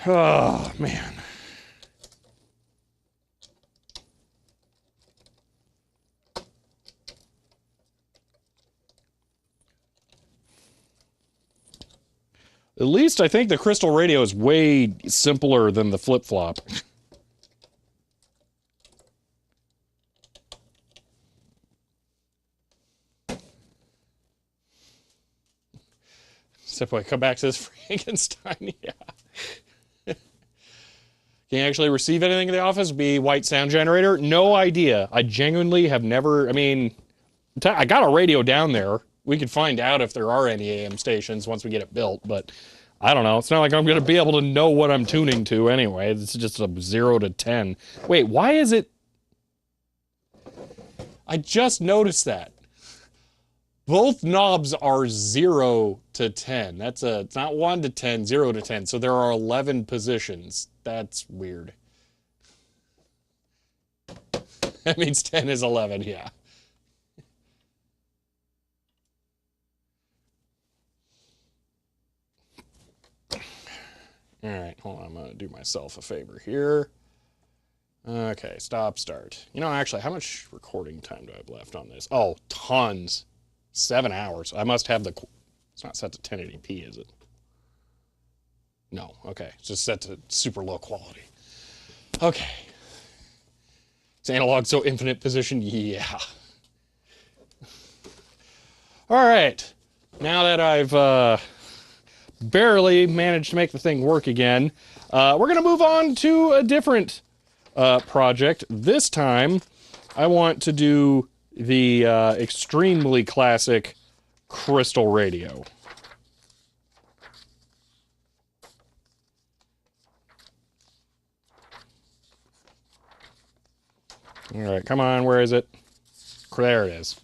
Oh, man. At least I think the crystal radio is way simpler than the flip-flop. Except when I come back to this Frankenstein, yeah. Can you actually receive anything in the office? Be white sound generator? No idea. I genuinely have never, I mean, I got a radio down there. We could find out if there are any AM stations once we get it built, but I don't know. It's not like I'm going to be able to know what I'm tuning to anyway. It's just a 0 to 10. Wait, why is it? I just noticed that. Both knobs are 0 to 10. It's not 1 to 10, 0 to 10. So there are 11 positions. That's weird. That means 10 is 11, yeah. All right, hold on. I'm going to do myself a favor here. Okay, stop, start. You know, actually, how much recording time do I have left on this? Oh, tons. 7 hours. I must have the... It's not set to 1080p, is it? No, okay. It's just set to super low quality. Okay. It's analog, so infinite position? Yeah. All right. Now that I've barely managed to make the thing work again, we're going to move on to a different project. This time, I want to do the extremely classic crystal radio. All right, come on, where is it? There it is.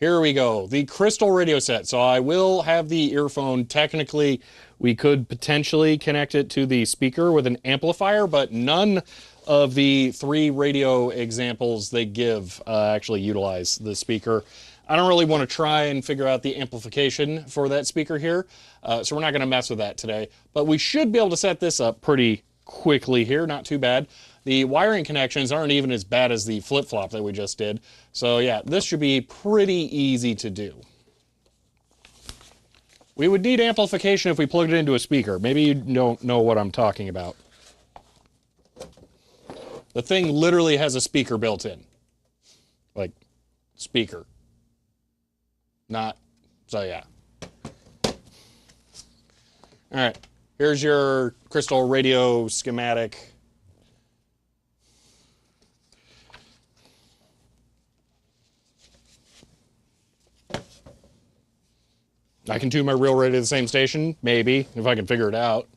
Here we go. The crystal radio set. So I will have the earphone. Technically, we could potentially connect it to the speaker with an amplifier, but none of the 3 radio examples they give actually utilize the speaker. I don't really want to try and figure out the amplification for that speaker here, so we're not going to mess with that today. But we should be able to set this up pretty quickly here, not too bad. The wiring connections aren't even as bad as the flip-flop that we just did. So yeah, this should be pretty easy to do. We would need amplification if we plugged it into a speaker. Maybe you don't know what I'm talking about. The thing literally has a speaker built in. Like, speaker. Not, so yeah. Alright, here's your crystal radio schematic. I can tune my real radio to the same station, maybe, if I can figure it out.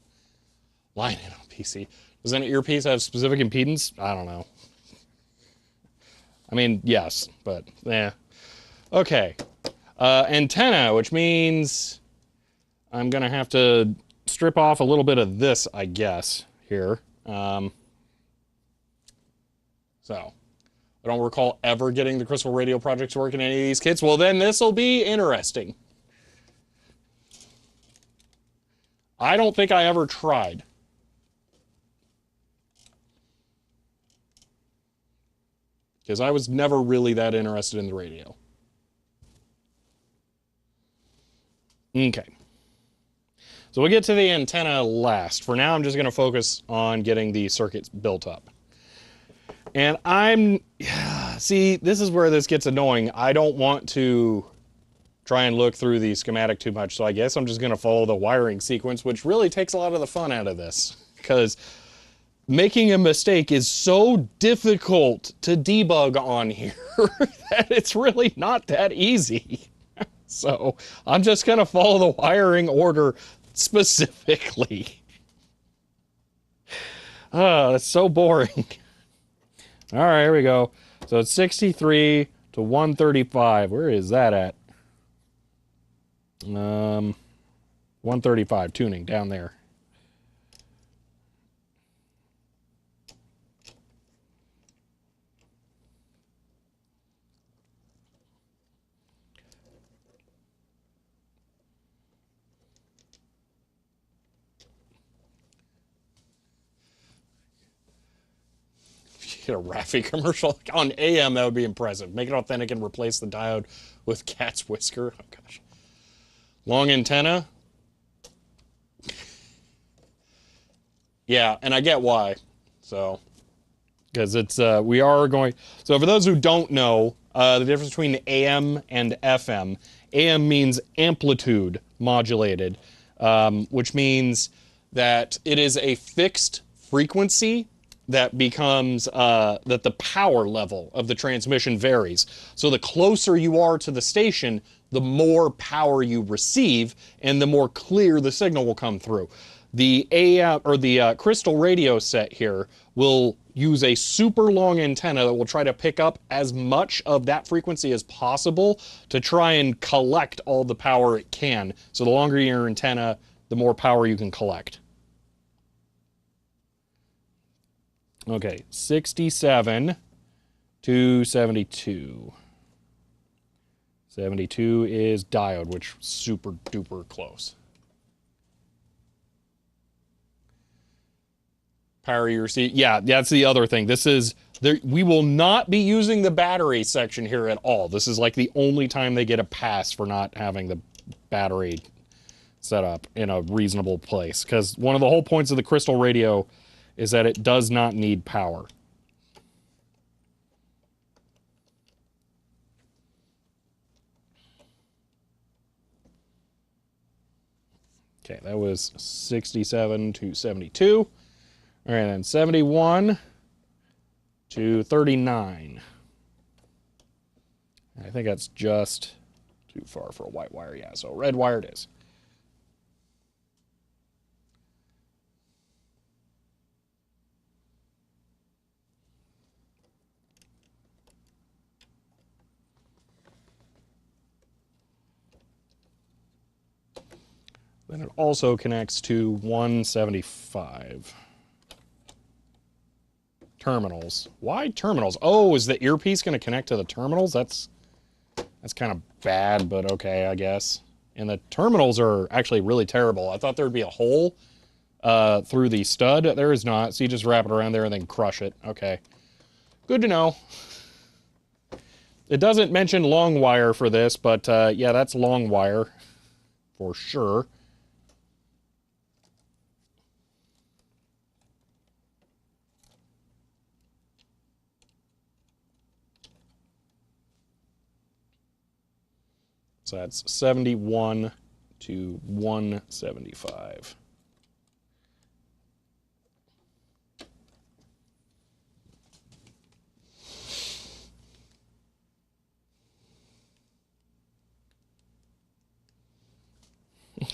Line in on PC. Does an earpiece have specific impedance? I don't know. I mean, yes, but yeah. Okay. Antenna, which means I'm going to have to strip off a little bit of this, I guess, here. So, I don't recall ever getting the Crystal Radio project to work in any of these kits. Well, then this will be interesting. I don't think I ever tried. Because I was never really that interested in the radio. Okay. So we'll get to the antenna last. For now, I'm just going to focus on getting the circuits built up. And see, this is where this gets annoying. I don't want to try and look through the schematic too much, so I guess I'm just going to follow the wiring sequence, which really takes a lot of the fun out of this. Because making a mistake is so difficult to debug on here that it's really not that easy. So I'm just going to follow the wiring order specifically. Oh, that's so boring. All right, here we go. So it's 63 to 135. Where is that at? 135, tuning down there. Get a Raffi commercial on AM, that would be impressive. Make it authentic and replace the diode with cat's whisker. Oh gosh. Long antenna. Yeah, and I get why. So, because it's we are going. So for those who don't know, the difference between AM and FM. AM means amplitude modulated, which means that it is a fixed frequency that becomes that the power level of the transmission varies. So the closer you are to the station, the more power you receive, and the more clear the signal will come through. The AM or the crystal radio set here will use a super long antenna that will try to pick up as much of that frequency as possible to try and collect all the power it can. So the longer your antenna, the more power you can collect. Okay, 67 to 72. 72 is diode, which is super duper close. Power you receive. Yeah, that's the other thing. This is, we will not be using the battery section here at all. This is like the only time they get a pass for not having the battery set up in a reasonable place. Because one of the whole points of the crystal radio is that it does not need power. Okay, that was 67 to 72. All right, then 71 to 39. I think that's just too far for a white wire. Yeah, so red wire it is. Then it also connects to 175. Terminals. Why terminals? Oh, is the earpiece going to connect to the terminals? That's kind of bad, but okay, I guess. And the terminals are actually really terrible. I thought there would be a hole through the stud. There is not, so you just wrap it around there and then crush it. Okay. Good to know. It doesn't mention long wire for this, but yeah, that's long wire for sure. So that's 71 to 175.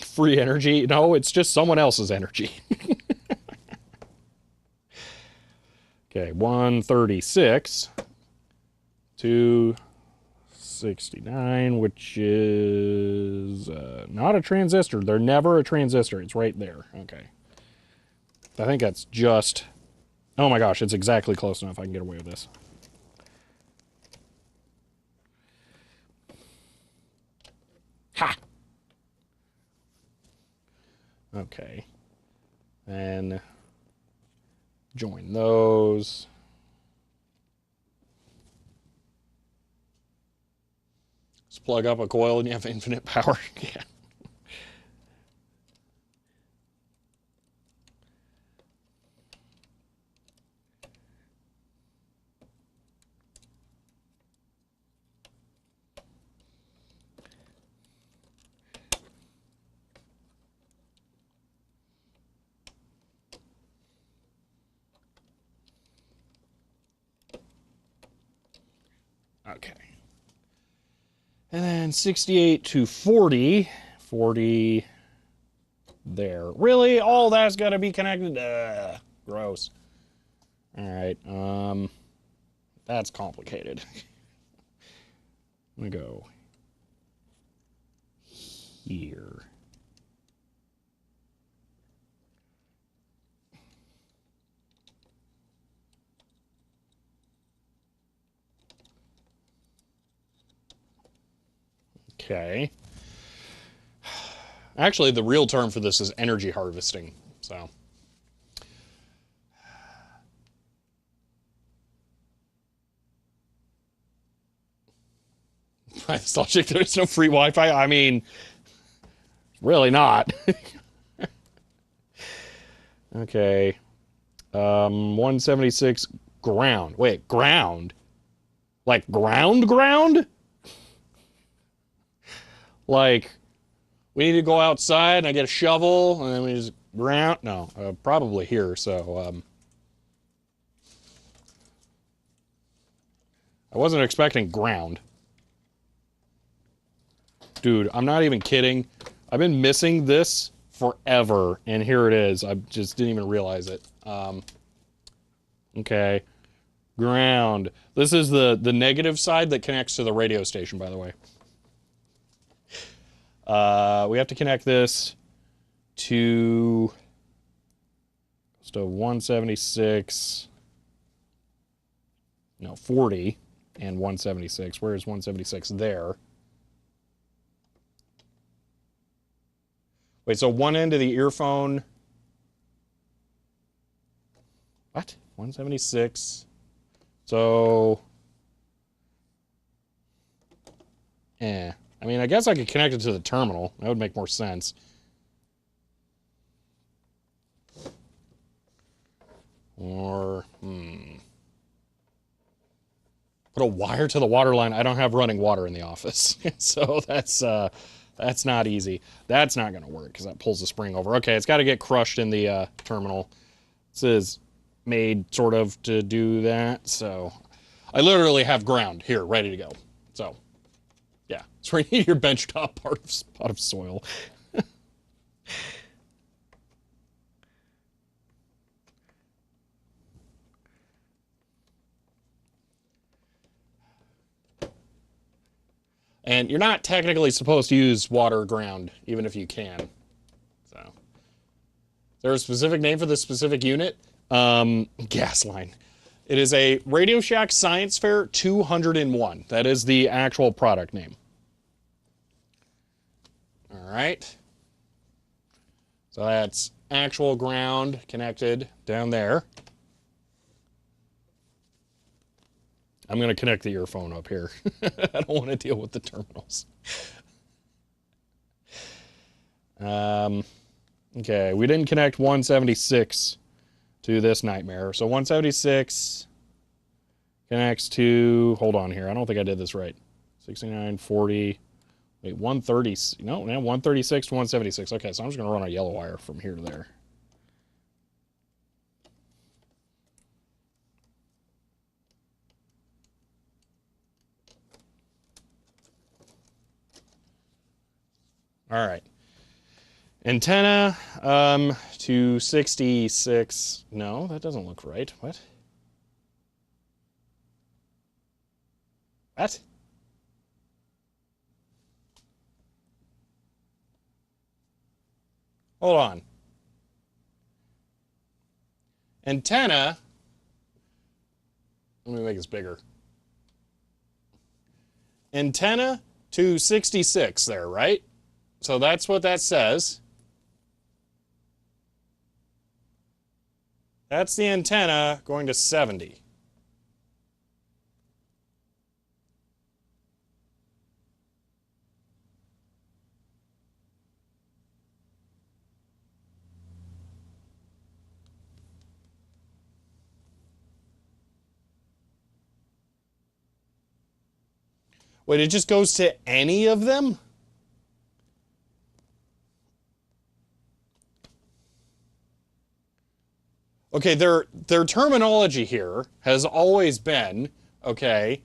Free energy? No, it's just someone else's energy. Okay, 136 to 69, which is not a transistor. They're never a transistor. It's right there. Okay. I think that's just... Oh my gosh, it's exactly close enough. I can get away with this. Ha! Okay. And join those. Just plug up a coil and you have infinite power. Yeah. Okay. And then 68 to 40. 40 there. Really? All that's got to be connected? Gross. All right. That's complicated. I'm going to go here. Okay. Actually, the real term for this is energy harvesting. So. Nostalgic, there's no free Wi-Fi? I mean, really not. Okay. 176 ground. Wait, ground? Like ground? Like, we need to go outside and I get a shovel and then we just ground? No, probably here, so, I wasn't expecting ground. Dude, I'm not even kidding. I've been missing this forever, and here it is. I just didn't even realize it. Okay. Ground. This is the negative side that connects to the radio station, by the way. We have to connect this to 176. No, 40 and 176. Where is 176? There. Wait, so one end of the earphone. What? 176. So. I mean, I guess I could connect it to the terminal. That would make more sense. Or, put a wire to the water line. I don't have running water in the office. So that's not easy. That's not going to work because that pulls the spring over. Okay, it's got to get crushed in the terminal. This is made sort of to do that. So I literally have ground here ready to go. So yeah, it's right in your benchtop pot of soil. And you're not technically supposed to use water ground, even if you can. So, is there a specific name for this specific unit? Gas line. It is a Radio Shack Science Fair 201. That is the actual product name. All right. So that's actual ground connected down there. I'm going to connect the earphone up here. I don't want to deal with the terminals. Okay, we didn't connect 176 to this nightmare. So 176 connects to, hold on here, I don't think I did this right. 69, 40, wait, 130, no, 136 to 176. Okay, so I'm just going to run a yellow wire from here to there. All right. Antenna to 66. No, that doesn't look right. What? What? Hold on. Antenna. Let me make this bigger. Antenna to 66 there, right? So that's what that says. That's the antenna going to 70. Wait, it just goes to any of them? Okay, their terminology here has always been, okay,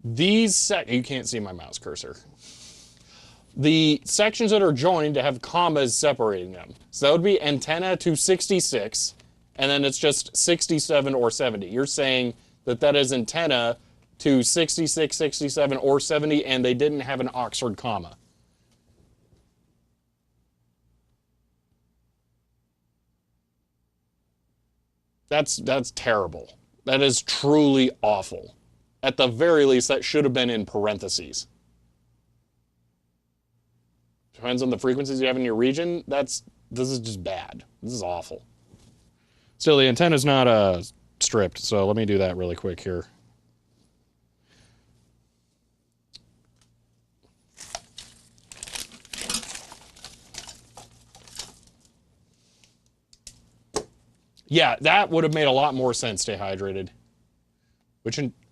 you can't see my mouse cursor. The sections that are joined have commas separating them. So that would be antenna to 66, and then it's just 67 or 70. You're saying that that is antenna to 66, 67, or 70, and they didn't have an Oxford comma. That's terrible. That is truly awful. At the very least, that should have been in parentheses. Depends on the frequencies you have in your region. This is just bad. This is awful. Still, the antenna's not stripped, so let me do that really quick here. Yeah, that would have made a lot more sense, stay hydrated.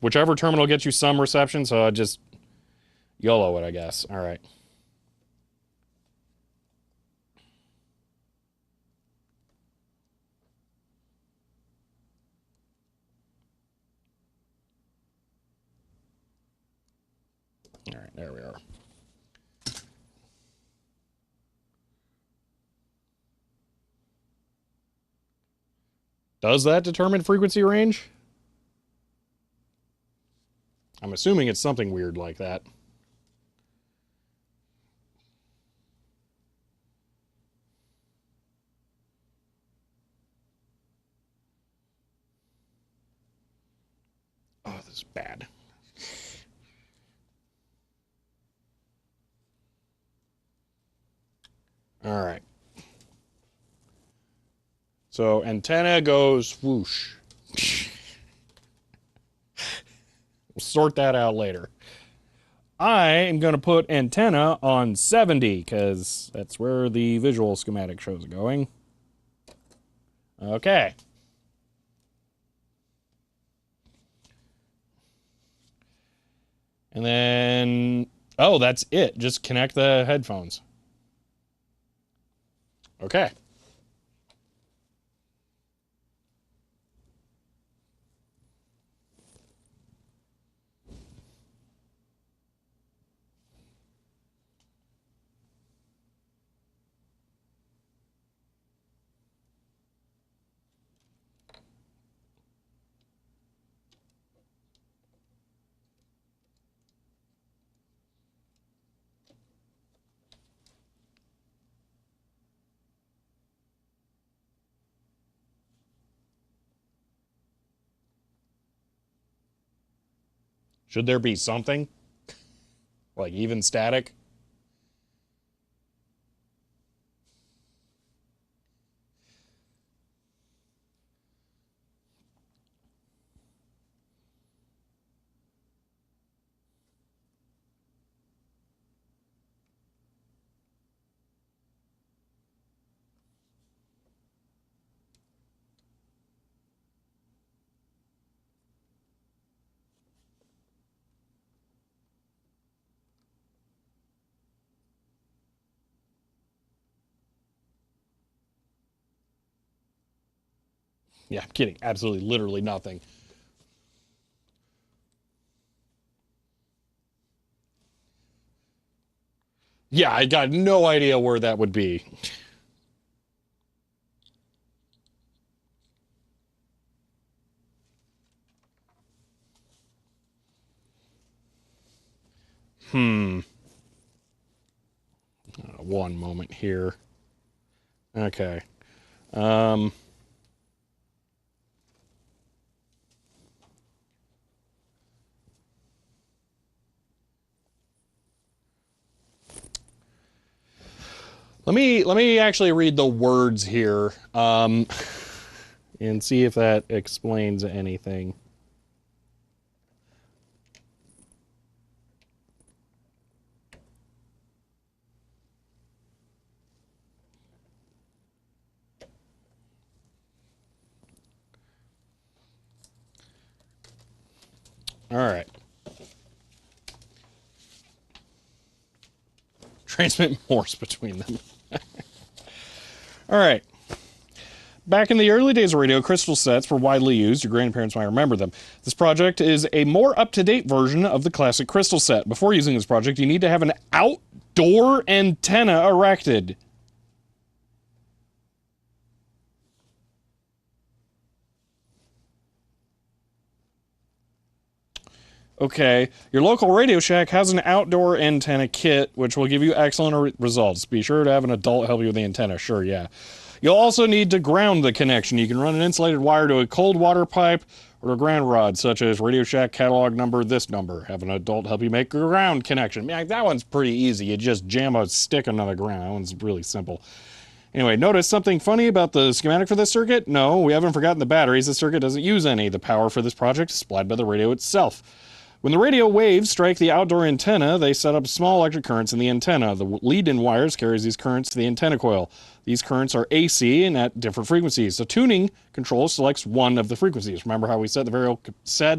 Whichever terminal gets you some reception, so I just YOLO it, I guess. All right. All right, there we are. Does that determine frequency range? I'm assuming it's something weird like that. Oh, this is bad. All right. So antenna goes whoosh. We'll sort that out later. I am going to put antenna on 70 because that's where the visual schematic shows it going. Okay. And then, oh, that's it. Just connect the headphones. Okay. Should there be something? Like even static? Yeah, I'm kidding. Absolutely, literally nothing. Yeah, I got no idea where that would be. Hmm. One moment here. Okay. Um. Let me actually read the words here, and see if that explains anything. All right. Transmit Morse between them. All right. Back in the early days of radio, crystal sets were widely used. Your grandparents might remember them. This project is a more up-to-date version of the classic crystal set. Before using this project, you need to have an outdoor antenna erected. Okay, your local Radio Shack has an outdoor antenna kit, which will give you excellent results. Be sure to have an adult help you with the antenna. Sure, yeah. You'll also need to ground the connection. You can run an insulated wire to a cold water pipe or a ground rod, such as Radio Shack catalog number, this number. Have an adult help you make a ground connection. Yeah, that one's pretty easy. You just jam a stick into the ground. That one's really simple. Anyway, notice something funny about the schematic for this circuit? No, we haven't forgotten the batteries. The circuit doesn't use any. The power for this project is supplied by the radio itself. When the radio waves strike the outdoor antenna, they set up small electric currents in the antenna. The lead in wires carries these currents to the antenna coil. These currents are AC and at different frequencies. The tuning control selects one of the frequencies. Remember how we said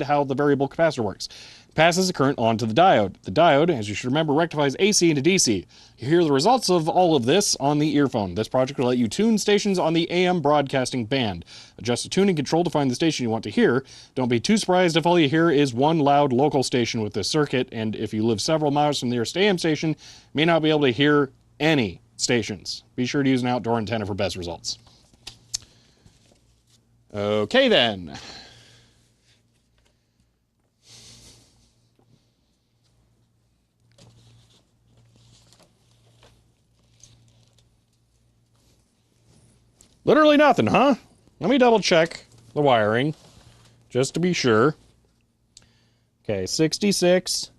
how the variable capacitor works. It passes the current on to the diode. The diode, as you should remember, rectifies AC into DC. You hear the results of all of this on the earphone. This project will let you tune stations on the AM broadcasting band. Adjust the tuning control to find the station you want to hear. Don't be too surprised if all you hear is one loud local station with this circuit, and if you live several miles from the nearest AM station, you may not be able to hear any stations. Be sure to use an outdoor antenna for best results. Okay then. Literally nothing, huh? Let me double check the wiring, just to be sure. Okay, 66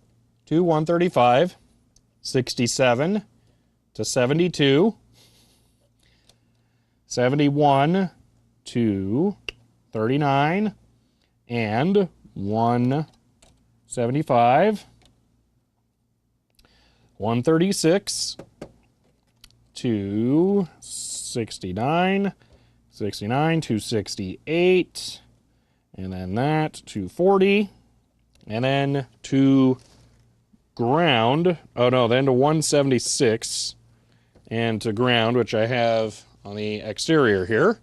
to 135, 67 to 72, 71 to 39, and 175, 136 to 69, 69 to 68, and then that to 40, and then to ground, oh no, then to 176, and to ground, which I have on the exterior here.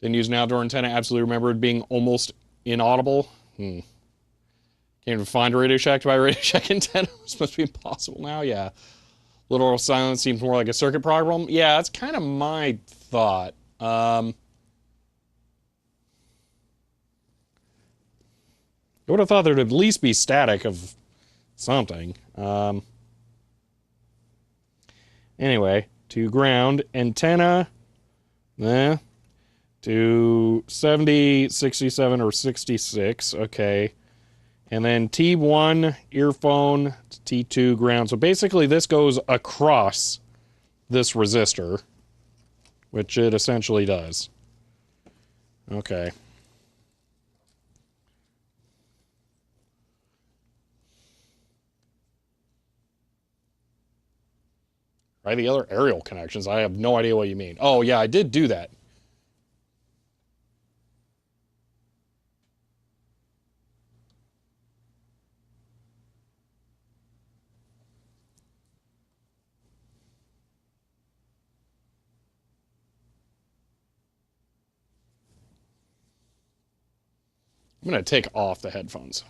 Didn't use an outdoor antenna, absolutely remember it being almost inaudible. Can't even find a Radio Shack to buy a Radio Shack antenna. It's supposed to be impossible now, yeah. Literal silence seems more like a circuit problem. Yeah, that's kind of my thought. I would have thought there'd at least be static of something. Anyway, to ground. Antenna, to 70, 67, or 66. Okay. And then T1 earphone, T2 ground. So basically this goes across this resistor, which it essentially does. Okay. Try the other aerial connections. I have no idea what you mean. Oh, yeah, I did do that. I'm going to take off the headphones.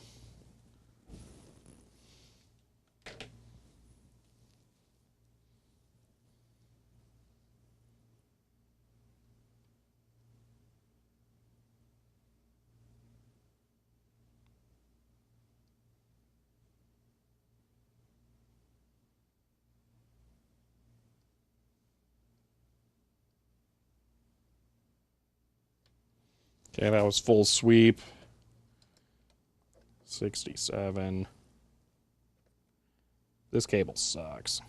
Okay, that was full sweep. 67. This cable sucks.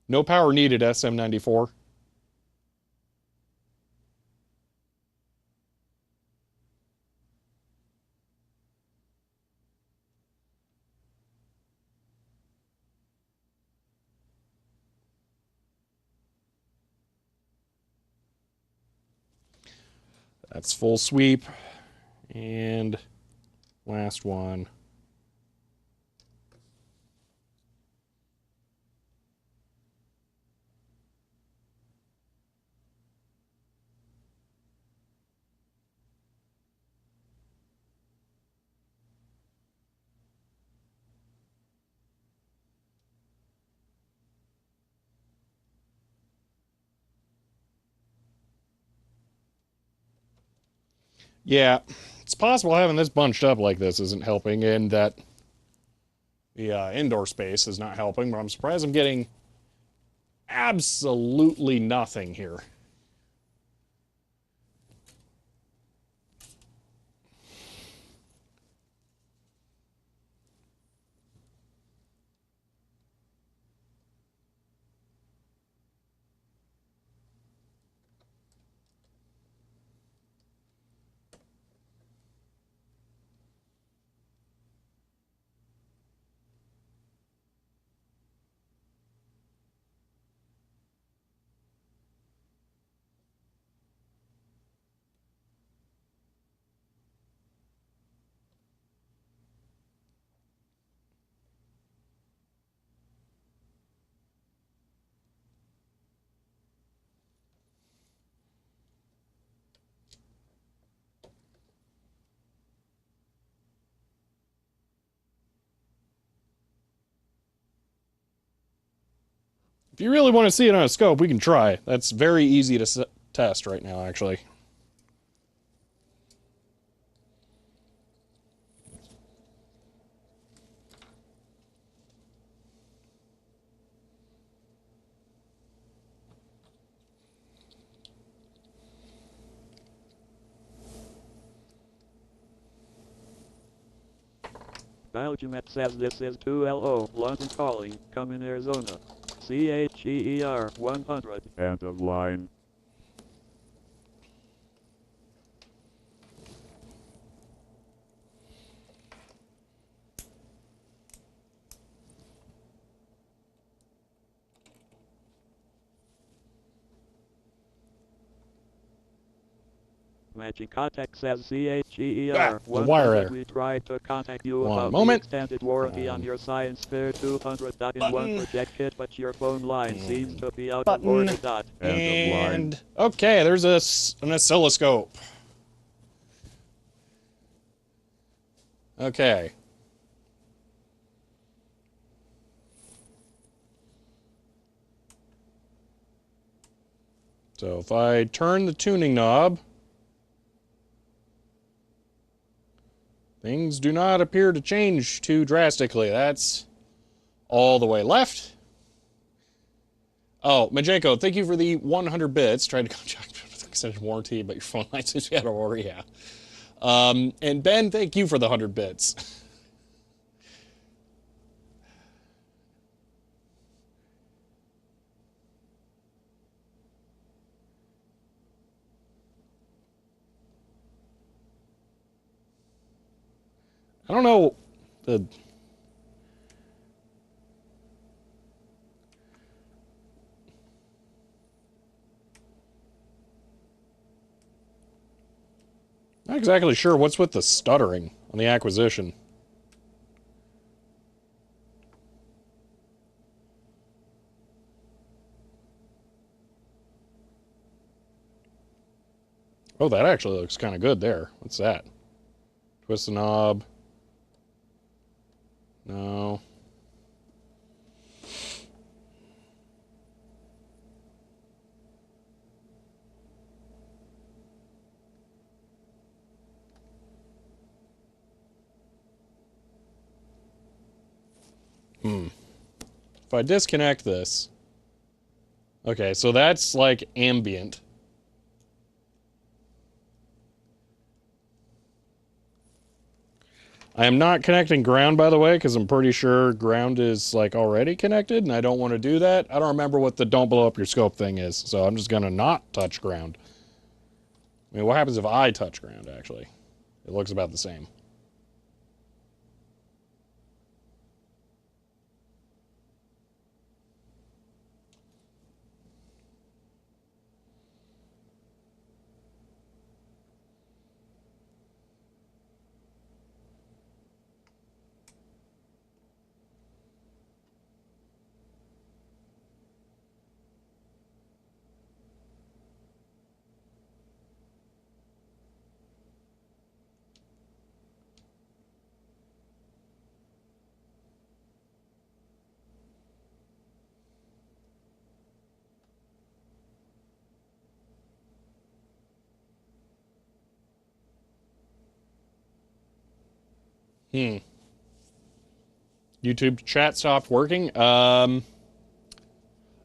No power needed, SM94. That's full sweep. And last one. Yeah, it's possible having this bunched up like this isn't helping, and that the indoor space is not helping, but I'm surprised I'm getting absolutely nothing here. If you really want to see it on a scope, we can try. That's very easy to test right now, actually. Belgiumet says this is 2LO, London calling, come in Arizona. CHEER 100. End of line. Matching contact says CHEER the wire 100. error. We tried to contact you One about moment. the extended warranty on your Science Fair 200 in-1 project kit, but your phone line seems to be out of order. End of line. And okay, there's an oscilloscope. Okay. So if I turn the tuning knob, Things do not appear to change too drastically. That's all the way left. Oh, Majenko, thank you for the 100 bits. Tried to contact with extended warranty, but your phone line says you had a warranty. Yeah. And Ben, thank you for the 100 bits. I don't know the... Not exactly sure what's with the stuttering on the acquisition. Oh, that actually looks kind of good there. What's that? Twist the knob. No. If I disconnect this... Okay, so that's like ambient. I am not connecting ground, by the way, because I'm pretty sure ground is like already connected, and I don't want to do that. I don't remember what the don't blow up your scope thing is, so I'm just going to not touch ground. I mean, what happens if I touch ground, actually? It looks about the same. YouTube chat stopped working.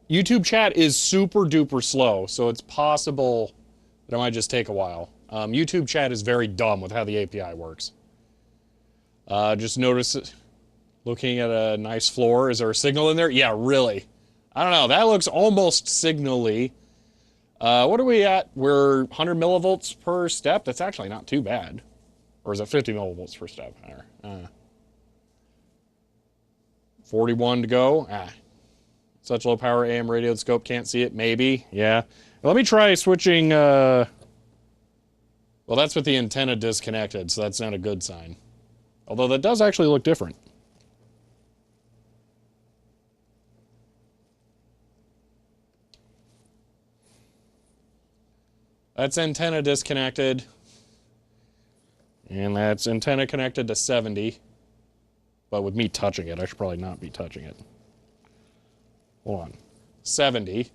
YouTube chat is super duper slow, so it's possible that it might just take a while. YouTube chat is very dumb with how the API works. Just notice, looking at a nice floor, is there a signal in there? Yeah, really. I don't know, that looks almost signal-y. What are we at? We're 100 millivolts per step? That's actually not too bad. Or is it 50 millivolts per step? 41 to go. Such low power AM radio, the scope can't see it. Maybe, yeah. Let me try switching, well, that's with the antenna disconnected, so that's not a good sign. Although that does actually look different. That's antenna disconnected. And that's antenna connected to 70. But with me touching it, I should probably not be touching it. Hold on. 70.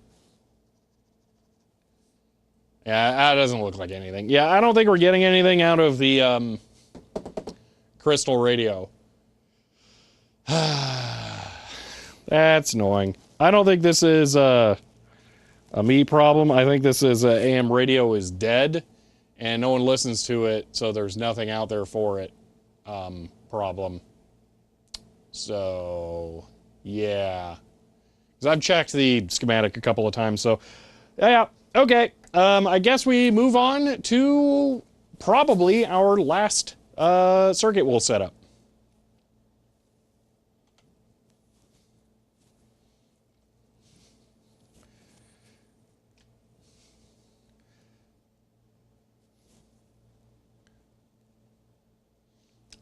Yeah, that doesn't look like anything. Yeah, I don't think we're getting anything out of the crystal radio. That's annoying. I don't think this is a me problem. I think this is AM radio is dead, and no one listens to it, so there's nothing out there for it problem. So, yeah. Because I've checked the schematic a couple of times, so, yeah, okay. I guess we move on to probably our last circuit we'll set up.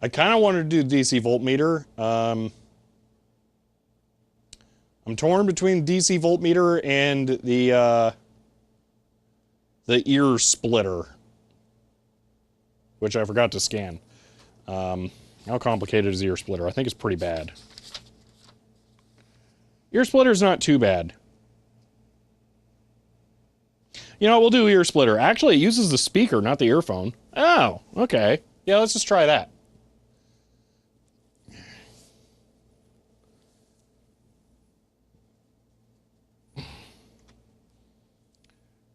I kind of wanted to do DC voltmeter. I'm torn between DC voltmeter and the ear splitter, which I forgot to scan. How complicated is ear splitter? I think it's pretty bad. Ear splitter's not too bad. You know, we'll do ear splitter. Actually, it uses the speaker, not the earphone. Oh, okay. Yeah, let's just try that.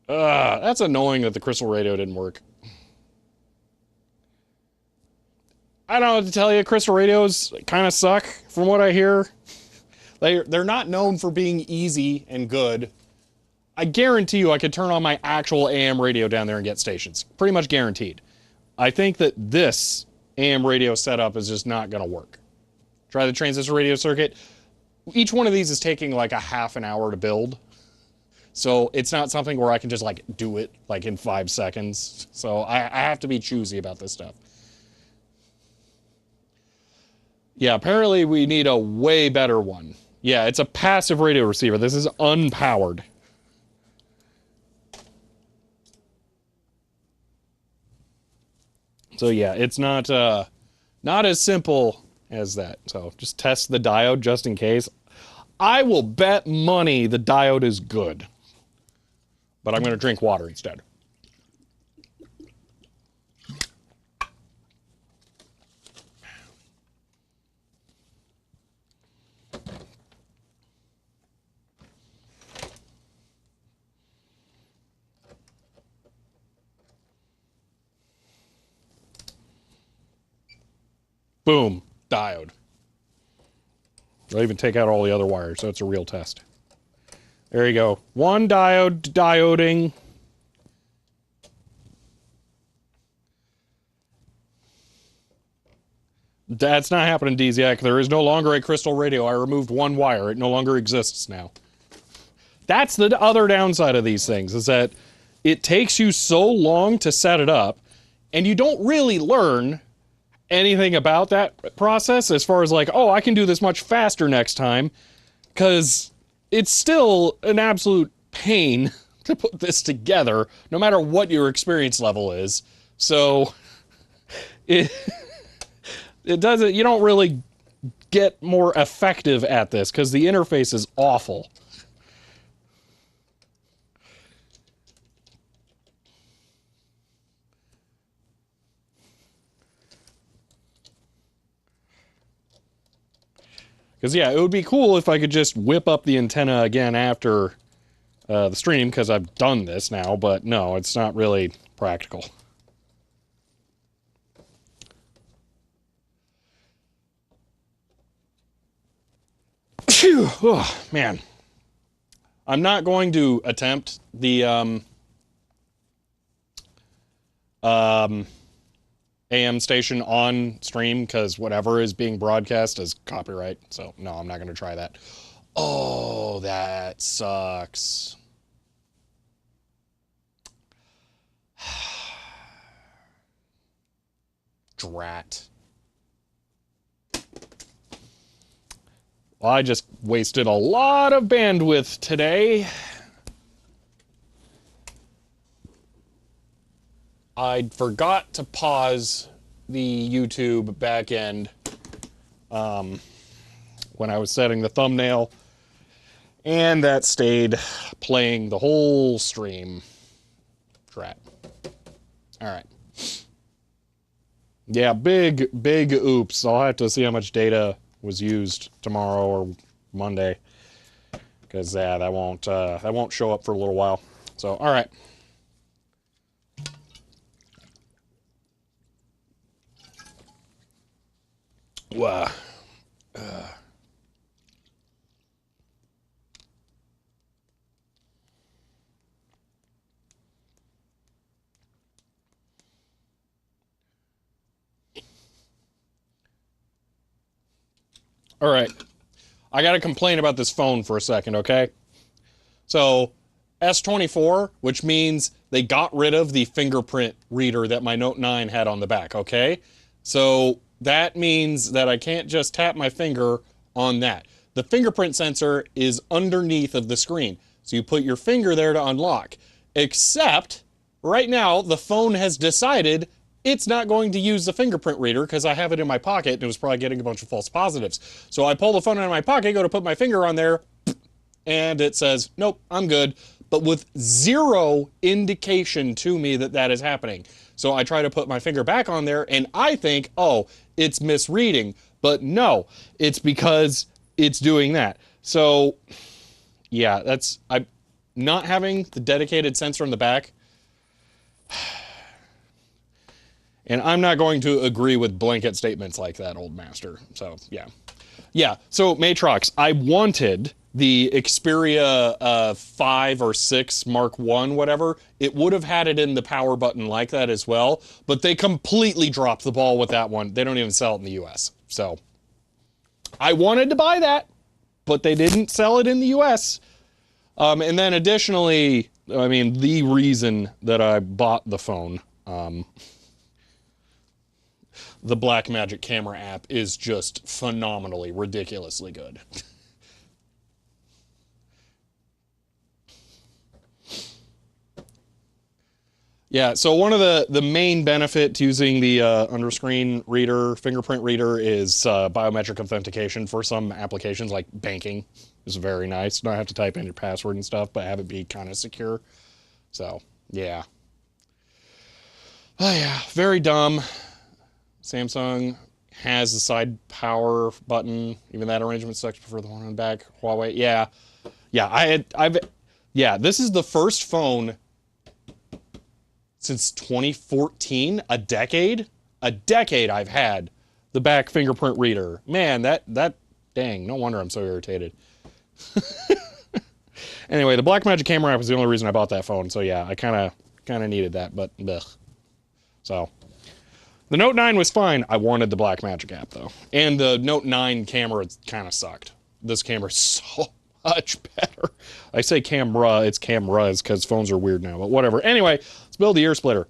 That's annoying that the crystal radio didn't work. I don't know what to tell you. Crystal radios kind of suck from what I hear. They're not known for being easy and good. I guarantee you I could turn on my actual AM radio down there and get stations. Pretty much guaranteed. I think that this AM radio setup is just not going to work. Try the transistor radio circuit. Each one of these is taking like a half an hour to build. So it's not something where I can just like do it like in 5 seconds. So I have to be choosy about this stuff. Yeah, apparently we need a way better one. Yeah, it's a passive radio receiver. This is unpowered. So yeah, it's not as simple as that. So just test the diode just in case. I will bet money the diode is good. But I'm going to drink water instead. Boom, diode. I'll even take out all the other wires, so it's a real test. There you go. One diode dioding. That's not happening, DZAC. There is no longer a crystal radio. I removed one wire. It no longer exists now. That's the other downside of these things, is that it takes you so long to set it up, and you don't really learn anything about that process as far as like, oh, I can do this much faster next time, because it's still an absolute pain to put this together, no matter what your experience level is. So it doesn't, you don't really get more effective at this because the interface is awful. Because, yeah, it would be cool if I could just whip up the antenna again after the stream, because I've done this now, but no, it's not really practical. Phew! Oh, man. I'm not going to attempt the AM station on stream because whatever is being broadcast is copyright. So no, I'm not going to try that. Oh, that sucks. Drat. Well, I just wasted a lot of bandwidth today. I forgot to pause the YouTube backend when I was setting the thumbnail, and that stayed playing the whole stream. Drat. All right. Yeah, big oops. I'll have to see how much data was used tomorrow or Monday, because that won't show up for a little while. So, all right. Wow. All right. I got to complain about this phone for a second, okay? So, S24, which means they got rid of the fingerprint reader that my Note 9 had on the back, okay? So, that means that I can't just tap my finger on that. The fingerprint sensor is underneath of the screen. So you put your finger there to unlock. Except, right now, the phone has decided it's not going to use the fingerprint reader because I have it in my pocket and it was probably getting a bunch of false positives. So I pull the phone out of my pocket, go to put my finger on there, and it says, nope, I'm good. But with zero indication to me that that is happening. So I try to put my finger back on there and I think, oh, it's misreading. But no, it's because it's doing that. So yeah, not having the dedicated sensor in the back, and I'm not going to agree with blanket statements like that, old master. So, yeah. Yeah, so Matrox, I wanted the Xperia 5 or 6 Mark 1, whatever. It would have had it in the power button like that as well, but they completely dropped the ball with that one. They don't even sell it in the US. So, I wanted to buy that, but they didn't sell it in the US. And then additionally, I mean, the reason that I bought the phone, the Blackmagic camera app is just phenomenally, ridiculously good. Yeah, so one of the main benefit to using the underscreen reader, fingerprint reader, is biometric authentication for some applications like banking. Is very nice. Not have to type in your password and stuff, but have it be kind of secure. So, yeah. Oh, yeah, very dumb. Samsung has the side power button. Even that arrangement sucks. Prefer the one on the back. Huawei, yeah. Yeah, this is the first phone since 2014, a decade I've had the back fingerprint reader. Man, dang, no wonder I'm so irritated. Anyway, the Blackmagic camera app was the only reason I bought that phone. So yeah, I kind of needed that, but ugh. So the Note 9 was fine. I wanted the Blackmagic app though. And the Note 9 camera kind of sucked. This camera's so much better. I say camera, it's cameras because phones are weird now, but whatever. Anyway, let's build the ear splitter.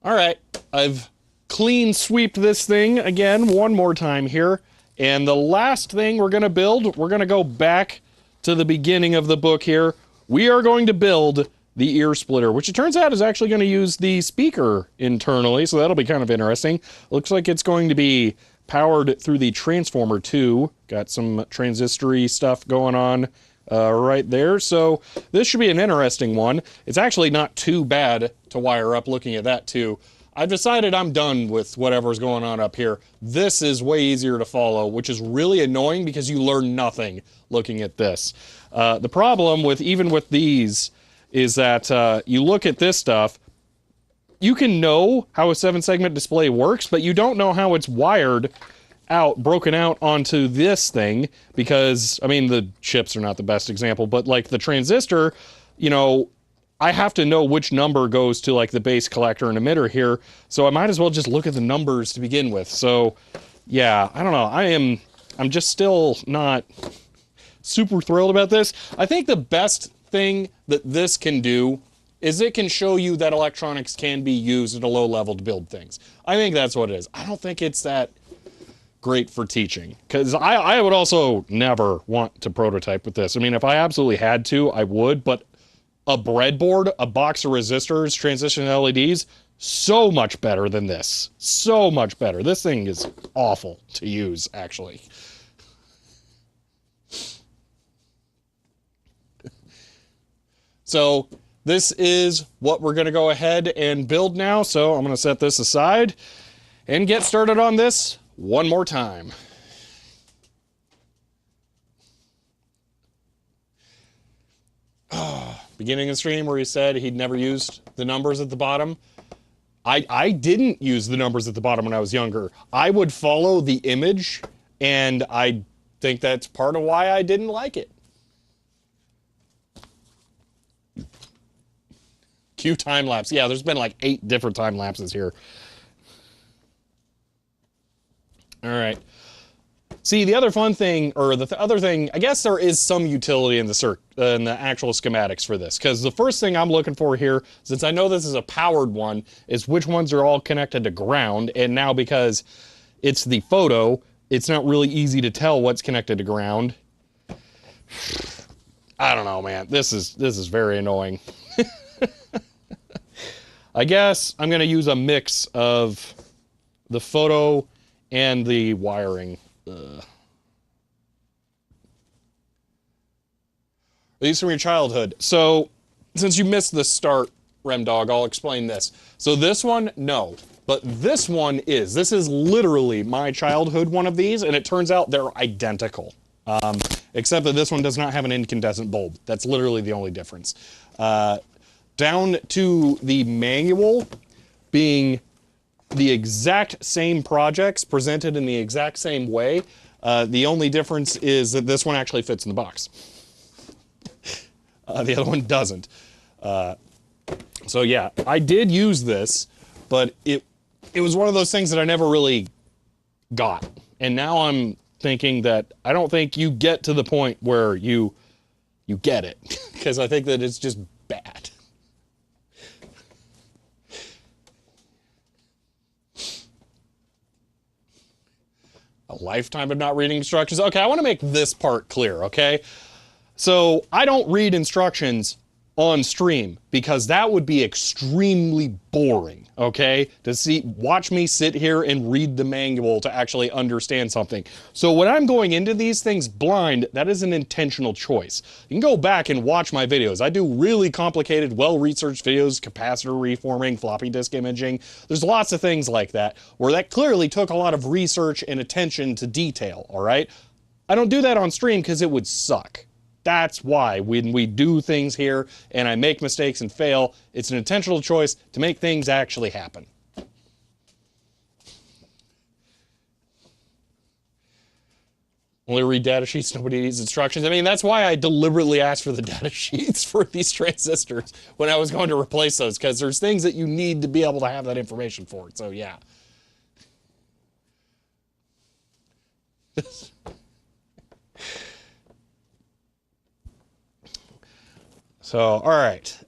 All right, I've clean sweeped this thing again one more time here. And the last thing we're going to build, we're going to go back to the beginning of the book here. We are going to build the ear splitter, which it turns out is actually going to use the speaker internally, so that'll be kind of interesting. Looks like it's going to be powered through the transformer too. Got some transistory stuff going on right there, so this should be an interesting one. It's actually not too bad to wire up looking at that too. I've decided I'm done with whatever's going on up here. This is way easier to follow, which is really annoying because you learn nothing looking at this. The problem with even with these is that you look at this stuff, you can know how a 7-segment display works, but you don't know how it's wired out, broken out onto this thing, because, I mean, the chips are not the best example, but like the transistor, you know, I have to know which number goes to like the base collector and emitter here, so I might as well just look at the numbers to begin with. So, yeah, I don't know. I'm just still not super thrilled about this. I think the best thing that this can do is it can show you that electronics can be used at a low level to build things. I think that's what it is. I don't think it's that great for teaching, because I would also never want to prototype with this. I mean, if I absolutely had to, I would, but a breadboard, a box of resistors, transition LEDs, so much better than this. So much better. This thing is awful to use, actually. So this is what we're going to go ahead and build now. So I'm going to set this aside and get started on this one more time. Beginning of the stream where he said he'd never used the numbers at the bottom. I didn't use the numbers at the bottom when I was younger. I would follow the image, and I think that's part of why I didn't like it. Cue time lapse. Yeah, there's been like 8 different time lapses here. All right. See, the other fun thing, or the other thing, I guess there is some utility in the actual schematics for this, because the first thing I'm looking for here, since I know this is a powered one, is which ones are all connected to ground, and now because it's the photo, it's not really easy to tell what's connected to ground. I don't know, man. This is very annoying. I guess I'm going to use a mix of the photo and the wiring. These from your childhood. So, since you missed the start, Remdog, I'll explain this. So this one, no. But this one is. This is literally my childhood one of these, and it turns out they're identical. Except that this one does not have an incandescent bulb. That's literally the only difference. Down to the manual being the exact same projects presented in the exact same way. The only difference is that this one actually fits in the box. The other one doesn't. So yeah, I did use this, but it was one of those things that I never really got. And now I'm thinking that I don't think you get to the point where you get it, because I think that it's just bad. A lifetime of not reading instructions. Okay, I want to make this part clear, okay? So I don't read instructions on stream because that would be extremely boring, okay? To watch me sit here and read the manual to actually understand something. So when I'm going into these things blind, that is an intentional choice. You can go back and watch my videos. I do really complicated, well-researched videos, capacitor reforming, floppy disk imaging. There's lots of things like that where that clearly took a lot of research and attention to detail, all right? I don't do that on stream because it would suck. That's why when we do things here and I make mistakes and fail, it's an intentional choice to make things actually happen. Only read data sheets, nobody needs instructions. I mean, that's why I deliberately asked for the data sheets for these transistors when I was going to replace those, because there's things that you need to be able to have that information for. So yeah. So, all right,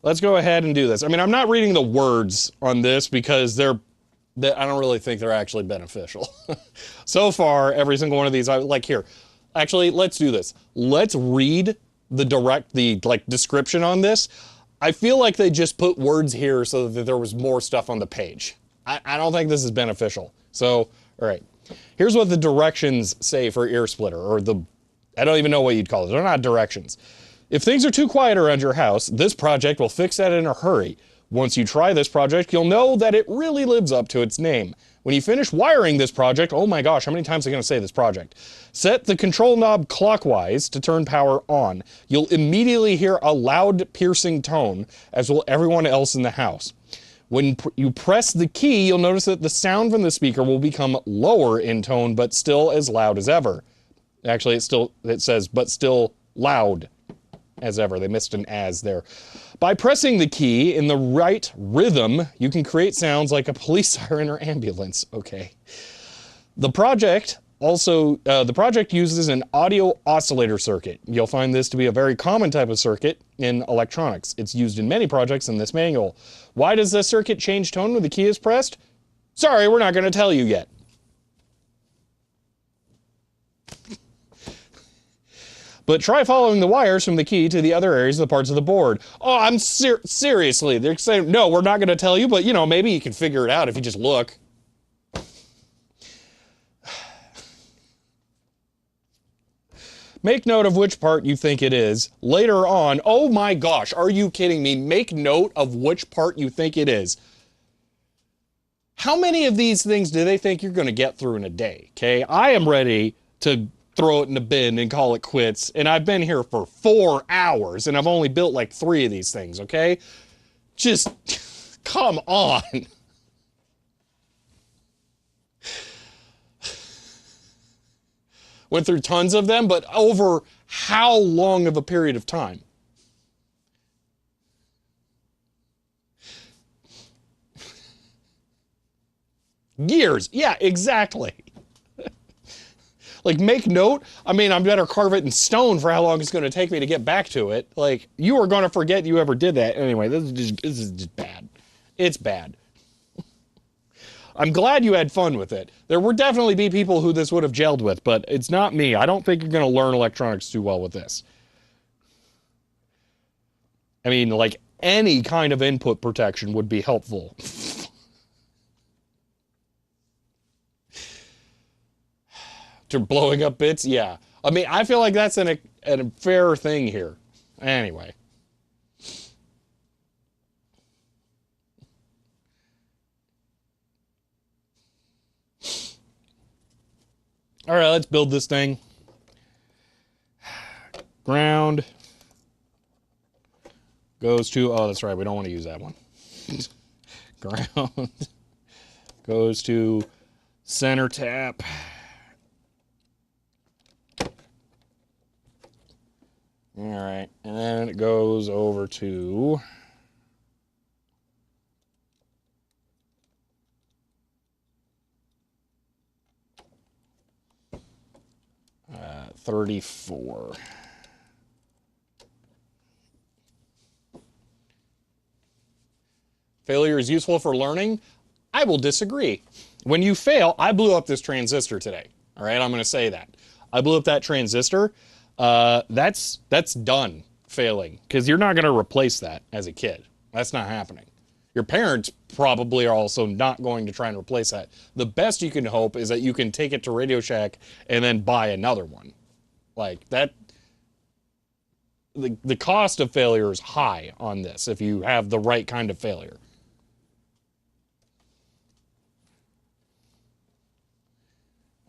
let's go ahead and do this. I mean, I'm not reading the words on this because I don't really think they're actually beneficial. So far, every single one of these, like here, actually, let's do this. Let's read the description on this. I feel like they just put words here so that there was more stuff on the page. I don't think this is beneficial. So, all right, here's what the directions say for ear splitter, or I don't even know what you'd call it. They're not directions. If things are too quiet around your house, this project will fix that in a hurry. Once you try this project, you'll know that it really lives up to its name. When you finish wiring this project, oh my gosh, how many times am I going to say this project? Set the control knob clockwise to turn power on. You'll immediately hear a loud, piercing tone, as will everyone else in the house. When you press the key, you'll notice that the sound from the speaker will become lower in tone, but still as loud as ever. Actually, it says, but still loud as ever. They missed an as there. By pressing the key in the right rhythm, you can create sounds like a police siren or ambulance. Okay. The project uses an audio oscillator circuit. You'll find this to be a very common type of circuit in electronics. It's used in many projects in this manual. Why does this circuit change tone when the key is pressed? Sorry, we're not going to tell you yet. But try following the wires from the key to the other areas of the parts of the board. Oh, I'm seriously. They're saying, no, we're not going to tell you, but, you know, maybe you can figure it out if you just look. Make note of which part you think it is. Later on, oh my gosh, are you kidding me? Make note of which part you think it is. How many of these things do they think you're going to get through in a day? Okay, I am ready to throw it in the bin and call it quits, and I've been here for 4 hours and I've only built like 3 of these things, okay? Just come on. Went through tons of them, but over how long of a period of time? Years. Yeah, exactly. Like, make note. I mean, I better carve it in stone for how long it's going to take me to get back to it. Like, you are going to forget you ever did that. Anyway, this is just bad. It's bad. I'm glad you had fun with it. There would definitely be people who this would have gelled with, but it's not me. I don't think you're going to learn electronics too well with this. I mean, like, any kind of input protection would be helpful. To blowing up bits? Yeah. I mean, I feel like that's a fair thing here. Anyway. All right, let's build this thing. Ground goes to, oh, that's right, we don't want to use that one. Ground goes to center tap. All right, and then it goes over to 34. Failure is useful for learning? I will disagree. When you fail, I blew up this transistor today. All right, I'm going to say that. I blew up that transistor. That's done failing, because you're not going to replace that as a kid. That's not happening. Your parents probably are also not going to try and replace that. The best you can hope is that you can take it to Radio Shack and then buy another one. Like that, the cost of failure is high on this if you have the right kind of failure.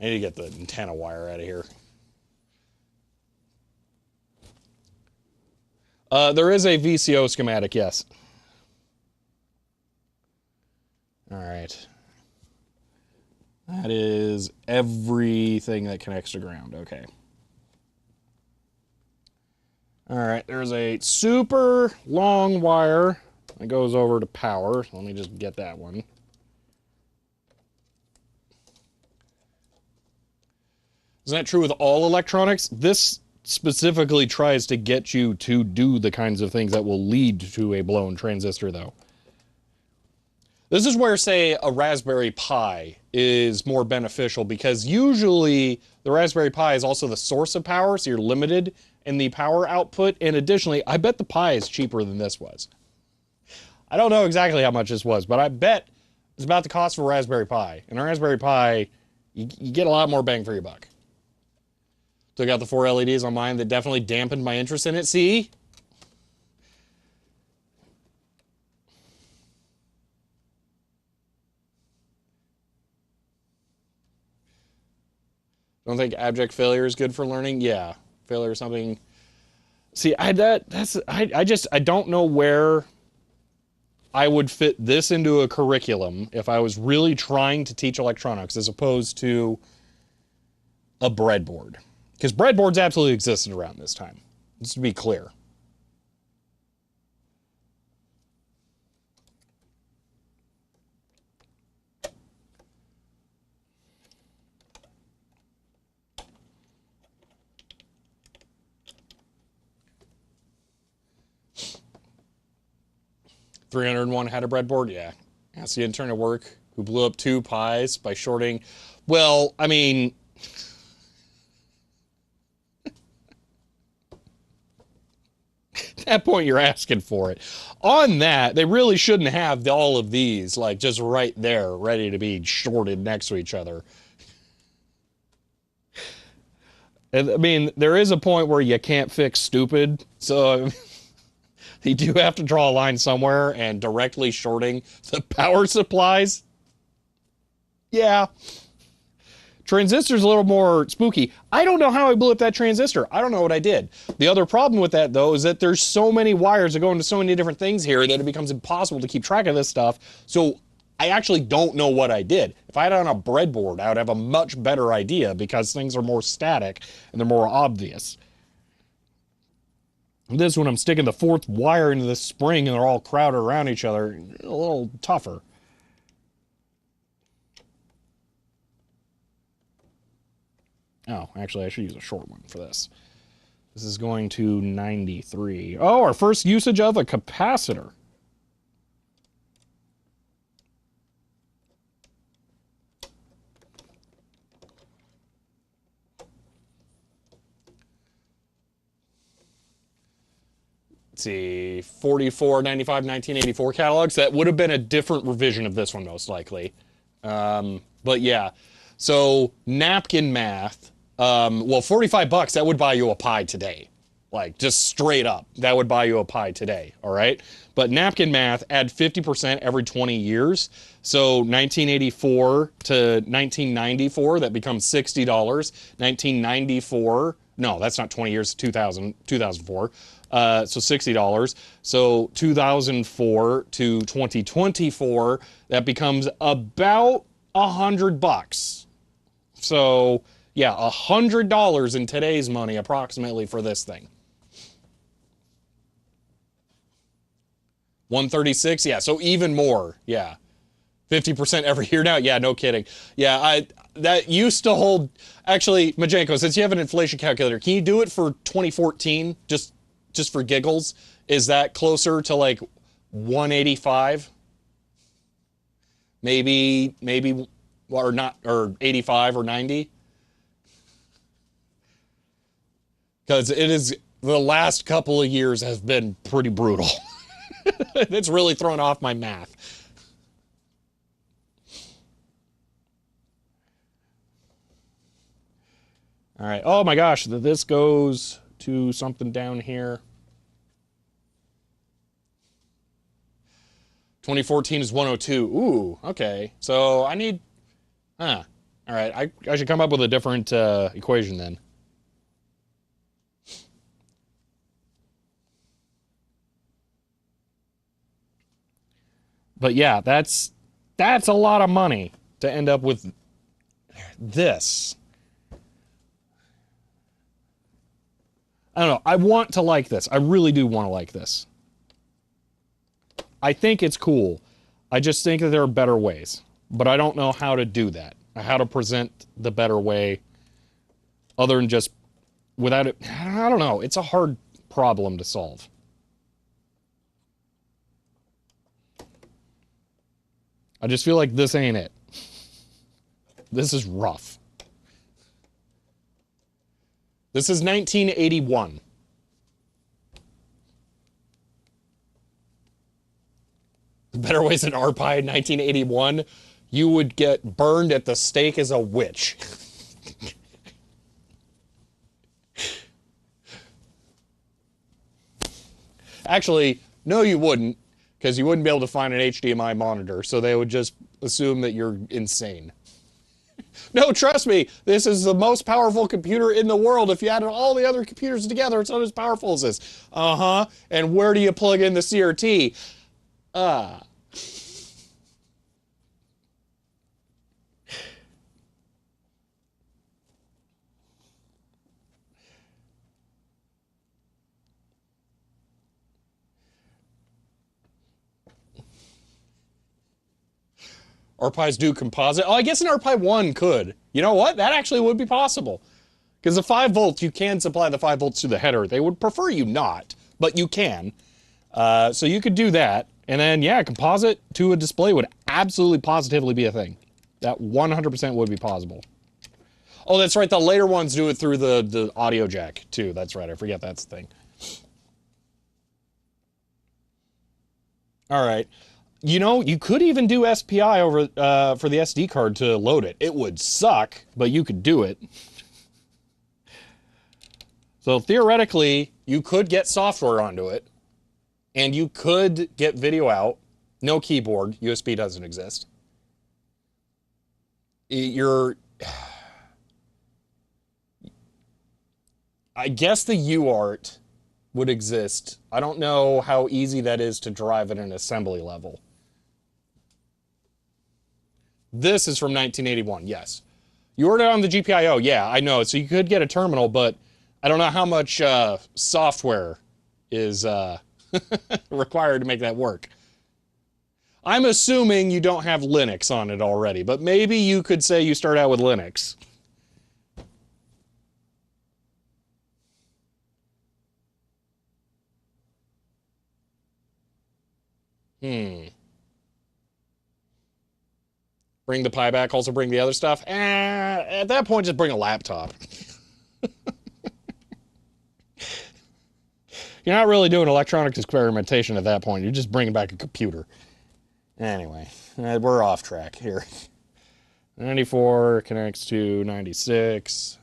I need to get the antenna wire out of here. There is a VCO schematic, yes. All right. That is everything that connects to ground. Okay. All right, there's a super long wire that goes over to power. Let me just get that one. Isn't that true with all electronics? This specifically tries to get you to do the kinds of things that will lead to a blown transistor, though. This is where, say, a Raspberry Pi is more beneficial, because usually the Raspberry Pi is also the source of power, so you're limited in the power output. And additionally, I bet the Pi is cheaper than this was. I don't know exactly how much this was, but I bet it's about the cost of a Raspberry Pi. And a Raspberry Pi, you get a lot more bang for your buck. Took out the 4 LEDs on mine. That definitely dampened my interest in it. See? Don't think abject failure is good for learning? Yeah. Failure is something. See, I don't know where I would fit this into a curriculum if I was really trying to teach electronics as opposed to a breadboard. Because breadboards absolutely existed around this time. Just to be clear. $301 had a breadboard? Yeah. Asked the intern at work who blew up 2 Pis by shorting. Well, I mean... At that point, you're asking for it. On that, they really shouldn't have all of these, like, just right there, ready to be shorted next to each other. And, I mean, there is a point where you can't fix stupid, so... You do have to draw a line somewhere, and directly shorting the power supplies. Yeah. Transistor's a little more spooky. I don't know how I blew up that transistor. I don't know what I did. The other problem with that, though, is that there's so many wires that go into so many different things here that it becomes impossible to keep track of this stuff. So I actually don't know what I did. If I had it on a breadboard, I would have a much better idea, because things are more static and they're more obvious. This one, I'm sticking the 4th wire into the spring and they're all crowded around each other. A little tougher. Oh, actually, I should use a short one for this. This is going to 93. Oh, our first usage of a capacitor. Let's see, 44, 95, 1984 catalogs. That would have been a different revision of this one, most likely. But yeah, so napkin math. Well, $45, that would buy you a Pi today. Like, just straight up. That would buy you a pie today, all right? But napkin math, add 50% every 20 years. So 1984 to 1994, that becomes $60. 1994, no, that's not 20 years, 2004. So $60. So 2004 to 2024, that becomes about $100. So yeah, $100 in today's money approximately for this thing. 136, yeah, so even more, yeah. 50% every year now, yeah, no kidding. Yeah, that used to hold, actually, Majenko, since you have an inflation calculator, can you do it for 2014, just for giggles? Is that closer to like 185? Maybe, or not, or 85 or 90? Because it is, the last couple of years have been pretty brutal. It's really thrown off my math. All right. Oh my gosh, this goes to something down here. 2014 is 102. Ooh, okay. So I need, all right, I should come up with a different equation then. But yeah, that's a lot of money to end up with this. I don't know. I want to like this. I really do want to like this. I think it's cool. I just think that there are better ways. But I don't know how to do that. How to present the better way other than just without it. I don't know. It's a hard problem to solve. I just feel like this ain't it. This is rough. This is 1981. Better ways than ARPI in 1981. You would get burned at the stake as a witch. Actually, no, you wouldn't, because you wouldn't be able to find an HDMI monitor, so they would just assume that you're insane. No, trust me, this is the most powerful computer in the world. If you added all the other computers together, it's not as powerful as this. Uh-huh. And where do you plug in the CRT? ARPIs do composite. Oh, I guess an ARPI 1 could. You know what? That actually would be possible. Because the 5 volts, you can supply the 5 volts to the header. They would prefer you not, but you can. So you could do that. And then, yeah, composite to a display would absolutely positively be a thing. That 100% would be possible. Oh, that's right. The later ones do it through the audio jack, too. That's right. I forget that's the thing. All right. You know, you could even do SPI over for the SD card to load it. It would suck, but you could do it. So theoretically, you could get software onto it, and you could get video out. No keyboard. USB doesn't exist. I guess the UART would exist. I don't know how easy that is to drive at an assembly level. This is from 1981, yes. You ordered it on the GPIO, yeah, I know. So you could get a terminal, but I don't know how much software is required to make that work. I'm assuming you don't have Linux on it already, but maybe you could say you start out with Linux. Bring the Pi back, also bring the other stuff? At that point, just bring a laptop. You're not really doing electronics experimentation at that point. You're just bringing back a computer. Anyway, we're off track here. 94 connects to 96.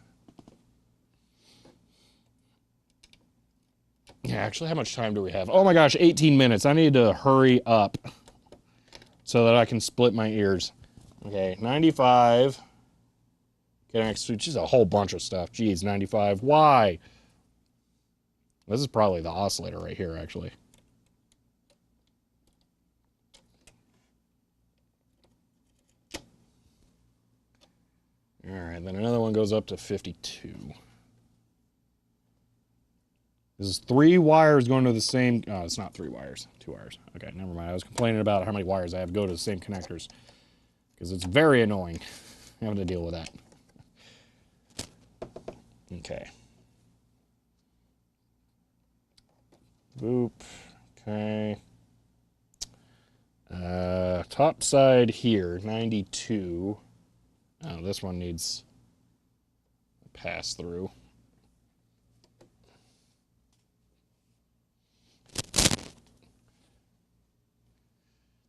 Yeah, actually, how much time do we have? Oh my gosh, 18 minutes. I need to hurry up so that I can split my ears. Okay, 95. Okay, just a whole bunch of stuff. Geez, 95. Why? This is probably the oscillator right here, actually. All right, then another one goes up to 52. This is 3 wires going to the same... Oh, it's not 3 wires. 2 wires. Okay, never mind. I was complaining about how many wires I have to go to the same connectors. Because it's very annoying having to deal with that. Okay. Boop. Okay. Top side here, 92. Oh, this one needs a pass through.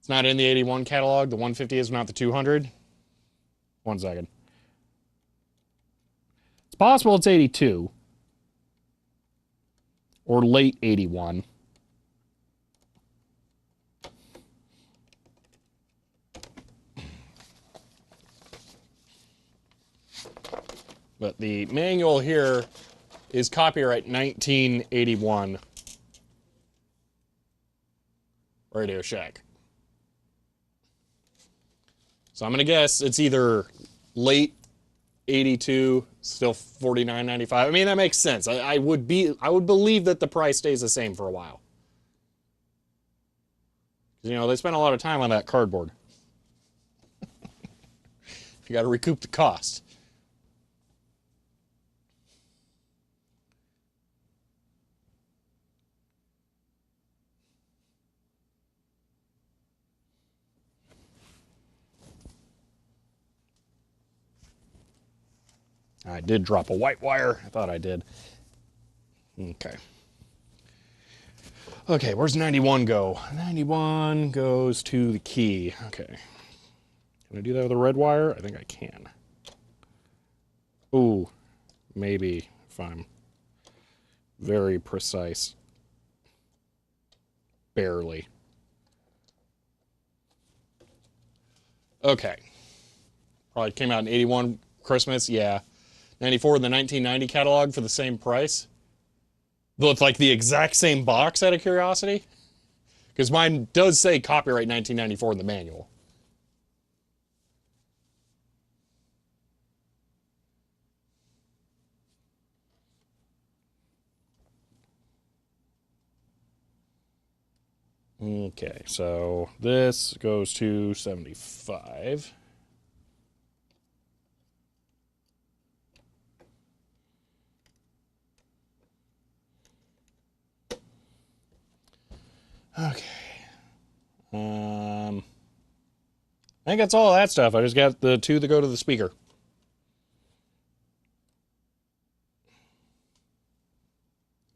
It's not in the 81 catalog. The 150 is, not the 200. 1 second. It's possible it's 82. Or late 81. But the manual here is copyright 1981 Radio Shack. So I'm going to guess it's either late 82, still $49.95. I mean, that makes sense. I would believe that the price stays the same for a while. You know, they spent a lot of time on that cardboard. You got to recoup the cost. I did drop a white wire. I thought I did. Okay. Okay, where's 91 go? 91 goes to the key. Okay. Can I do that with a red wire? I think I can. Ooh, maybe if I'm very precise. Barely. Okay. Probably came out in 81 Christmas, yeah. 94 in the 1990 catalog for the same price. Though it's like the exact same box, out of curiosity. Because mine does say copyright 1994 in the manual. Okay, so this goes to 75. Okay. I think that's all that stuff. I just got the 2 that go to the speaker.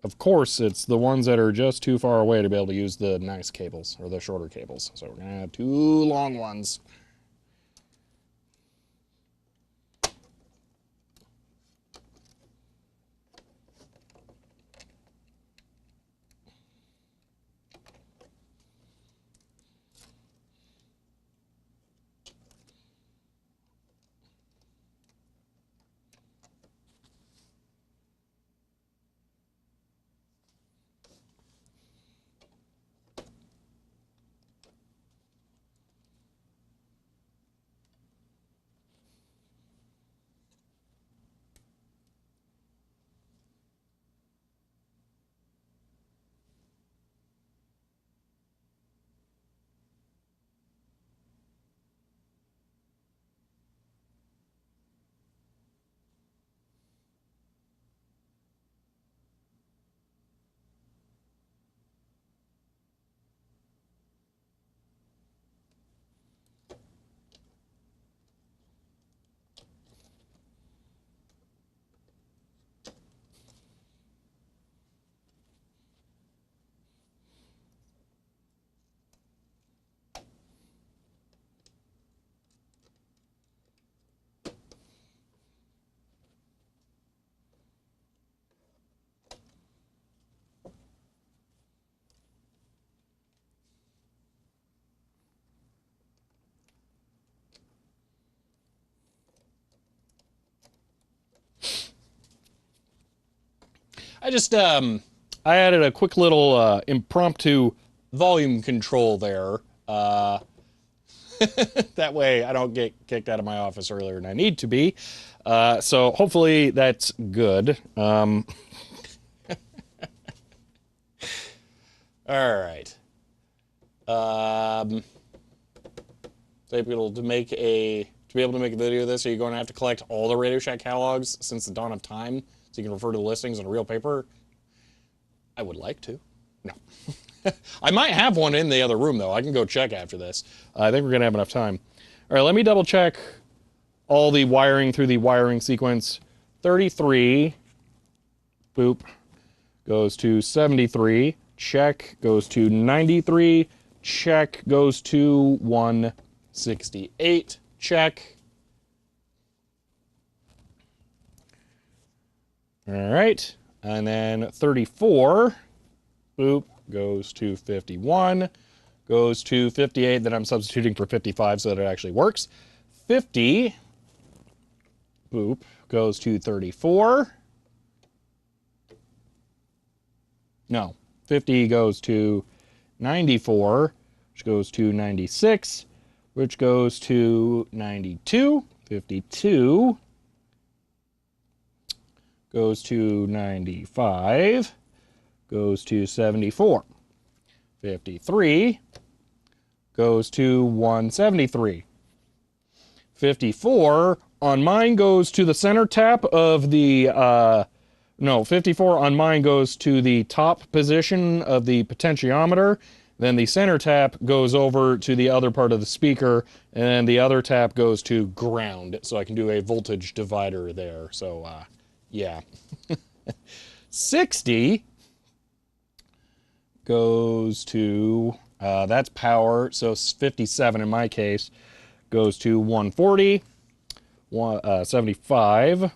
Of course, it's the ones that are just too far away to be able to use the nice cables, or the shorter cables. So we're going to have 2 long ones. I added a quick little impromptu volume control there. That way I don't get kicked out of my office earlier than I need to be. So hopefully that's good. All right. To be able to make a video of this, are you going to have to collect all the Radio Shack catalogs since the dawn of time so you can refer to the listings on real paper? I would like to. No. I might have one in the other room, though. I can go check after this. I think we're going to have enough time. All right, let me double check all the wiring through the wiring sequence. 33, boop, goes to 73, check, goes to 93, check, goes to 168, check. All right, and then 34, boop, goes to 51, goes to 58, then I'm substituting for 55 so that it actually works. 50, boop, goes to 34. No, 50 goes to 94, which goes to 96, which goes to 92, 52, goes to 95, goes to 74, 53, goes to 173, 54 on mine goes to the center tap of the, no, 54 on mine goes to the top position of the potentiometer. Then the center tap goes over to the other part of the speaker, and the other tap goes to ground, so I can do a voltage divider there. So, yeah. 60 goes to, that's power, so 57 in my case, goes to 140, 75,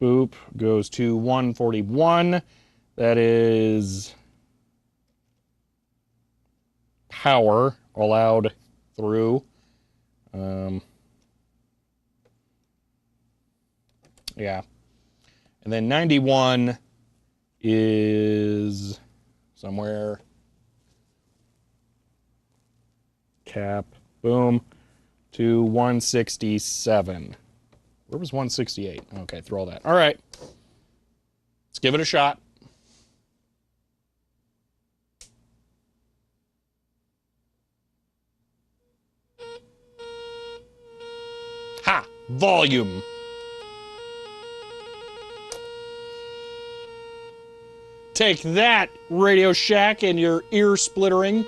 boop, goes to 141, that is power allowed through. Yeah. And then 91 is somewhere. Cap, boom, to 167. Where was 168? Okay, through all that. All right. Let's give it a shot. Ha! Volume. Take that, Radio Shack, and your ear splittering.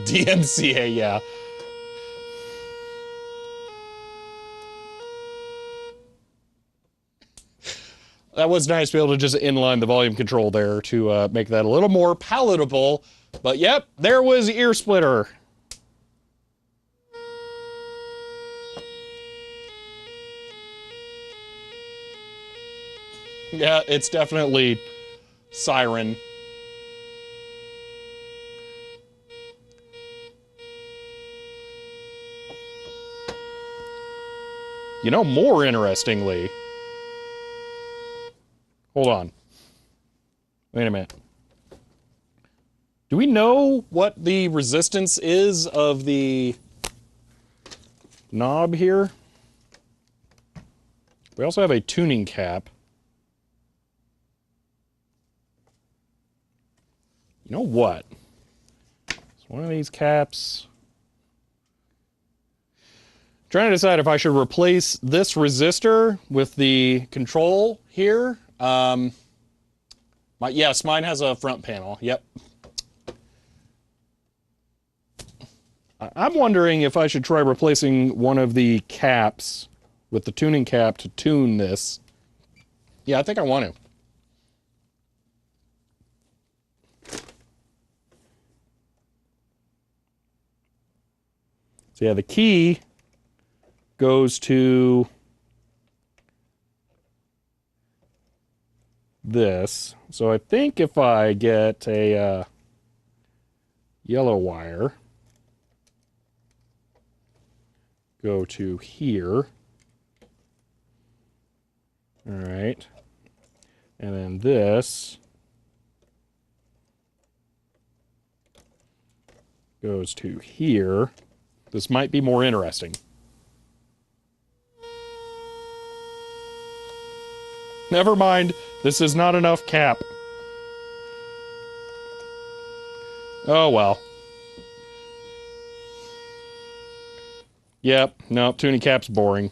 DMCA, yeah. That was nice to be able to just inline the volume control there to make that a little more palatable. But yep, there was Ear Splitter. Yeah, it's definitely Siren. You know, more interestingly... Hold on. Wait a minute. Do we know what the resistance is of the knob here? We also have a tuning cap. You know what? It's one of these caps. Trying to decide if I should replace this resistor with the control here. Yes, mine has a front panel. Yep. I'm wondering if I should try replacing one of the caps with the tuning cap to tune this. Yeah, I think I want to. So yeah, the key goes to this. So I think if I get a yellow wire go to here. All right. And then this goes to here. This might be more interesting. Never mind. This is not enough cap. Oh, well. Yep. Nope. Tuning cap's boring.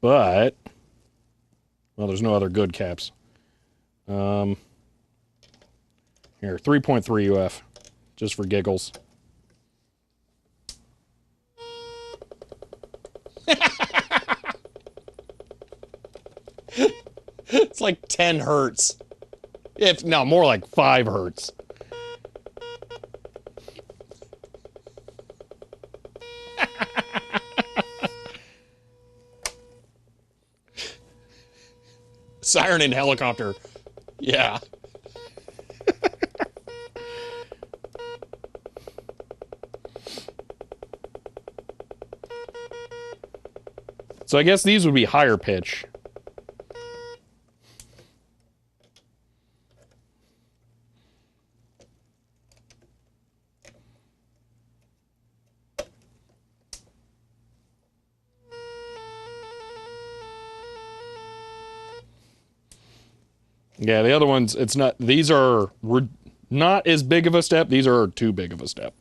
But, well, there's no other good caps. Here, 3.3 UF, just for giggles. It's like 10 hertz. If, no, more like 5 hertz. Siren and helicopter. Yeah. So I guess these would be higher pitch. Yeah, the other ones, it's not, these are not as big of a step. These are too big of a step.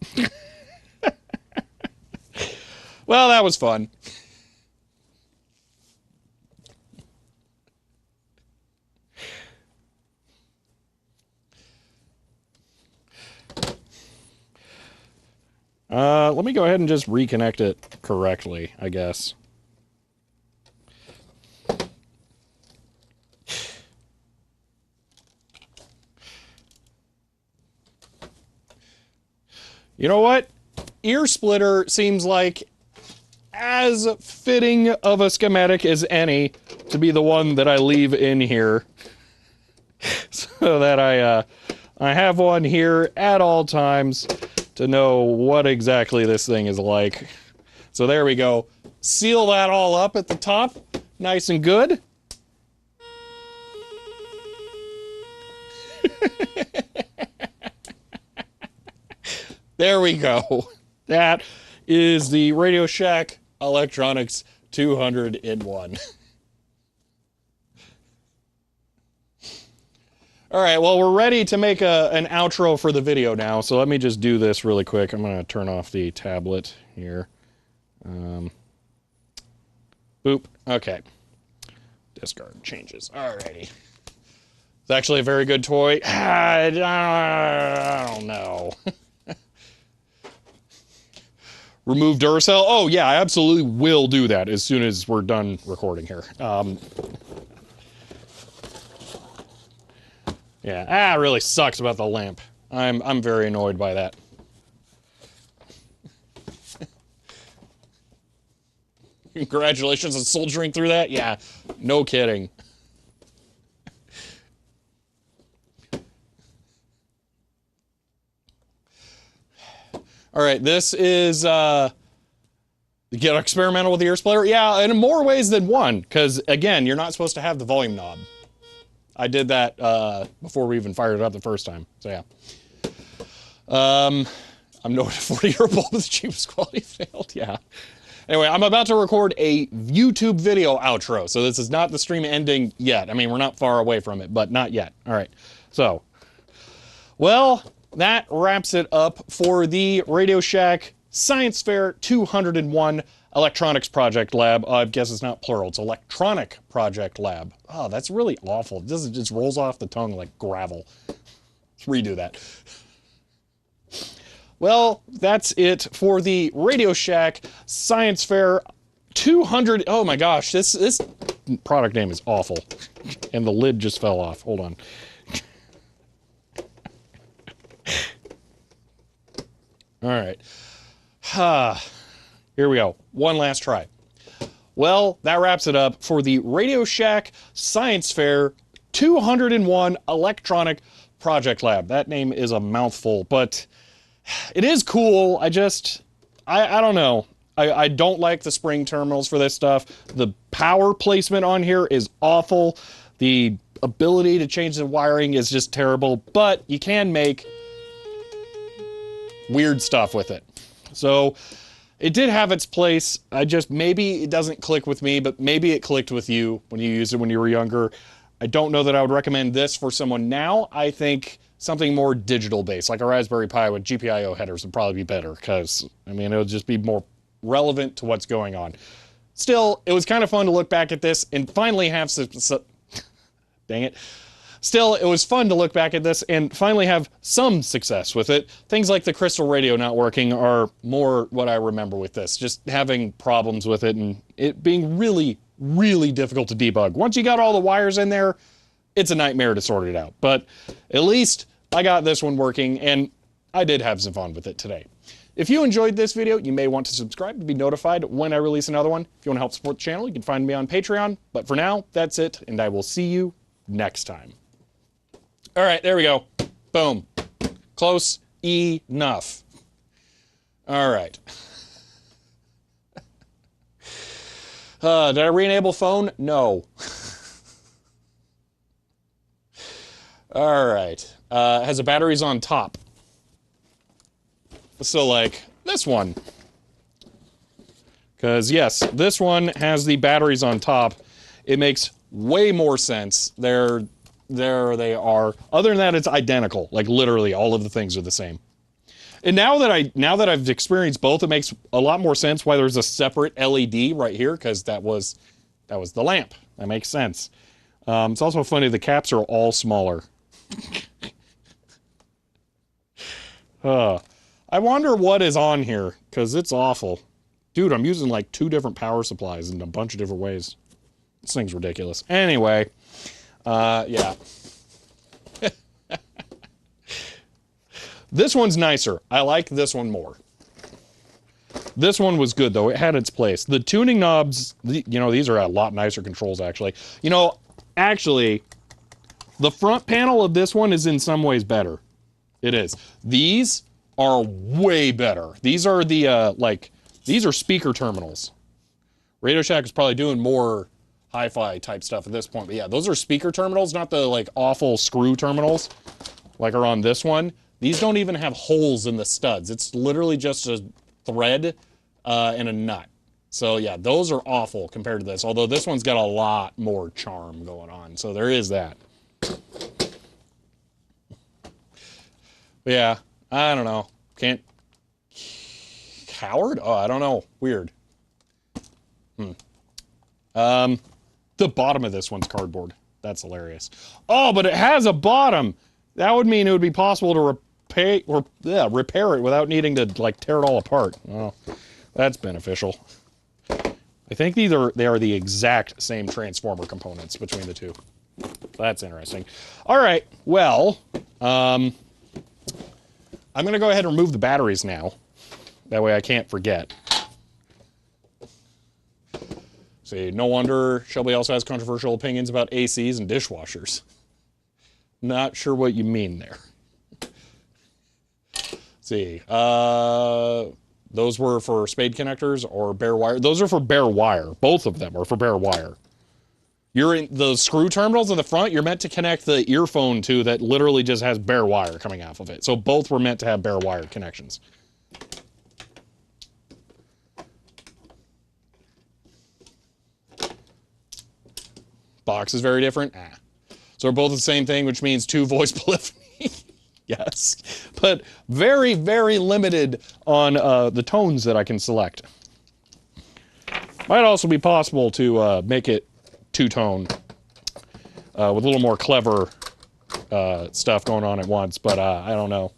Well, that was fun. Let me go ahead and just reconnect it correctly, I guess. You know what? Ear splitter seems like as fitting of a schematic as any to be the one that I leave in here. So that I have one here at all times to know what exactly this thing is like. So there we go. Seal that all up at the top, nice and good. There we go. That is the Radio Shack Electronics 200-in-1. All right, well, we're ready to make an outro for the video now, so let me just do this really quick. I'm going to turn off the tablet here. Boop. Okay. Discard changes. Alrighty. It's actually a very good toy. I don't know. Remove Duracell? Oh, yeah, I absolutely will do that as soon as we're done recording here. Yeah, it really sucks about the lamp. I'm very annoyed by that. Congratulations on soldiering through that? Yeah, no kidding. All right, this is, get experimental with the ear splitter? Yeah, in more ways than one, because, again, you're not supposed to have the volume knob. I did that before we even fired it up the first time, so yeah. I'm noted 40-year bulb with the cheapest quality failed, yeah. Anyway, I'm about to record a YouTube video outro, so this is not the stream ending yet. I mean, we're not far away from it, but not yet. All right, so, well, that wraps it up for the Radio Shack Science Fair 201 Electronics Project Lab. I guess it's not plural, it's Electronic Project Lab. Oh, that's really awful. It just rolls off the tongue like gravel. Let's redo that. Well, that's it for the Radio Shack Science Fair 200. Oh my gosh, this product name is awful. And the lid just fell off. Hold on. All right. Here we go. One last try. Well, that wraps it up for the Radio Shack Science Fair 201 Electronic Project Lab. That name is a mouthful, but it is cool. I don't know. I don't like the spring terminals for this stuff. The power placement on here is awful. The ability to change the wiring is just terrible, but you can make weird stuff with it. So it did have its place. Maybe it doesn't click with me, but maybe it clicked with you when you used it when you were younger. I don't know that I would recommend this for someone now. I think something more digital based, like a Raspberry Pi with GPIO headers would probably be better, because, I mean, it would just be more relevant to what's going on. Still, it was kind of fun to look back at this and finally have dang it. Still, it was fun to look back at this and finally have some success with it. Things like the crystal radio not working are more what I remember with this. Just having problems with it and it being really, really difficult to debug. Once you got all the wires in there, it's a nightmare to sort it out. But at least I got this one working and I did have some fun with it today. If you enjoyed this video, you may want to subscribe to be notified when I release another one. If you want to help support the channel, you can find me on Patreon. But for now, that's it, and I will see you next time. All right, there we go. Boom. Close enough. All right. Did I re-enable phone? No. All right. It has the batteries on top. So, like, this one. Because, yes, this one has the batteries on top. It makes way more sense. There they are. Other than that, it's identical. Like, literally, all of the things are the same. And now that I've experienced both, it makes a lot more sense why there's a separate LED right here, because that was the lamp. That makes sense. It's also funny, the caps are all smaller. I wonder what is on here, because it's awful. Dude, I'm using like 2 different power supplies in a bunch of different ways. This thing's ridiculous. Anyway, yeah. This one's nicer. I like this one more. This one was good, though. It had its place. The tuning knobs, you know, these are a lot nicer controls, actually. You know, actually, the front panel of this one is in some ways better. It is. These are way better. These are the, these are speaker terminals. Radio Shack is probably doing more hi-fi type stuff at this point. But yeah, those are speaker terminals, not the, like, awful screw terminals like are on this one. These don't even have holes in the studs. It's literally just a thread and a nut. So yeah, those are awful compared to this. Although this one's got a lot more charm going on. So there is that. But yeah, I don't know. Can't... Coward? Oh, I don't know. Weird. The bottom of this one's cardboard. That's hilarious. Oh, but it has a bottom! That would mean it would be possible to repair it without needing to, like, tear it all apart. Well, that's beneficial. I think they are the exact same transformer components between the two. That's interesting. All right, well, I'm going to go ahead and remove the batteries now. That way I can't forget. See, no wonder Shelby also has controversial opinions about ACs and dishwashers. Not sure what you mean there. See, those were for spade connectors or bare wire. Those are for bare wire. Both of them are for bare wire. You're in the screw terminals in the front, you're meant to connect the earphone to that literally just has bare wire coming off of it. So both were meant to have bare wire connections. Box is very different. So they're both the same thing, which means 2 voice polyphony. Yes, but very, very limited on the tones that I can select. Might also be possible to make it 2-tone with a little more clever stuff going on at once, but I don't know.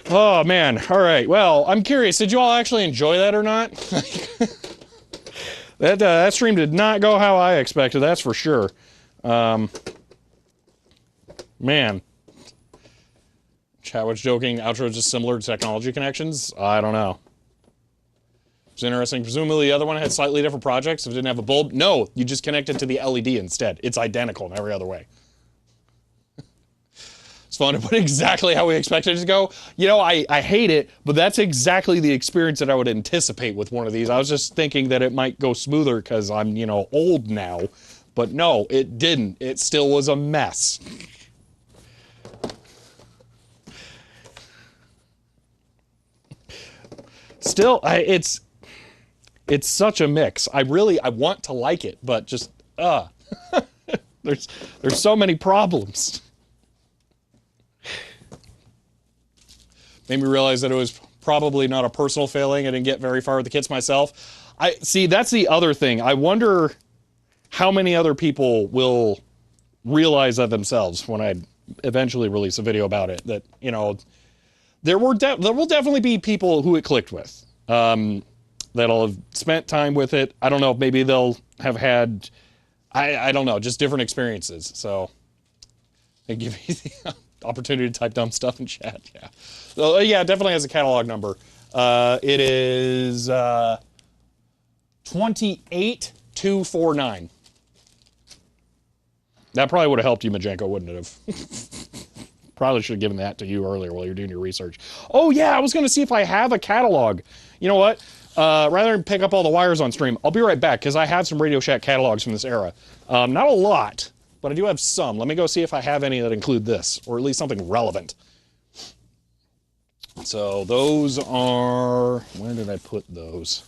Oh, man. All right. Well, I'm curious. Did you all actually enjoy that or not? That stream did not go how I expected, that's for sure. Man. Chat was joking, outro just similar to technology connections? I don't know. It's interesting. Presumably the other one had slightly different projects. If it didn't have a bulb, no, you just connect it to the LED instead. It's identical in every other way. It's fun to put exactly how we expected it to go. You know, I hate it, but that's exactly the experience that I would anticipate with one of these. I was just thinking that it might go smoother because I'm, you know, old now. But no, it didn't. It still was a mess. Still, it's such a mix. I want to like it, but just, there's so many problems. Made me realize that it was probably not a personal failing. I didn't get very far with the kits myself. See, that's the other thing. I wonder how many other people will realize that themselves when I eventually release a video about it. That, you know, there will definitely be people who it clicked with, that'll have spent time with it. I don't know if maybe they'll have had, I don't know, just different experiences. So they give me the opportunity to type dumb stuff in chat. Yeah, so yeah, it definitely has a catalog number. It is 28249. That probably would have helped you, Majenko, wouldn't it have? Probably should have given that to you earlier while you're doing your research. Oh yeah, I was going to see if I have a catalog. You know what? Rather than pick up all the wires on stream, I'll be right back because I have some Radio Shack catalogs from this era. Not a lot, but I do have some. Let me go see if I have any that include this, or at least something relevant. So those are, where did I put those?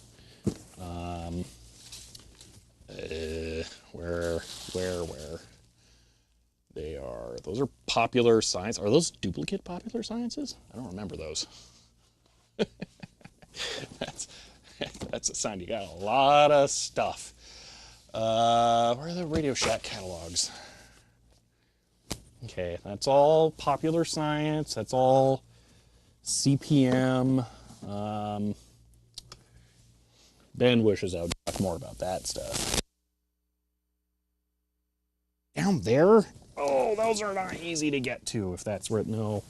Where? They are, those are Popular Science. Are those duplicate Popular Sciences? I don't remember those. That's a sign you got a lot of stuff. Where are the Radio Shack catalogs? Okay, that's all Popular Science. That's all CPM. Ben wishes I would talk more about that stuff. Down there? Oh, those are not easy to get to, if that's where, no,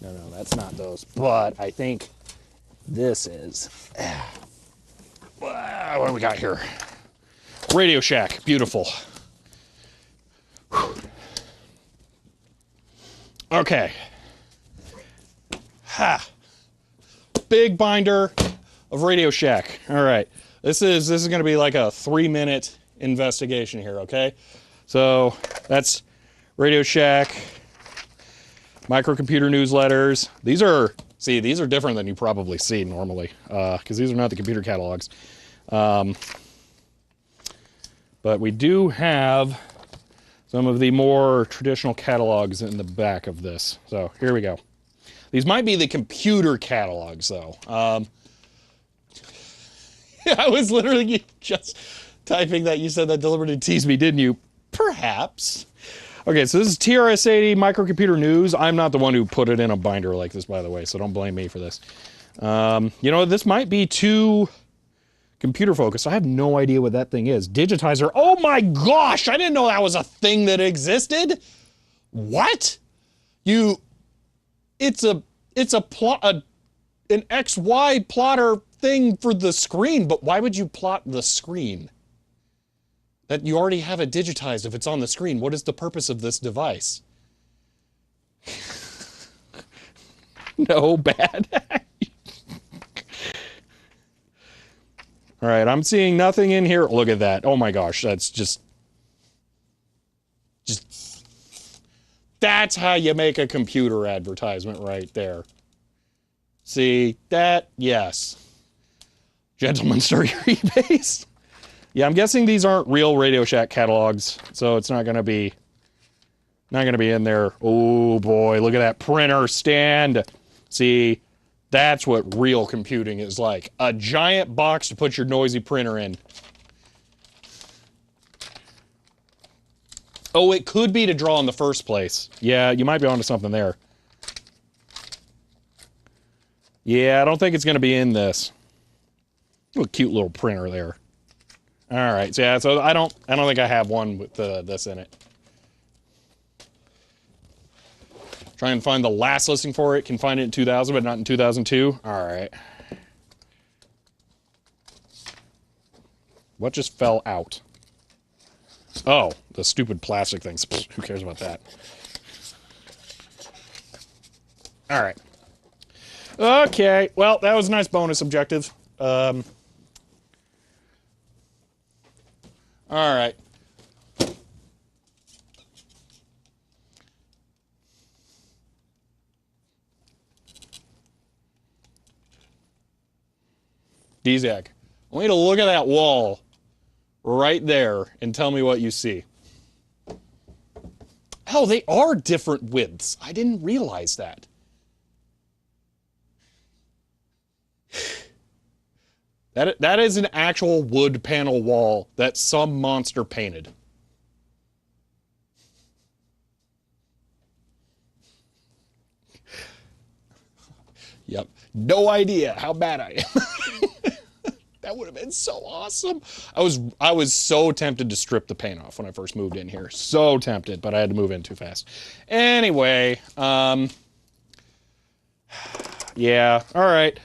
that's not those. But I think this is. What do we got here? Radio Shack, beautiful. Whew. Okay. Ha. Big binder of Radio Shack. All right. This is going to be like a 3-minute investigation here, okay? So that's Radio Shack, microcomputer newsletters. These are different than you probably see normally, because these are not the computer catalogs. But we do have some of the more traditional catalogs in the back of this. So here we go. These might be the computer catalogs, though. I was literally just typing that. You said that deliberately teased me, didn't you? Perhaps. Okay, so this is TRS-80 Microcomputer News. I'm not the one who put it in a binder like this, by the way, so don't blame me for this. You know, this might be too computer focused. I have no idea what that thing is. Digitizer. Oh my gosh! I didn't know that was a thing that existed. What? It's an XY plotter thing for the screen, but why would you plot the screen? That you already have it digitized if it's on the screen. What is the purpose of this device? No, bad. All right, I'm seeing nothing in here. Look at that. Oh my gosh, that's just that's how you make a computer advertisement right there. See, that, yes. Gentlemen, start your eBays. Yeah, I'm guessing these aren't real Radio Shack catalogs, so it's not gonna be in there. Oh boy, look at that printer stand. See, that's what real computing is like. A giant box to put your noisy printer in. Oh, it could be to draw in the first place. Yeah, you might be onto something there. Yeah, I don't think it's gonna be in this. Oh, a cute little printer there. All right, so yeah, so I don't think I have one with this in it. Try and find the last listing for it. Can find it in 2000, but not in 2002. All right. What just fell out? Oh, the stupid plastic things. Pfft, who cares about that? All right. Okay. Well, that was a nice bonus objective. All right. D-Zag, I want you to look at that wall right there and tell me what you see. Oh, they are different widths. I didn't realize that. That is an actual wood panel wall that some monster painted. Yep. No idea how bad I am. That would have been so awesome. I was so tempted to strip the paint off when I first moved in here. So tempted, but I had to move in too fast. Anyway, yeah, all right.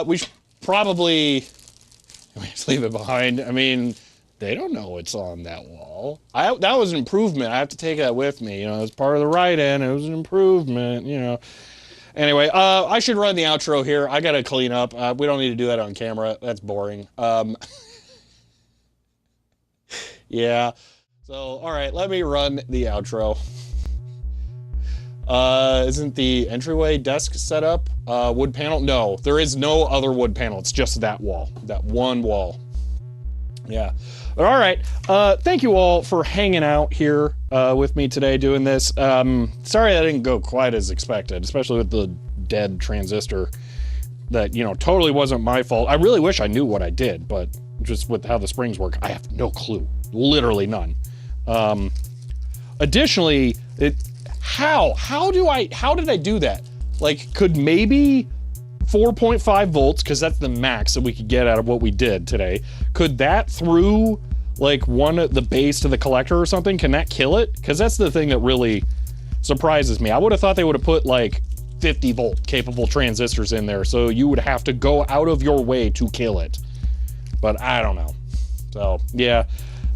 We should probably just leave it behind. I mean, they don't know it's on that wall. That was an improvement. I have to take that with me. You know, as part of the write-in, it was an improvement, you know. Anyway, I should run the outro here. I gotta clean up. We don't need to do that on camera. That's boring. Yeah. So, all right, let me run the outro. Isn't the entryway desk set up? Wood panel? No, there is no other wood panel. It's just that wall, that one wall. Yeah. But all right, thank you all for hanging out here with me today doing this. Sorry that didn't go quite as expected, especially with the dead transistor that, you know, totally wasn't my fault. I really wish I knew what I did, but just with how the springs work, I have no clue. Literally none. Additionally, how did I do that? Like, could maybe 4.5 volts, because that's the max that we could get out of what we did today, could that through like the base to the collector or something, can that kill it? Because that's the thing that really surprises me. I would have thought they would have put like 50 volt capable transistors in there, so you would have to go out of your way to kill it. But I don't know. So yeah,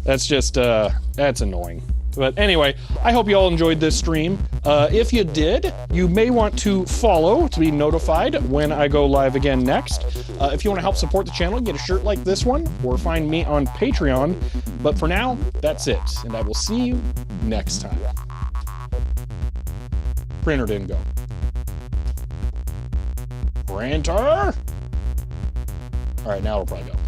that's just that's annoying. But anyway, I hope you all enjoyed this stream. If you did, you may want to follow to be notified when I go live again next. If you want to help support the channel, get a shirt like this one, or find me on Patreon. But for now, that's it, and I will see you next time. Printer didn't go. Printer! All right, now it'll probably go.